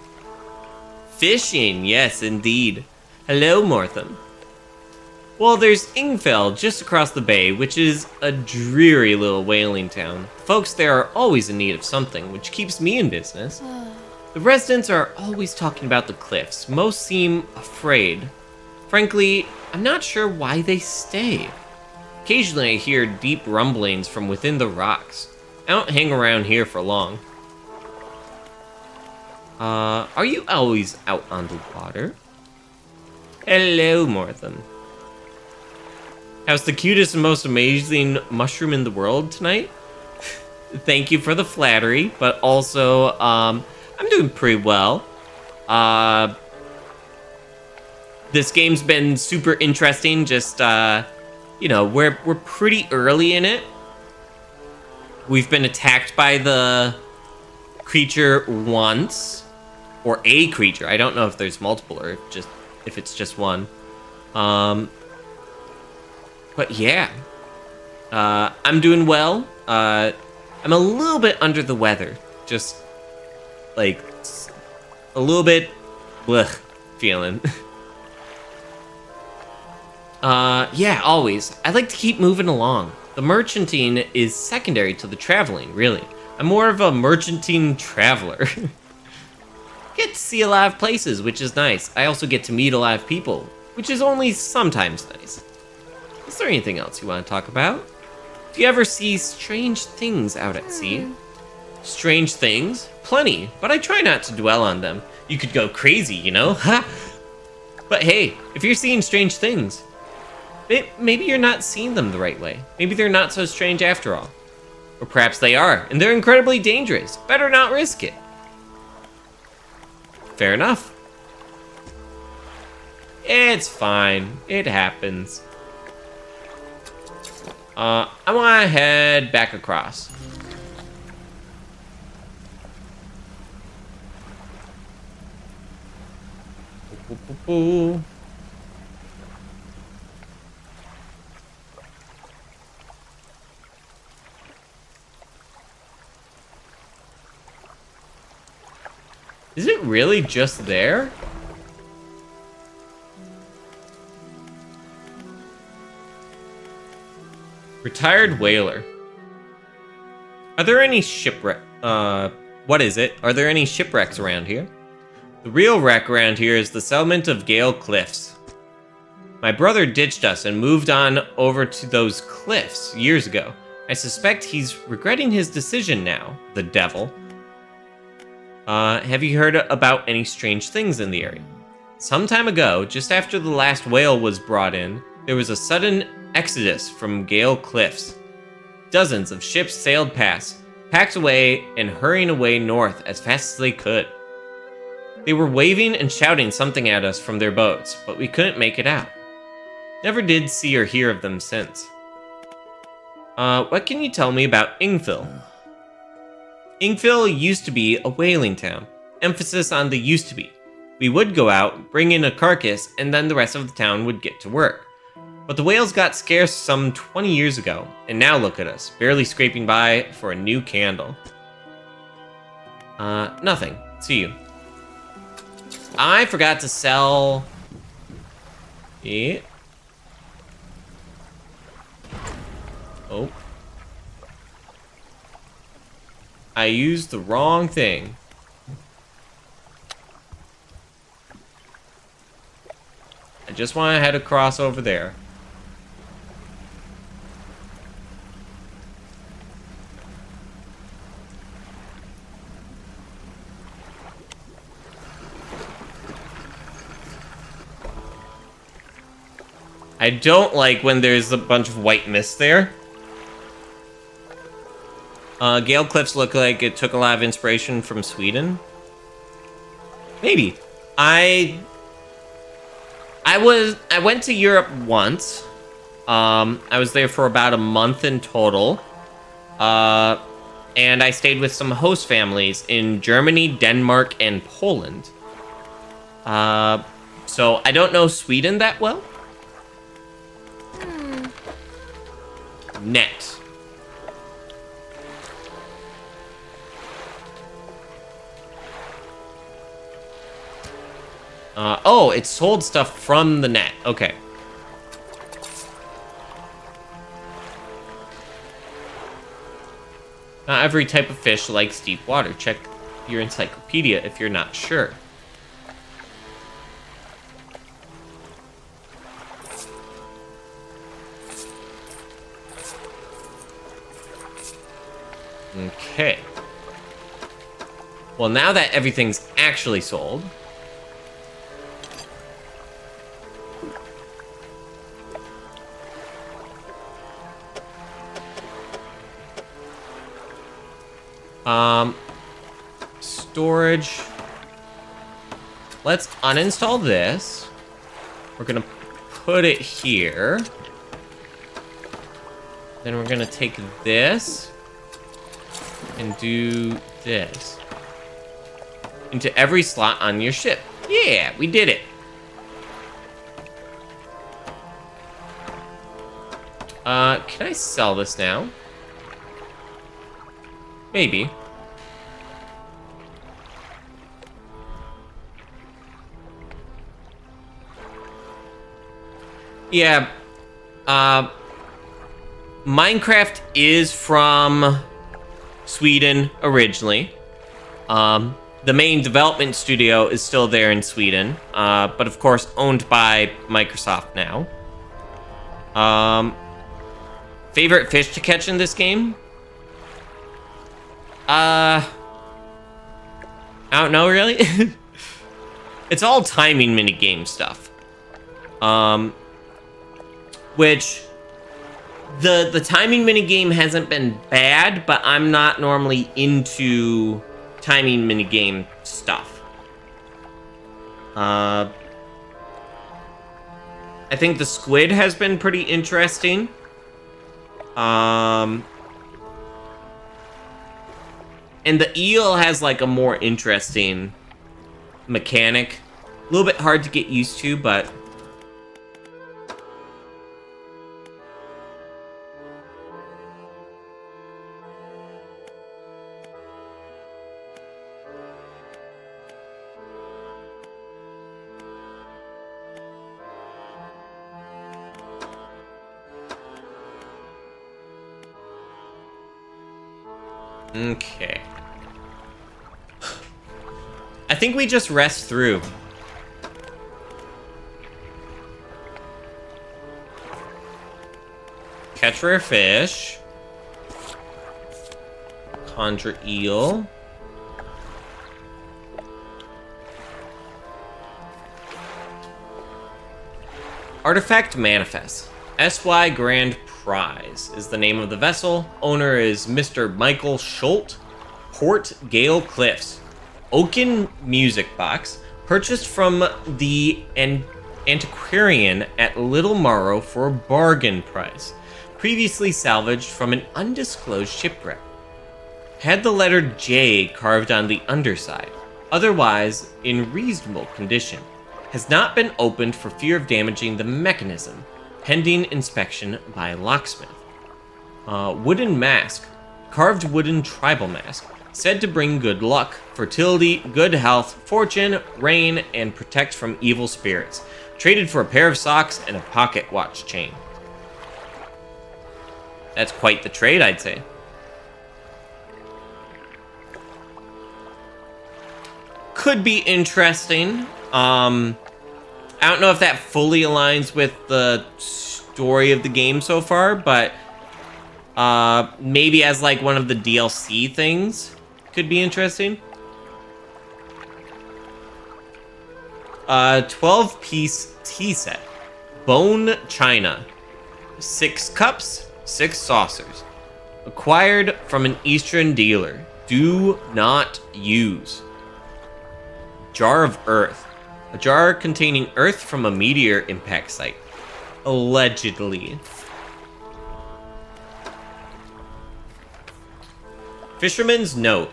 S1: Fishing, yes, indeed. Hello, Mortham. Well, there's Ingfell just across the bay, which is a dreary little whaling town. Folks there are always in need of something, which keeps me in business. The residents are always talking about the cliffs. Most seem afraid. Frankly, I'm not sure why they stay. Occasionally I hear deep rumblings from within the rocks. I don't hang around here for long. Are you always out on the water? Hello, Mortham. How's the cutest and most amazing mushroom in the world tonight? Thank you for the flattery, but also, I'm doing pretty well. This game's been super interesting, just, you know, we're pretty early in it. We've been attacked by the creature once, or a creature. I don't know if there's multiple or if it's just one. But yeah, I'm doing well. I'm a little bit under the weather, just like a little bit blech feeling. Yeah, always. I like to keep moving along. The merchanting is secondary to the traveling, really. I'm more of a merchanting traveler. Get to see a lot of places, which is nice. I also get to meet a lot of people, which is only sometimes nice. Is there anything else you want to talk about? Do you ever see strange things out at sea? Strange things? Plenty, but I try not to dwell on them. You could go crazy, you know? Ha! But hey, if you're seeing strange things, maybe you're not seeing them the right way. Maybe they're not so strange after all. Or perhaps they are, and they're incredibly dangerous. Better not risk it. Fair enough. It's fine. It happens. I want to head back across. Is it really just there? Retired whaler. Are there any shipwreck? What is it? Are there any shipwrecks around here? The real wreck around here is the settlement of Gale Cliffs. My brother ditched us and moved on over to those cliffs years ago. I suspect he's regretting his decision now, the devil. Have you heard about any strange things in the area? Some time ago, just after the last whale was brought in, there was a sudden exodus from Gale Cliffs. Dozens of ships sailed past, packed away and hurrying away north as fast as they could. They were waving and shouting something at us from their boats, but we couldn't make it out. Never did see or hear of them since. What can you tell me about Ingville? Ingville used to be a whaling town. Emphasis on the used to be. We would go out, bring in a carcass, and then the rest of the town would get to work. But the whales got scarce some 20 years ago, and now look at us, barely scraping by for a new candle. Nothing. See you. I forgot to sell... it. Oh. I used the wrong thing. I just want to head across over there. I don't like when there's a bunch of white mist there. Gale Cliffs look like it took a lot of inspiration from Sweden. Maybe. I went to Europe once. I was there for about a month in total. And I stayed with some host families in Germany, Denmark, and Poland. So I don't know Sweden that well. Net. Oh, it sold stuff from the net. Okay. Not every type of fish likes deep water. Check your encyclopedia if you're not sure. Okay. Well, now that everything's actually sold... storage. Let's uninstall this. We're gonna put it here. Then we're gonna take this and do this into every slot on your ship. Yeah, we did it. Can I sell this now? Maybe. Yeah. Minecraft is from Sweden originally. The main development studio is still there in Sweden, but of course owned by Microsoft now. Favorite fish to catch in this game? I don't know, really. It's all timing minigame stuff. Which the timing minigame hasn't been bad, but I'm not normally into timing minigame stuff. I think the squid has been pretty interesting. And the eel has like a more interesting mechanic. A little bit hard to get used to, but... okay. I think we just rest through. Catch rare fish. Conjure eel. Artifact manifest. SY Grand Prize is the name of the vessel. Owner is Mr. Michael Schult. Port Gale Cliffs. Oaken music box. Purchased from the antiquarian at Little Morrow for a bargain price. Previously salvaged from an undisclosed shipwreck. Had the letter J carved on the underside. Otherwise in reasonable condition. Has not been opened for fear of damaging the mechanism. Pending inspection by locksmith. Wooden mask. Carved wooden tribal mask. Said to bring good luck, fertility, good health, fortune, rain, and protect from evil spirits. Traded for a pair of socks and a pocket watch chain. That's quite the trade, I'd say. Could be interesting. I don't know if that fully aligns with the story of the game so far, but maybe as like one of the DLC things could be interesting. 12-piece tea set. Bone china. 6 cups, 6 saucers. Acquired from an Eastern dealer. Do not use. Jar of earth. A jar containing earth from a meteor impact site. Allegedly. Fisherman's note.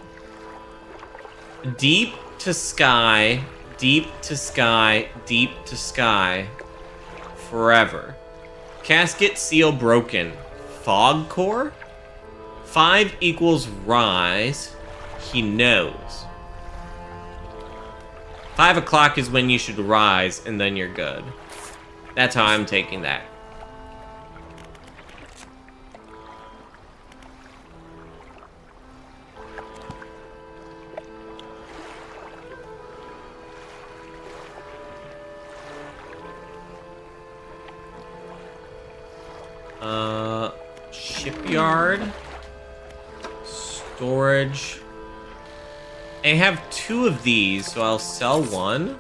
S1: Deep to sky, deep to sky, deep to sky. Forever. Casket seal broken. Fog core? 5 equals rise. He knows. 5 o'clock is when you should rise, and then you're good. That's how I'm taking that. Shipyard. Storage. I have 2 of these, so I'll sell 1.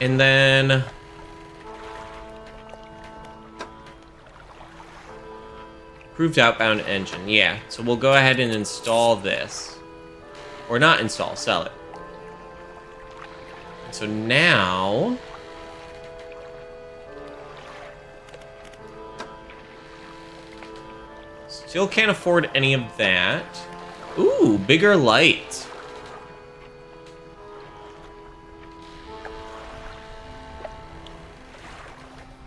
S1: And then... Approved outbound engine. Yeah, so we'll go ahead and install this. Or not install, sell it. So now... Still can't afford any of that. Ooh, bigger light.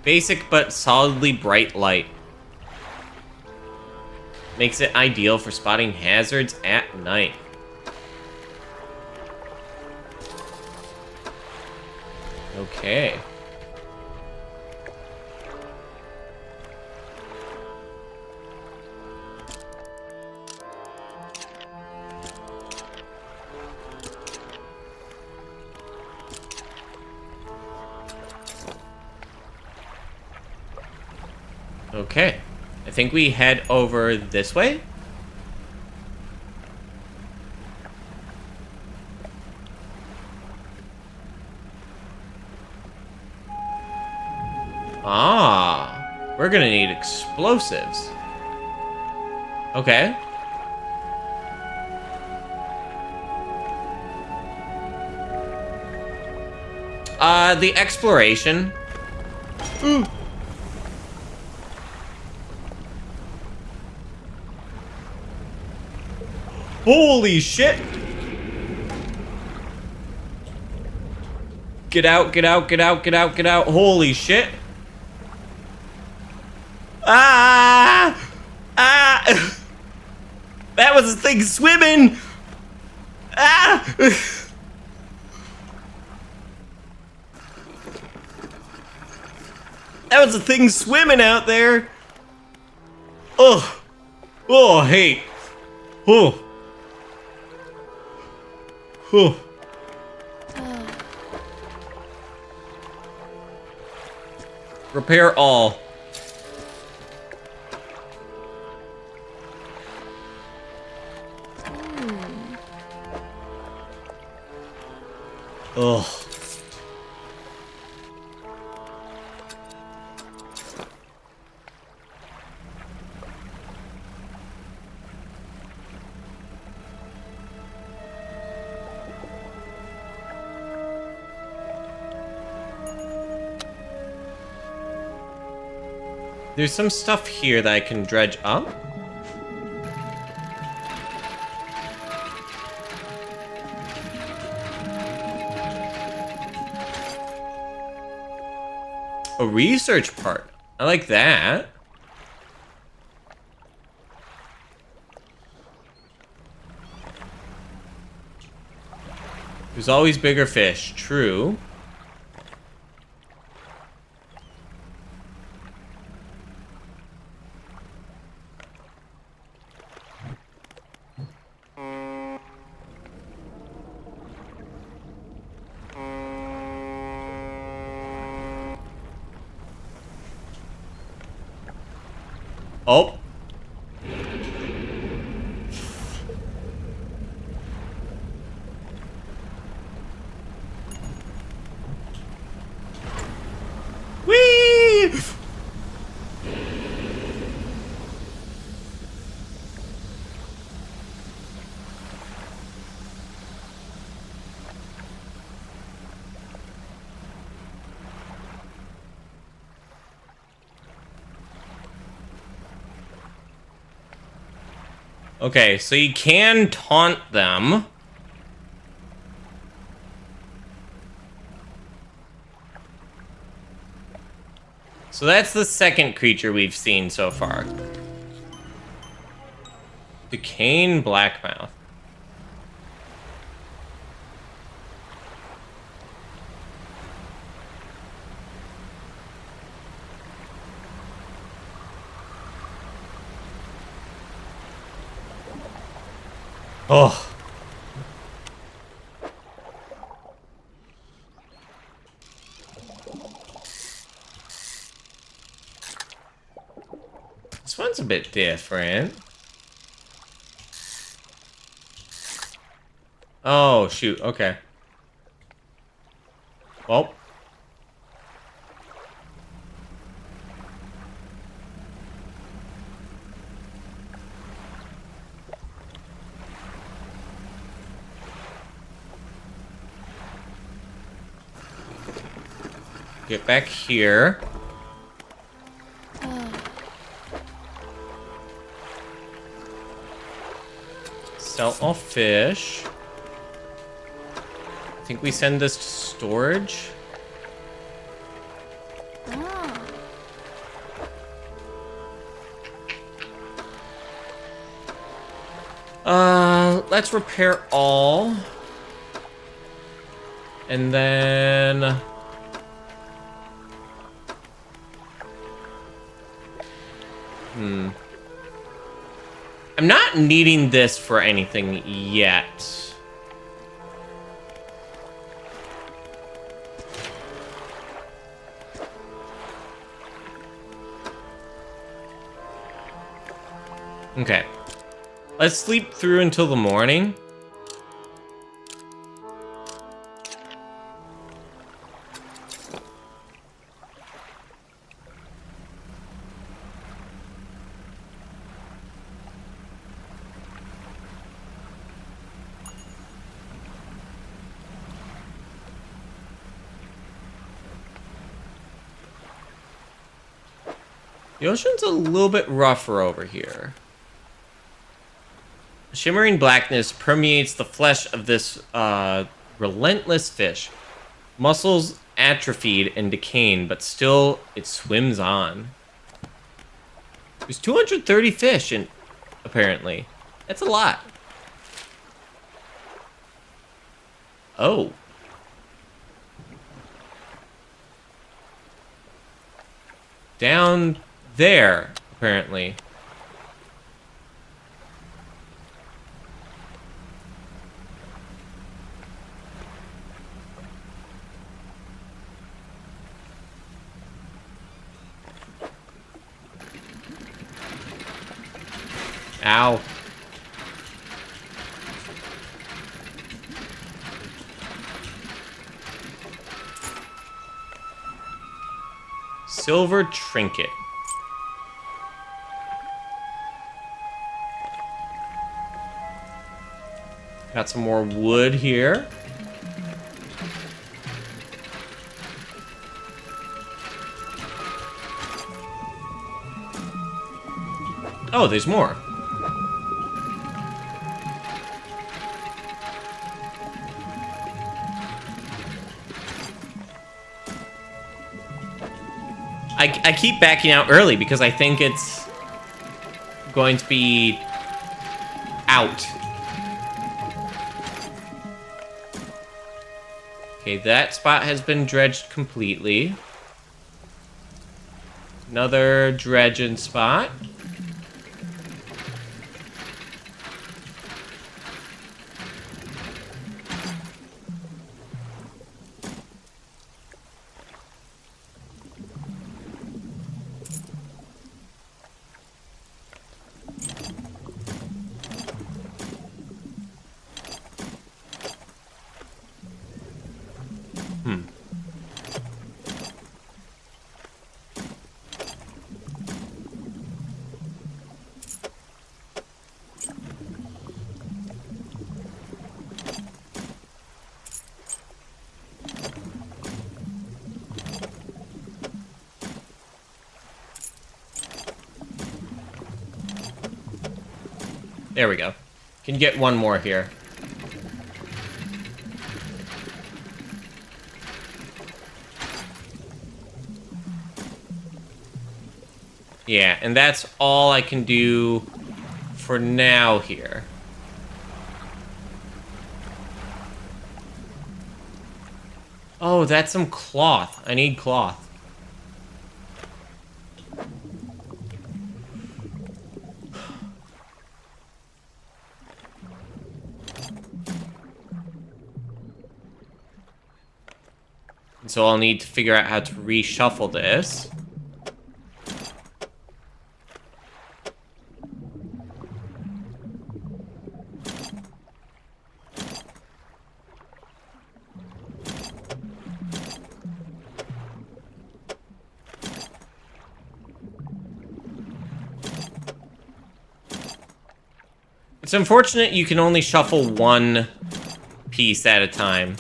S1: Basic but solidly bright light. Makes it ideal for spotting hazards at night. Okay. Okay, I think we head over this way. Ah, we're gonna need explosives. Okay. The exploration. Ooh. Holy shit! Get out, get out, get out, get out, get out. Holy shit. Ah! Ah! That was a thing swimming! Ah! That was a thing swimming out there! Oh! Oh, hey! Oh! Oh. Repair all. Ugh. There's some stuff here that I can dredge up. A research part. I like that. There's always bigger fish. True. Oh. Whee! Okay, so you can taunt them. So that's the second creature we've seen so far. Decaying Blackmouth. Oh. This one's a bit different. Oh, shoot. Okay. Well. Get back here. Sell all fish. I think we send this to storage. Let's repair all. And then... I'm not needing this for anything yet. Okay. Let's sleep through until the morning. The ocean's a little bit rougher over here. Shimmering blackness permeates the flesh of this relentless fish. Muscles atrophied and decaying, but still it swims on. There's 230 fish, apparently. That's a lot. Oh. Down there, apparently. Ow. Silver trinket. Got some more wood here. Oh, there's more. I keep backing out early because I think it's going to be out. Okay, that spot has been dredged completely. Another dredging spot. There we go. Can get one more here. Yeah, and that's all I can do for now here. Oh, that's some cloth. I need cloth. So I'll need to figure out how to reshuffle this. It's unfortunate you can only shuffle one piece at a time.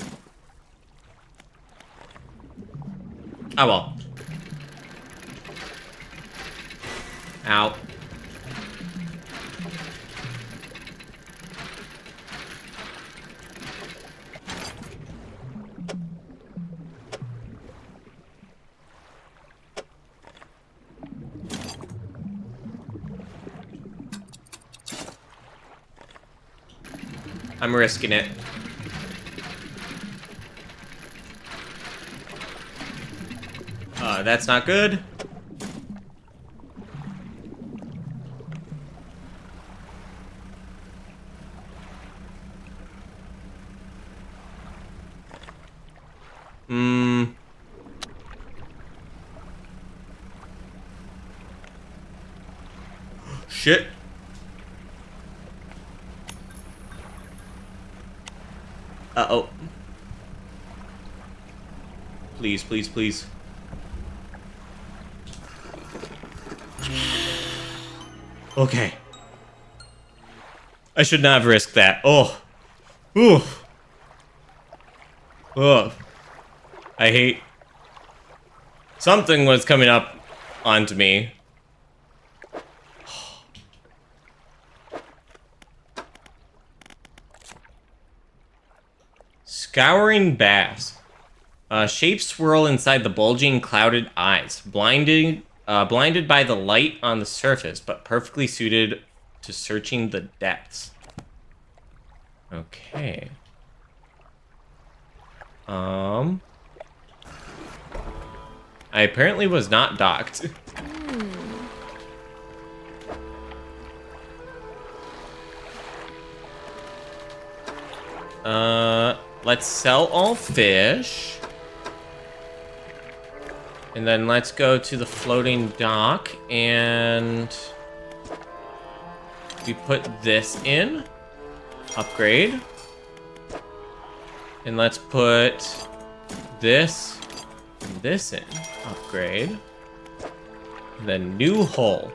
S1: Oh well. Ow. I'm risking it. That's not good. Shit. Uh-oh. Please, please, please. Okay. I should not have risked that. Oh. Ooh. Ugh. I hate... Something was coming up onto me. Scouring bass. Shapes swirl inside the bulging, clouded eyes, blinded by the light on the surface, but perfectly suited to searching the depths. Okay. I apparently was not docked. Let's sell all fish. And then let's go to the floating dock and we put this in. Upgrade. And let's put this and this in. Upgrade. And then new hull.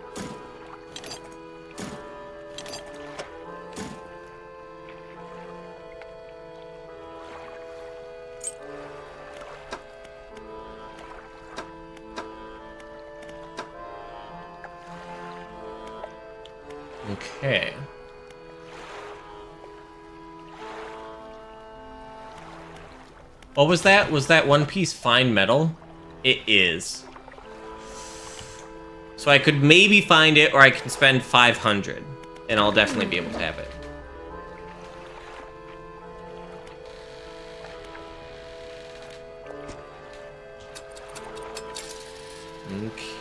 S1: Okay. What was that? Was that one piece fine metal? It is. So I could maybe find it, or I can spend 500, and I'll definitely be able to have it.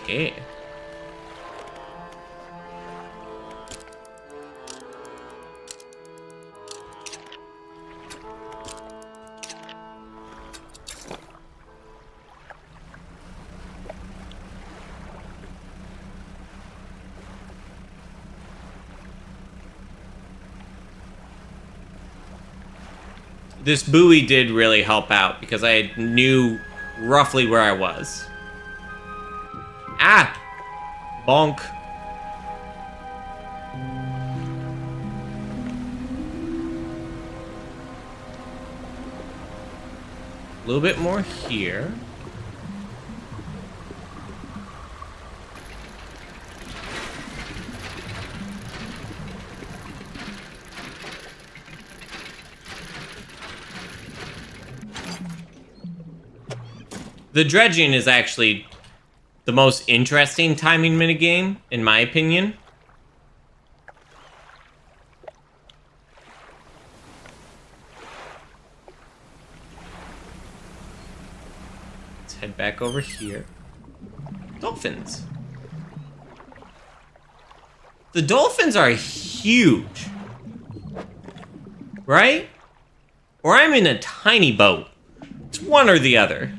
S1: Okay. This buoy did really help out because I knew roughly where I was. Ah! Bonk. A little bit more here. The dredging is actually the most interesting timing minigame, in my opinion. Let's head back over here. Dolphins. The dolphins are huge. Right? Or I'm in a tiny boat. It's one or the other.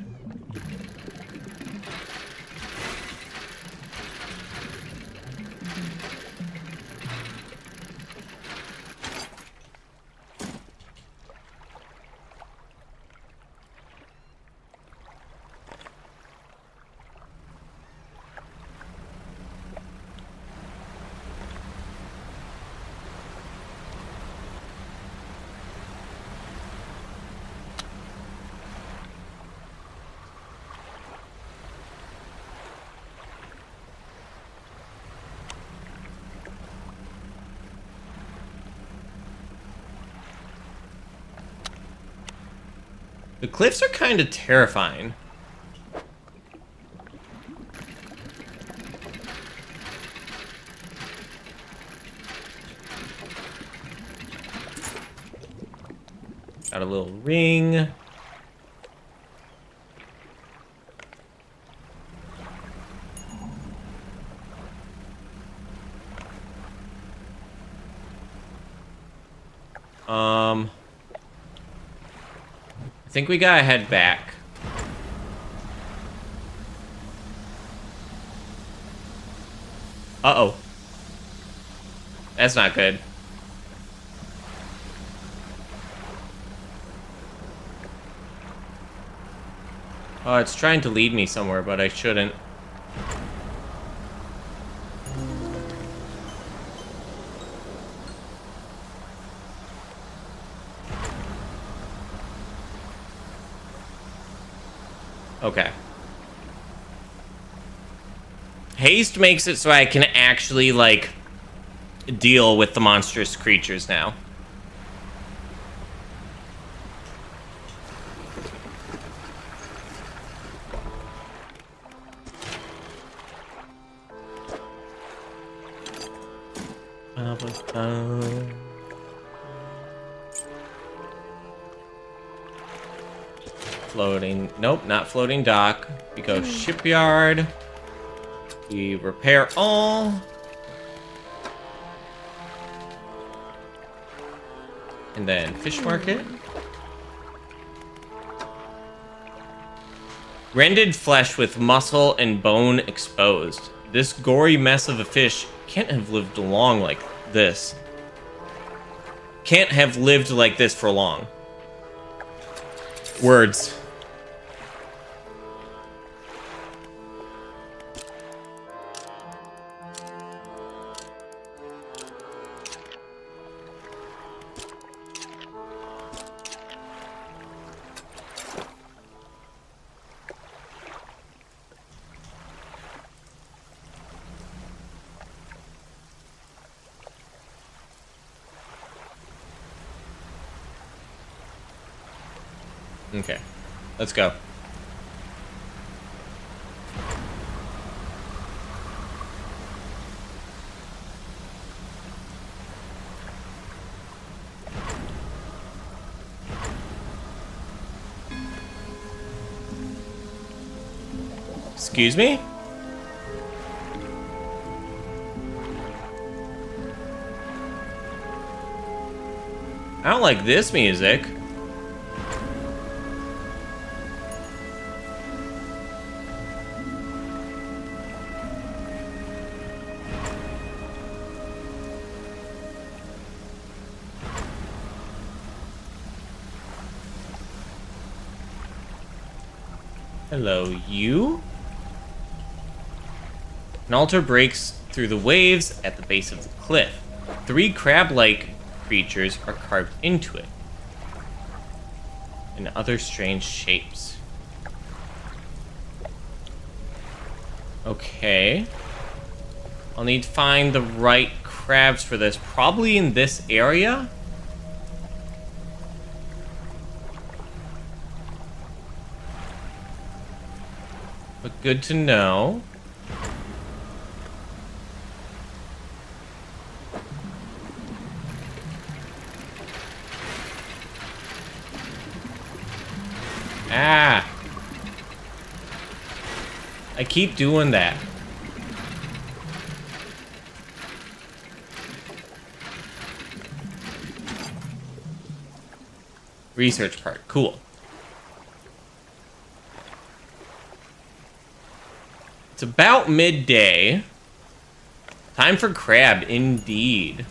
S1: The cliffs are kind of terrifying. Got a little ring. I think we gotta head back. Uh-oh. That's not good. Oh, it's trying to lead me somewhere, but I shouldn't. Okay. Haste makes it so I can actually, like, deal with the monstrous creatures now. Floating. Nope, not floating dock. We go shipyard. We repair all. And then fish market. Rended flesh with muscle and bone exposed. This gory mess of a fish can't have lived long like this. Can't have lived like this for long. Words. Okay. Let's go. Excuse me? I don't like this music. Hello, you? An altar breaks through the waves at the base of the cliff. 3 crab-like creatures are carved into it in other strange shapes. Okay. I'll need to find the right crabs for this. Probably in this area. But good to know. Ah! I keep doing that. Research part. Cool. It's about midday. Time for crab, indeed.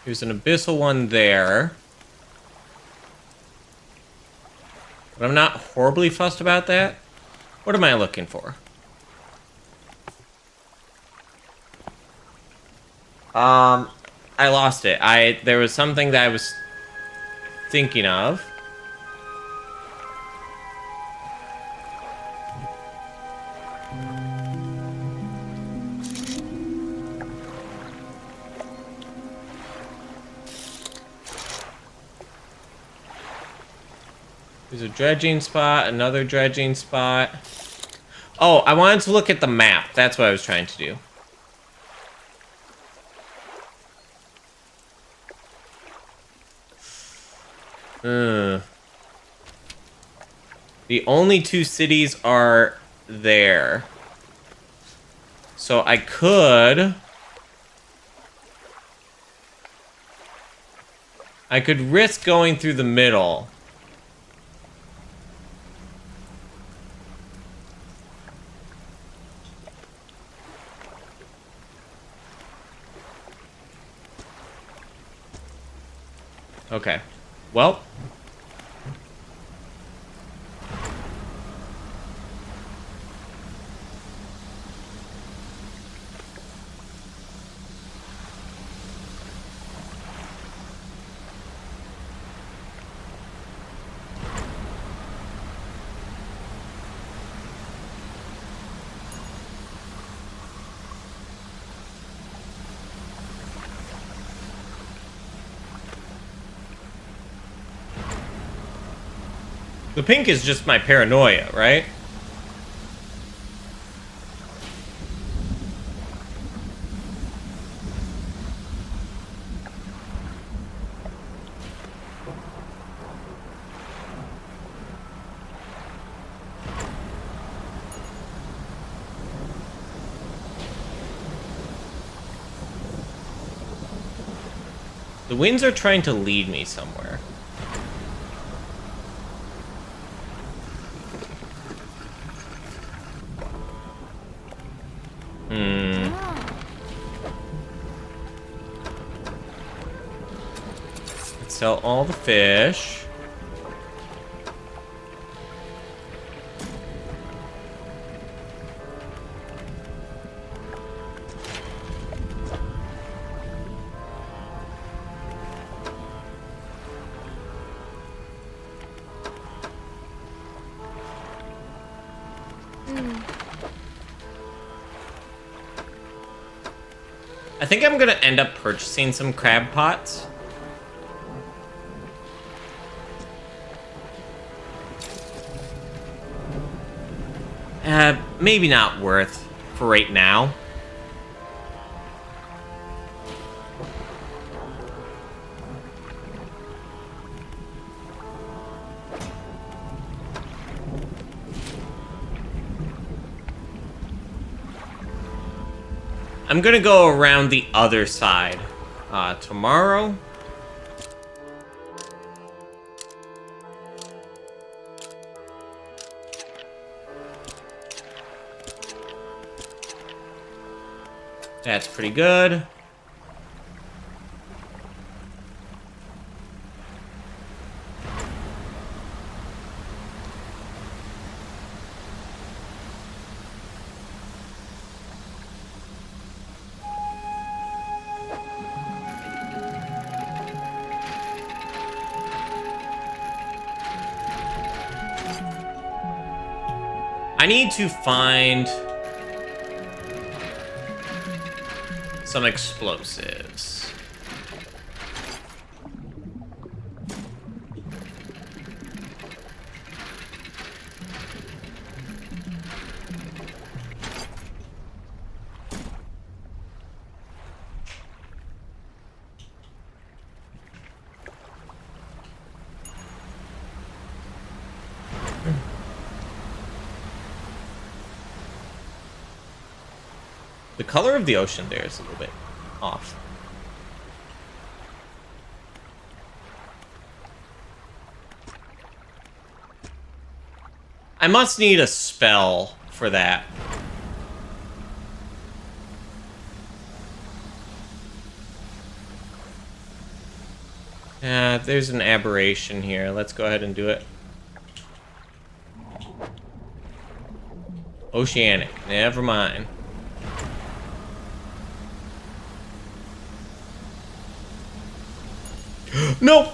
S1: There's an abyssal one there. But I'm not horribly fussed about that. What am I looking for? I lost it. There was something that I was thinking of. There's a dredging spot, another dredging spot. Oh, I wanted to look at the map. That's what I was trying to do. The only 2 cities are there. So I could risk going through the middle. Okay. Well. The pink is just my paranoia, right? The winds are trying to lead me somewhere. Let's sell all the fish. I think I'm gonna end up purchasing some crab pots. Maybe not worth for right now. I'm gonna go around the other side tomorrow. That's pretty good. I need to find some explosives. The color of the ocean there is a little bit off. I must need a spell for that. There's an aberration here. Let's go ahead and do it. Oceanic. Never mind. No!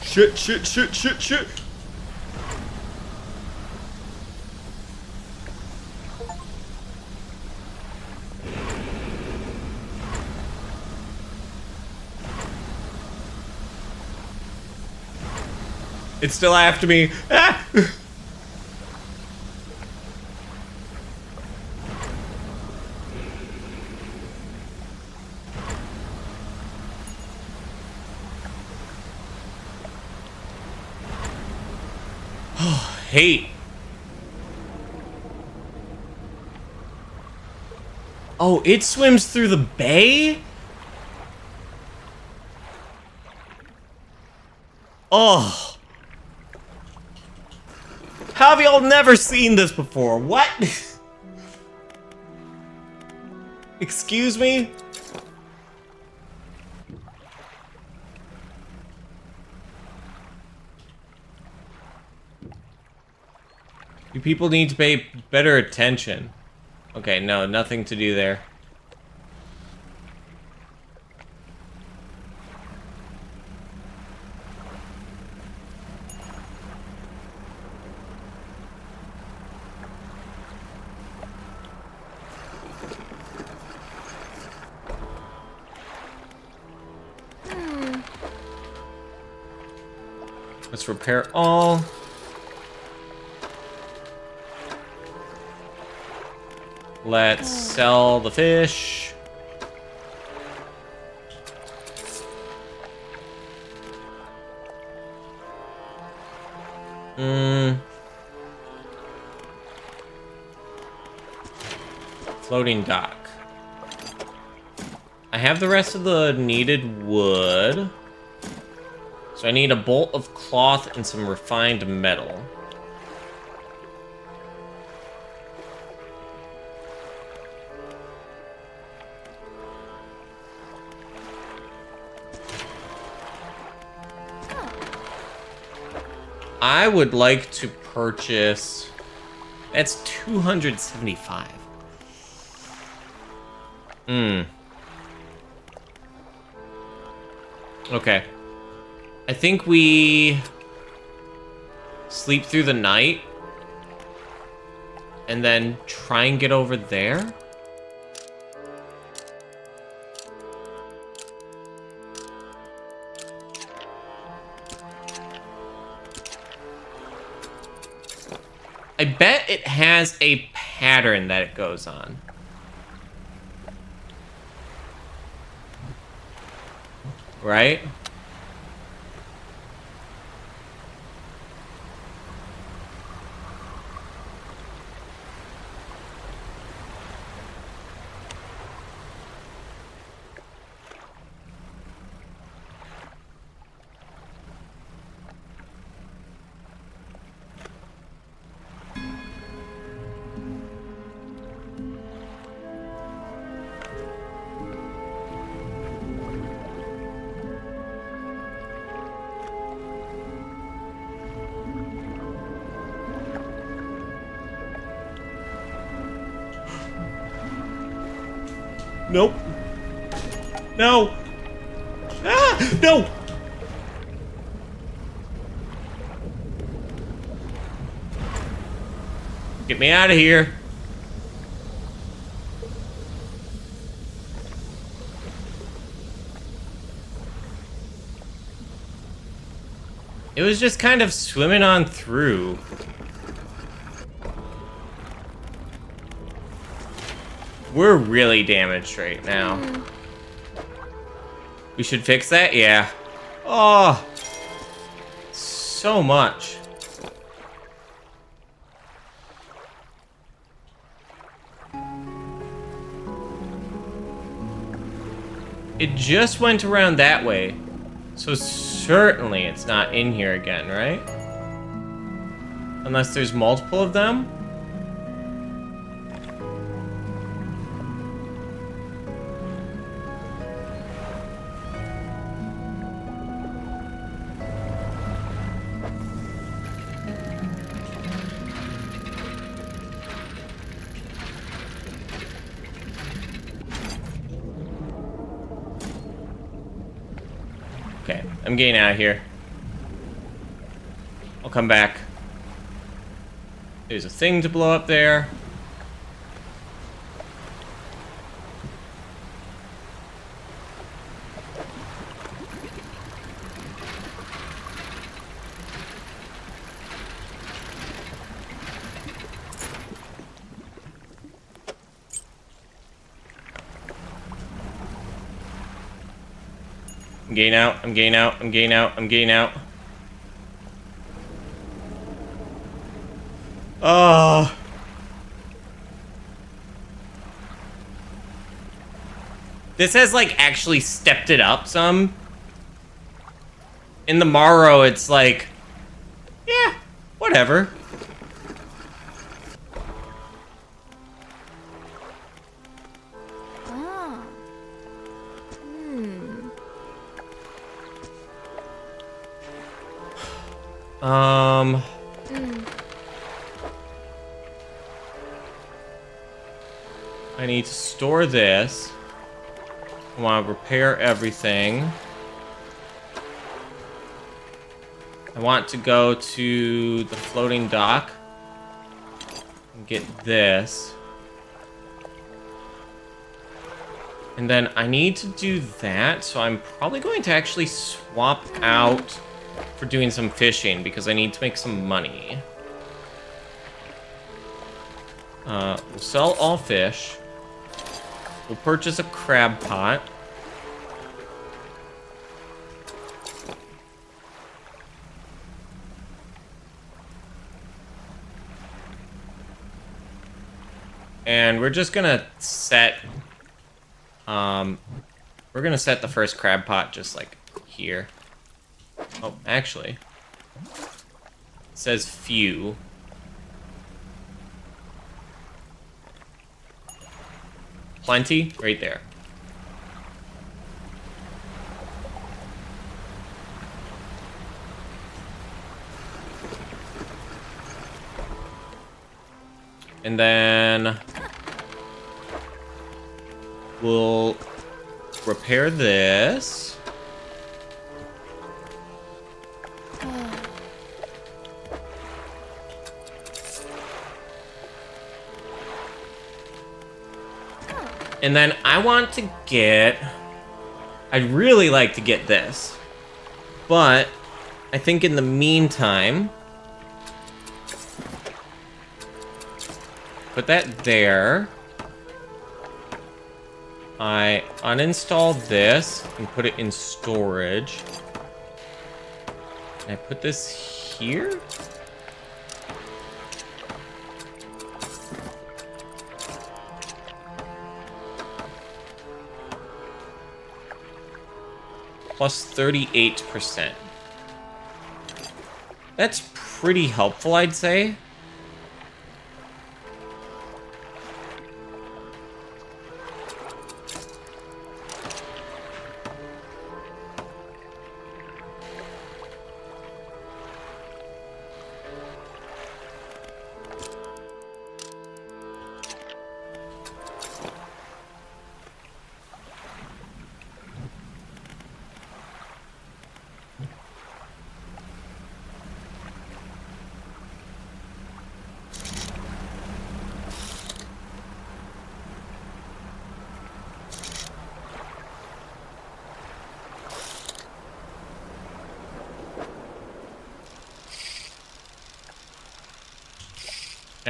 S1: Shit, shit, shit, shit, shit! It's still after me. Ah! Hate. Oh, it swims through the bay? Oh. How have y'all never seen this before? What? Excuse me? You people need to pay better attention. Okay, no, nothing to do there. Let's repair all. Let's sell the fish. Floating dock. I have the rest of the needed wood. So I need a bolt of cloth and some refined metal. I would like to purchase... That's 275. Okay. I think we sleep through the night and then try and get over there. I bet it has a pattern that it goes on. Right? Nope. No. Ah! No! Get me out of here. It was just kind of swimming on through. We're really damaged right now. We should fix that? Yeah. Oh, so much. It just went around that way. So certainly it's not in here again, right? Unless there's multiple of them? Okay, I'm getting out of here. I'll come back. There's a thing to blow up there. I'm getting out, I'm getting out, I'm getting out, I'm getting out. Oh. This has, like, actually stepped it up some. In the Morrow, it's like, yeah, whatever. I need to store this. I want to repair everything. I want to go to the floating dock and get this. And then I need to do that, so I'm probably going to actually swap out for doing some fishing because I need to make some money. We'll sell all fish. We'll purchase a crab pot. And we're just gonna set, we're gonna set the first crab pot just like here. Oh, actually, it says few. Plenty, right there. And then we'll repair this. And then I want to get... I'd really like to get this. But I think in the meantime... put that there. I uninstalled this and put it in storage. Can I put this here? Plus 38%. That's pretty helpful, I'd say.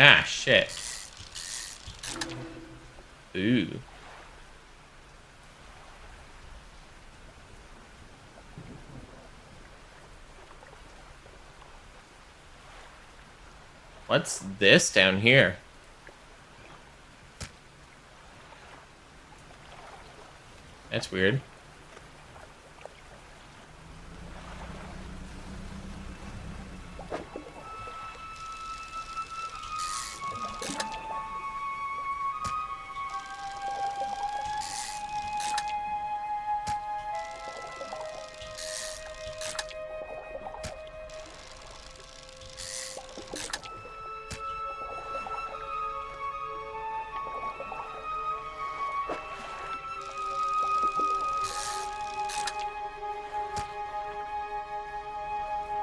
S1: Ah, shit. Ooh. What's this down here? That's weird.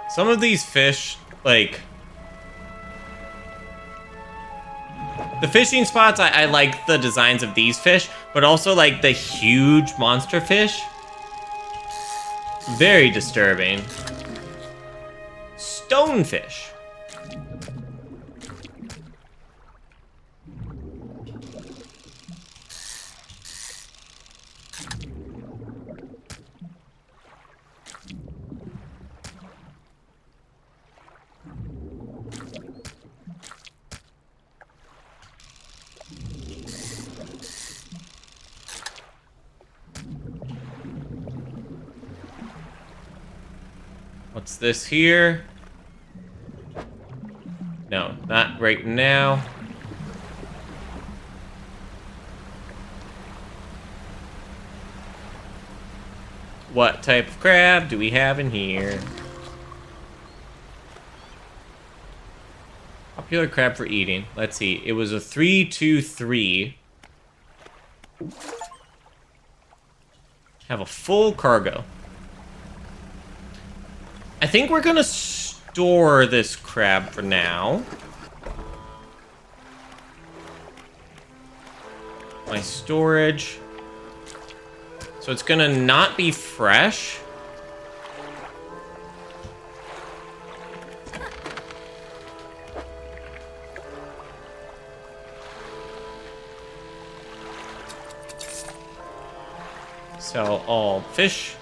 S1: Some of these fish, like... The fishing spots, I like the designs of these fish, but also, like, the huge monster fish. Very disturbing. Stonefish. What's this here? No, not right now. What type of crab do we have in here? Popular crab for eating. Let's see. It was a 323. Have a full cargo. I think we're gonna store this crab for now. My storage. So it's gonna not be fresh. Sell all fish.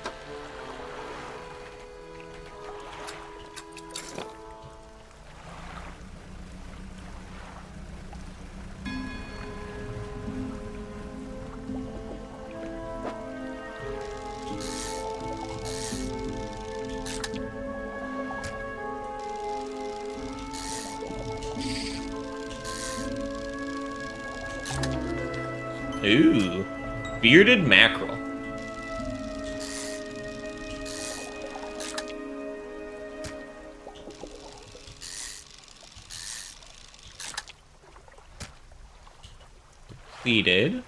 S1: Ooh, bearded mackerel. Completed.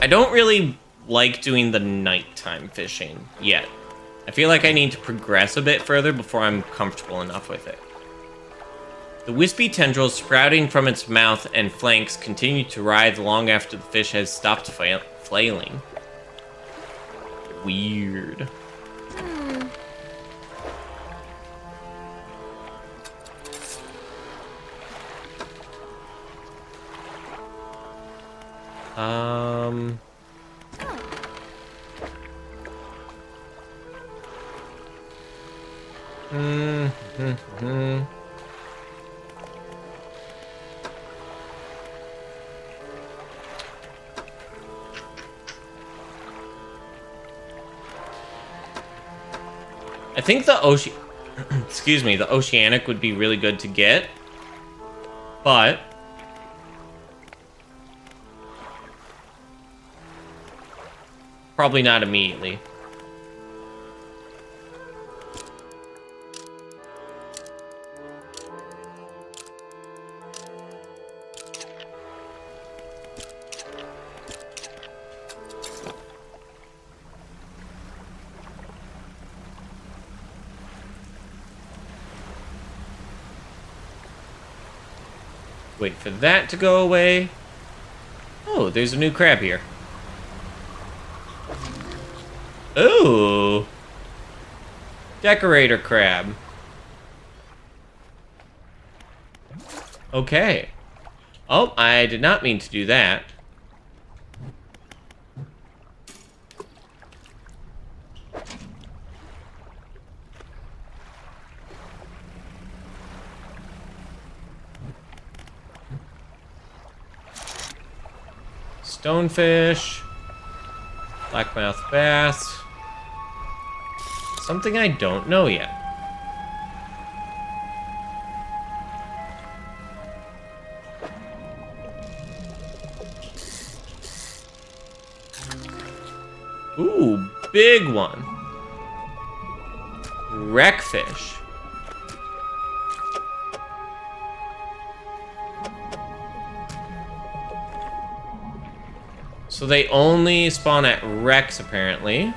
S1: I don't really like doing the nighttime fishing yet. I feel like I need to progress a bit further before I'm comfortable enough with it. The wispy tendrils sprouting from its mouth and flanks continue to writhe long after the fish has stopped flailing. weird. I think the excuse me, the oceanic would be really good to get, but probably not immediately. Wait for that to go away. Oh, there's a new crab here. Ooh. Decorator crab. Okay. Oh, I did not mean to do that. Stonefish, blackmouth bass, something I don't know yet. Ooh, big one. Wreckfish. So they only spawn at wrecks, apparently.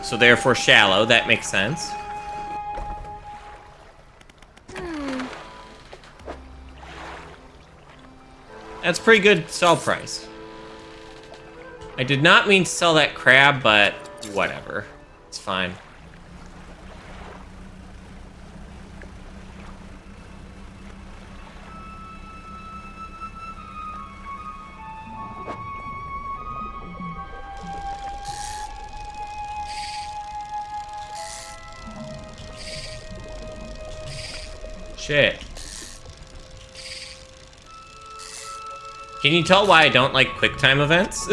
S1: So therefore shallow, that makes sense. That's pretty good sell price. I did not mean to sell that crab, but whatever. It's fine. Shit. Can you tell why I don't like QuickTime events?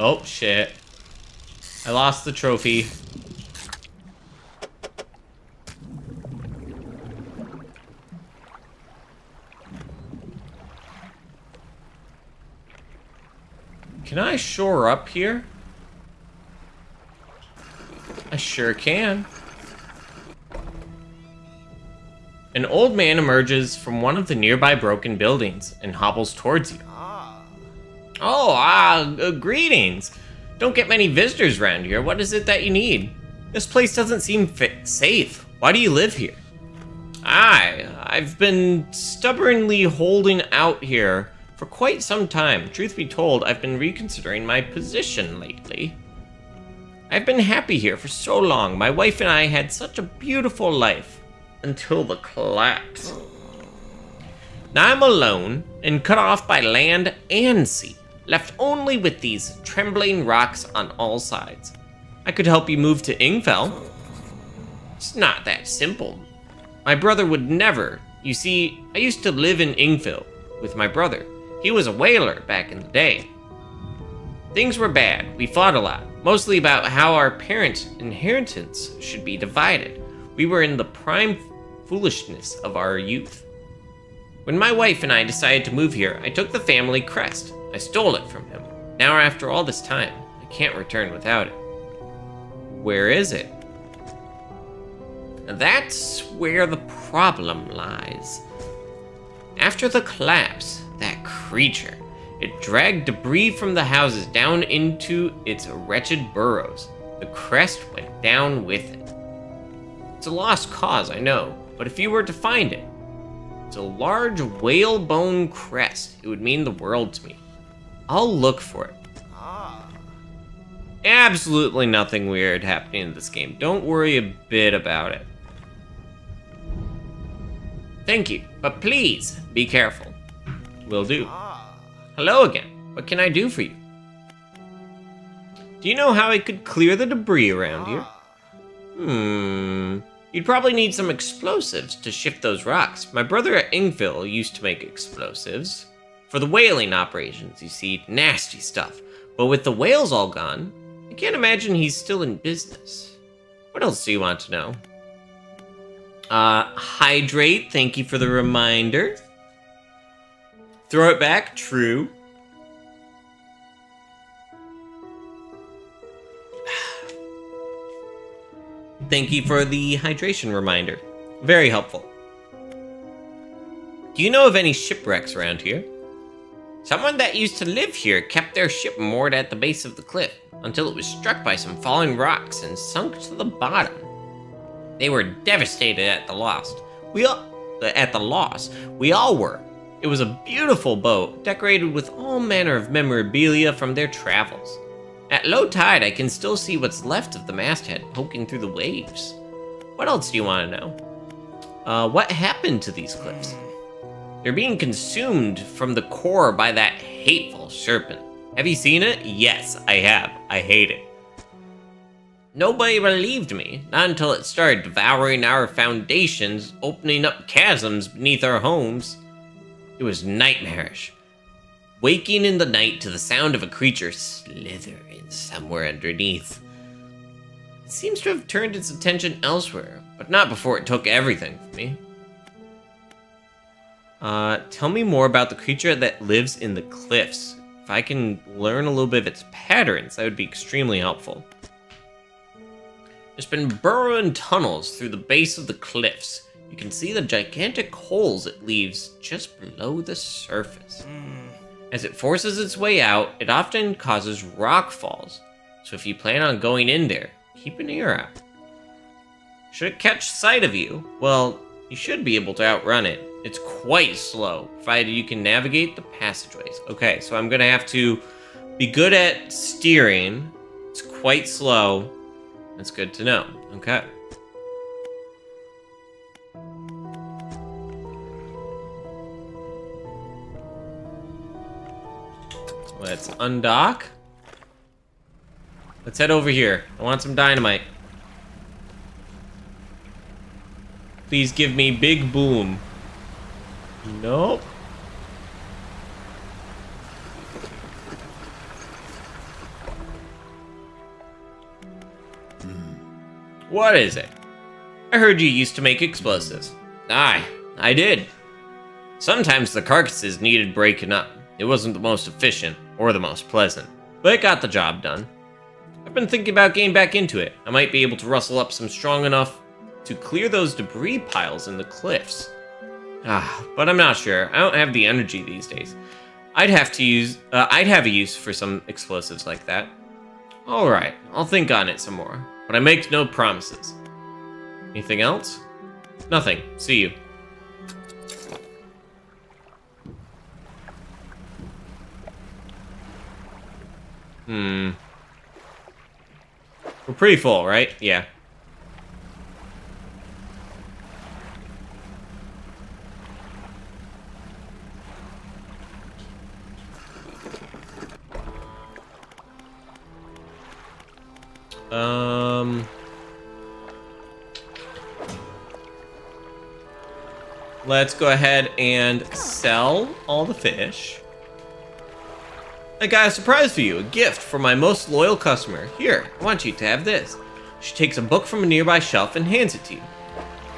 S1: Oh, shit. I lost the trophy. Can I shore up here? I sure can. An old man emerges from one of the nearby broken buildings and hobbles towards you. Greetings. Don't get many visitors around here. What is it that you need? This place doesn't seem safe. Why do you live here? I've been stubbornly holding out here for quite some time. Truth be told, I've been reconsidering my position lately. I've been happy here for so long. My wife and I had such a beautiful life until the collapse. Now I'm alone and cut off by land and sea, left only with these trembling rocks on all sides. I could help you move to Ingfell. It's not that simple. My brother would never. You see, I used to live in Ingfell with my brother. He was a whaler back in the day. Things were bad. We fought a lot, mostly about how our parents' inheritance should be divided. We were in the prime foolishness of our youth. When my wife and I decided to move here, I took the family crest. I stole it from him. Now after all this time, I can't return without it. Where is it? That's where the problem lies. After the collapse, that creature, it dragged debris from the houses down into its wretched burrows. The crest went down with it. It's a lost cause, I know, but if you were to find it, it's a large whalebone crest. It would mean the world to me. I'll look for it. Absolutely nothing weird happening in this game. Don't worry a bit about it. Thank you, but please be careful. Will do. Hello again. What can I do for you? Do you know how I could clear the debris around here? You'd probably need some explosives to shift those rocks. My brother at Ingville used to make explosives. For the whaling operations, you see, nasty stuff. But with the whales all gone, I can't imagine he's still in business. What else do you want to know? Hydrate, thank you for the reminder. Throw it back, true. Thank you for the hydration reminder. Very helpful. Do you know of any shipwrecks around here? Someone that used to live here kept their ship moored at the base of the cliff until it was struck by some falling rocks and sunk to the bottom. They were devastated at the loss. We all were. It was a beautiful boat, decorated with all manner of memorabilia from their travels. At low tide, I can still see what's left of the masthead poking through the waves. What else do you want to know? What happened to these cliffs? They're being consumed from the core by that hateful serpent. Have you seen it? Yes, I have. I hate it. Nobody believed me, not until it started devouring our foundations, opening up chasms beneath our homes. It was nightmarish. Waking in the night to the sound of a creature slithering somewhere underneath. It seems to have turned its attention elsewhere, but not before it took everything from me. Tell me more about the creature that lives in the cliffs. If I can learn a little bit of its patterns, that would be extremely helpful. It's been burrowing tunnels through the base of the cliffs. You can see the gigantic holes it leaves just below the surface. As it forces its way out, it often causes rock falls. So if you plan on going in there, keep an ear out. Should it catch sight of you, well, you should be able to outrun it. It's quite slow, provided you can navigate the passageways. Okay, so I'm gonna have to be good at steering. It's quite slow. That's good to know. Okay. Let's undock. Let's head over here. I want some dynamite. Please give me big boom. Nope. What is it? I heard you used to make explosives. Aye, I did. Sometimes the carcasses needed breaking up. It wasn't the most efficient or the most pleasant, but it got the job done. I've been thinking about getting back into it. I might be able to rustle up some strong enough to clear those debris piles in the cliffs. But I'm not sure. I don't have the energy these days. I'd have a use for some explosives like that. Alright, I'll think on it some more, but I make no promises. Anything else? Nothing. See you. We're pretty full, right? Yeah. Let's go ahead and sell all the fish. I got a surprise for you, a gift for my most loyal customer. Here, I want you to have this. She takes a book from a nearby shelf and hands it to you.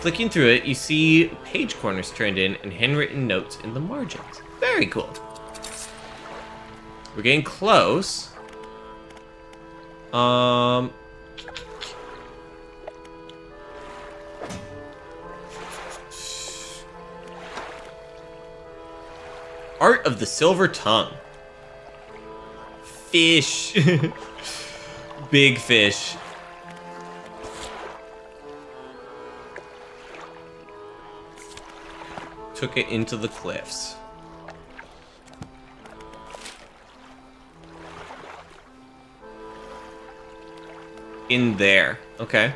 S1: Flicking through it, you see page corners turned in and handwritten notes in the margins. Very cool. We're getting close. Art of the Silver Tongue. Fish. Big fish. Took it into the cliffs. In there. Okay.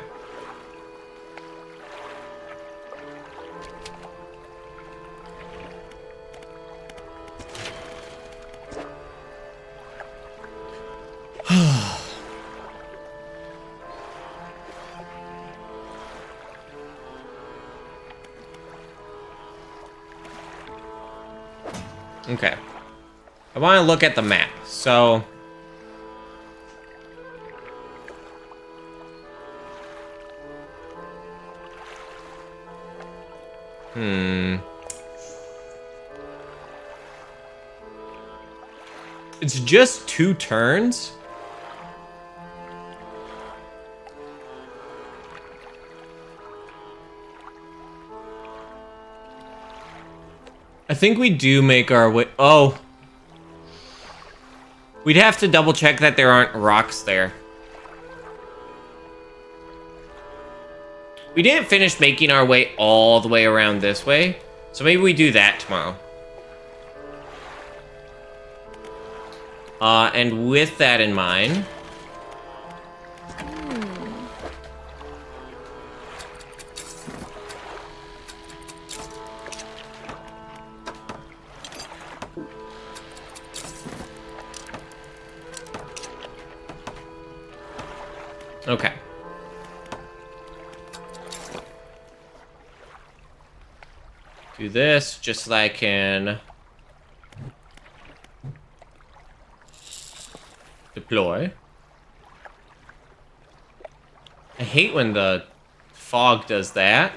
S1: Okay. I want to look at the map. So... It's just 2 turns? I think we do make our way... Oh. We'd have to double check that there aren't rocks there. We didn't finish making our way all the way around this way, so maybe we do that tomorrow. And with that in mind... Okay. Do this just so that I can deploy. I hate when the fog does that.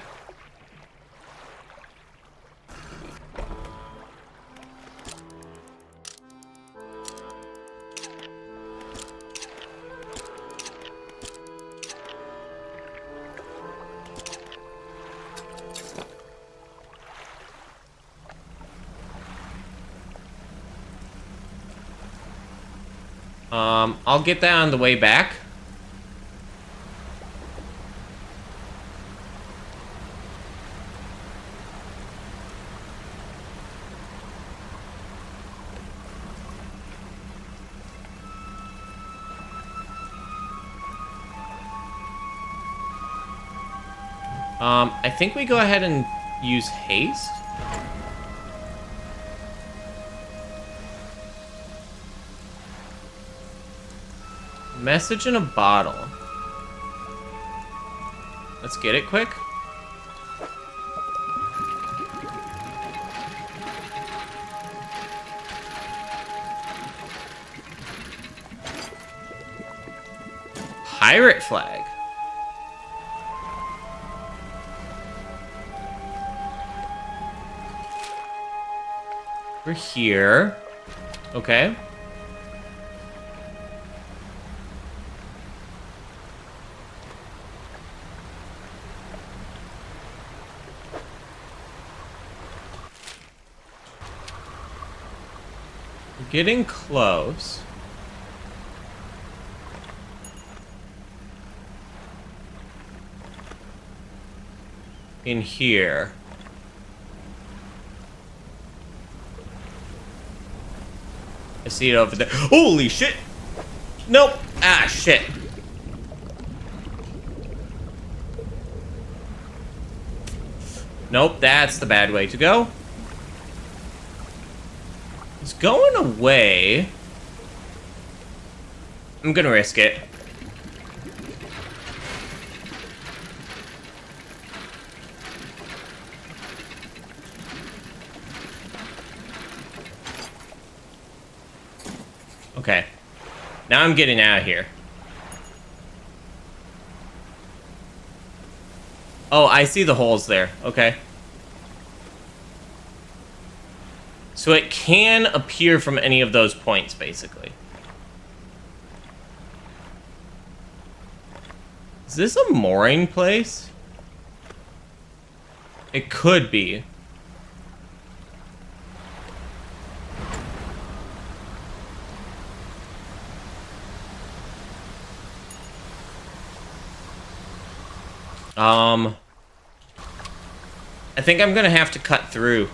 S1: I'll get that on the way back. I think we go ahead and use haste. Message in a bottle. Let's get it quick. Pirate flag. We're here. Okay. Getting close. In here. I see it over there. Holy shit! Nope. Ah, shit. Nope, that's the bad way to go. It's going away. I'm gonna risk it. Okay. Now I'm getting out of here. Oh, I see the holes there. Okay. So it can appear from any of those points, basically. Is this a mooring place? It could be. I think I'm gonna have to cut through.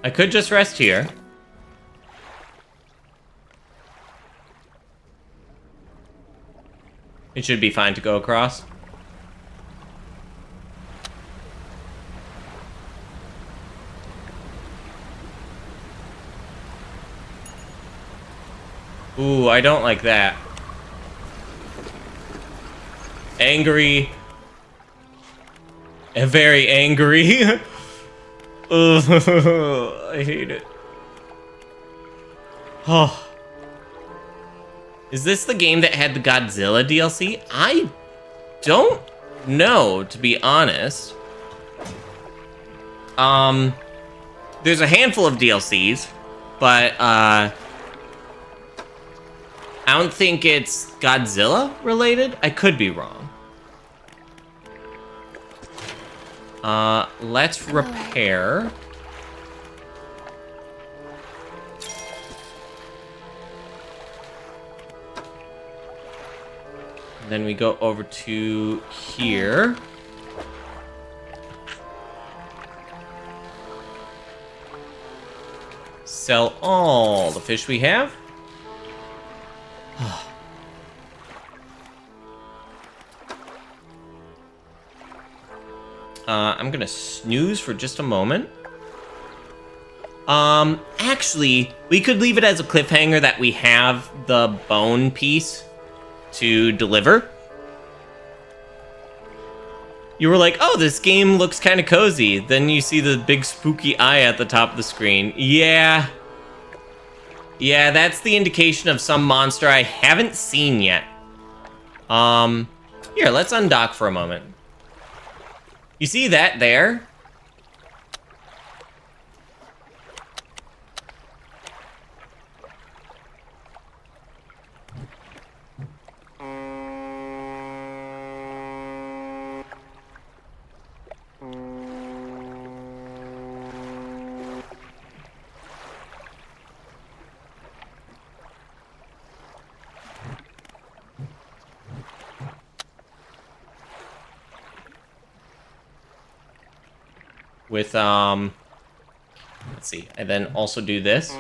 S1: I could just rest here. It should be fine to go across. Ooh, I don't like that. Angry. Very angry. Ugh, I hate it. Oh. Is this the game that had the Godzilla DLC? I don't know, to be honest. There's a handful of DLCs, but I don't think it's Godzilla related. I could be wrong. Let's repair. And then we go over to here. Sell all the fish we have. I'm gonna snooze for just a moment. Actually, we could leave it as a cliffhanger that we have the bone piece to deliver. You were like, oh, this game looks kind of cozy. Then you see the big spooky eye at the top of the screen. Yeah. Yeah, that's the indication of some monster I haven't seen yet. Here, let's undock for a moment. You see that there? With, let's see, I then also do this.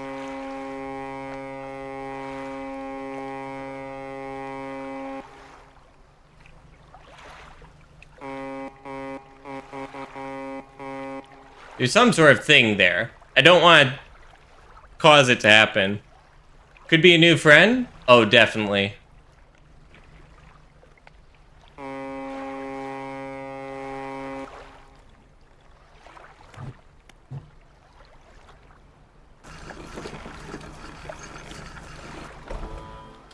S1: There's some sort of thing there. I don't want to cause it to happen. Could be a new friend? Oh, definitely.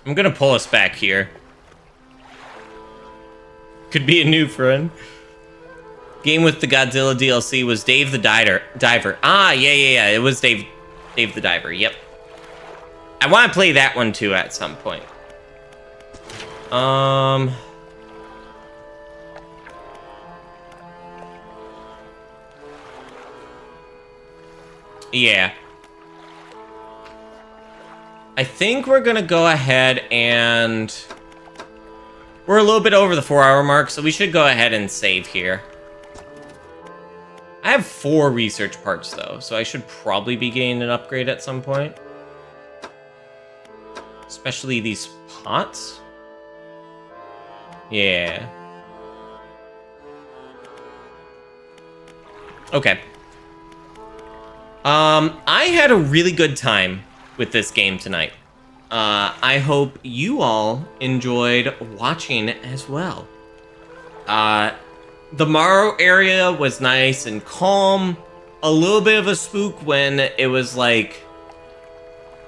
S1: I'm gonna pull us back here. Could be a new friend. Game with the Godzilla DLC was Dave the Diver. Ah, yeah. It was Dave the Diver. Yep. I want to play that one too at some point. Yeah. I think we're gonna go ahead and We're a little bit over the 4-hour mark, so we should go ahead and save here. I have 4 research parts, though, so I should probably be getting an upgrade at some point. Especially these pots. Yeah. Okay. I had a really good time with this game tonight. I hope you all enjoyed watching as well. The Morrow area was nice and calm. A little bit of a spook when it was like...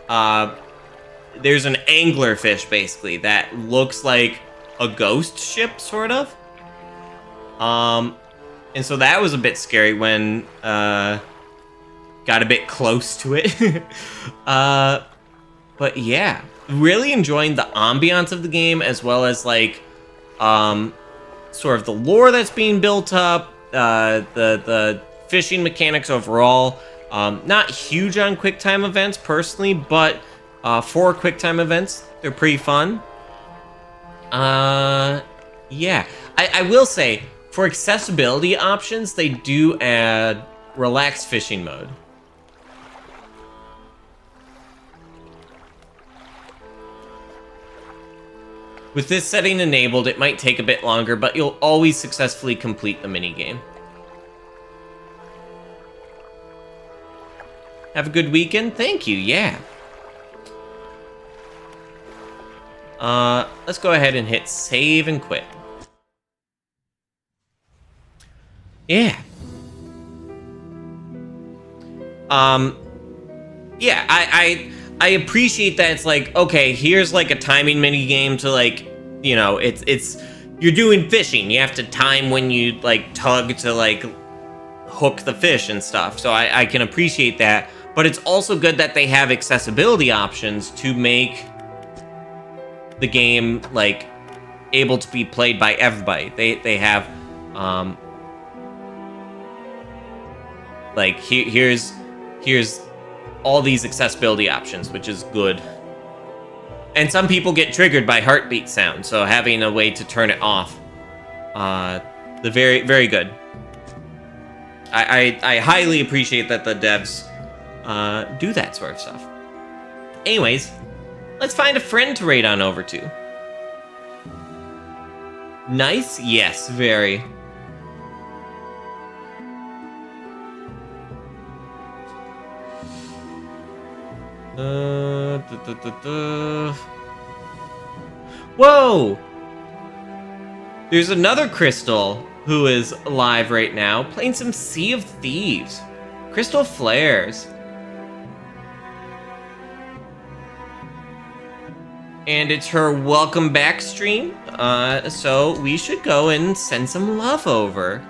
S1: there's an anglerfish, basically, that looks like a ghost ship, sort of. And so that was a bit scary when, got a bit close to it. But yeah, really enjoying the ambiance of the game, as well as, like, sort of the lore that's being built up, the fishing mechanics overall. Not huge on QuickTime events, personally, but... for QuickTime events, they're pretty fun. Yeah. I will say, for accessibility options, they do add relaxed fishing mode. With this setting enabled, it might take a bit longer, but you'll always successfully complete the minigame. Have a good weekend? Thank you, yeah. Let's go ahead and hit save and quit. Yeah. Yeah, I appreciate that it's like, okay, here's like a timing mini game to like, you know, it's you're doing fishing. You have to time when you like tug to like hook the fish and stuff. So I can appreciate that, but it's also good that they have accessibility options to make the game like able to be played by everybody. They have like here's all these accessibility options, which is good. And some people get triggered by heartbeat sound, so having a way to turn it off, the very good. I highly appreciate that the devs do that sort of stuff. Anyways, let's find a friend to raid on over to. Nice? Yes, very. Whoa! There's another Crystal who is live right now, playing some Sea of Thieves. Crystal Flares. And it's her welcome back stream, so we should go and send some love over.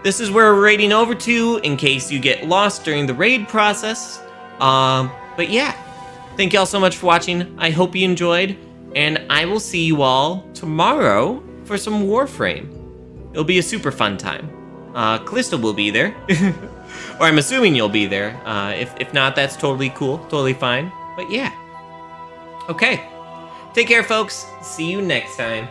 S1: This is where we're raiding over to, in case you get lost during the raid process. But yeah, thank y'all so much for watching. I hope you enjoyed, and I will see you all tomorrow for some Warframe. It'll be a super fun time. Callisto will be there, or I'm assuming you'll be there. If not, that's totally cool, totally fine. But yeah. Okay, take care, folks. See you next time.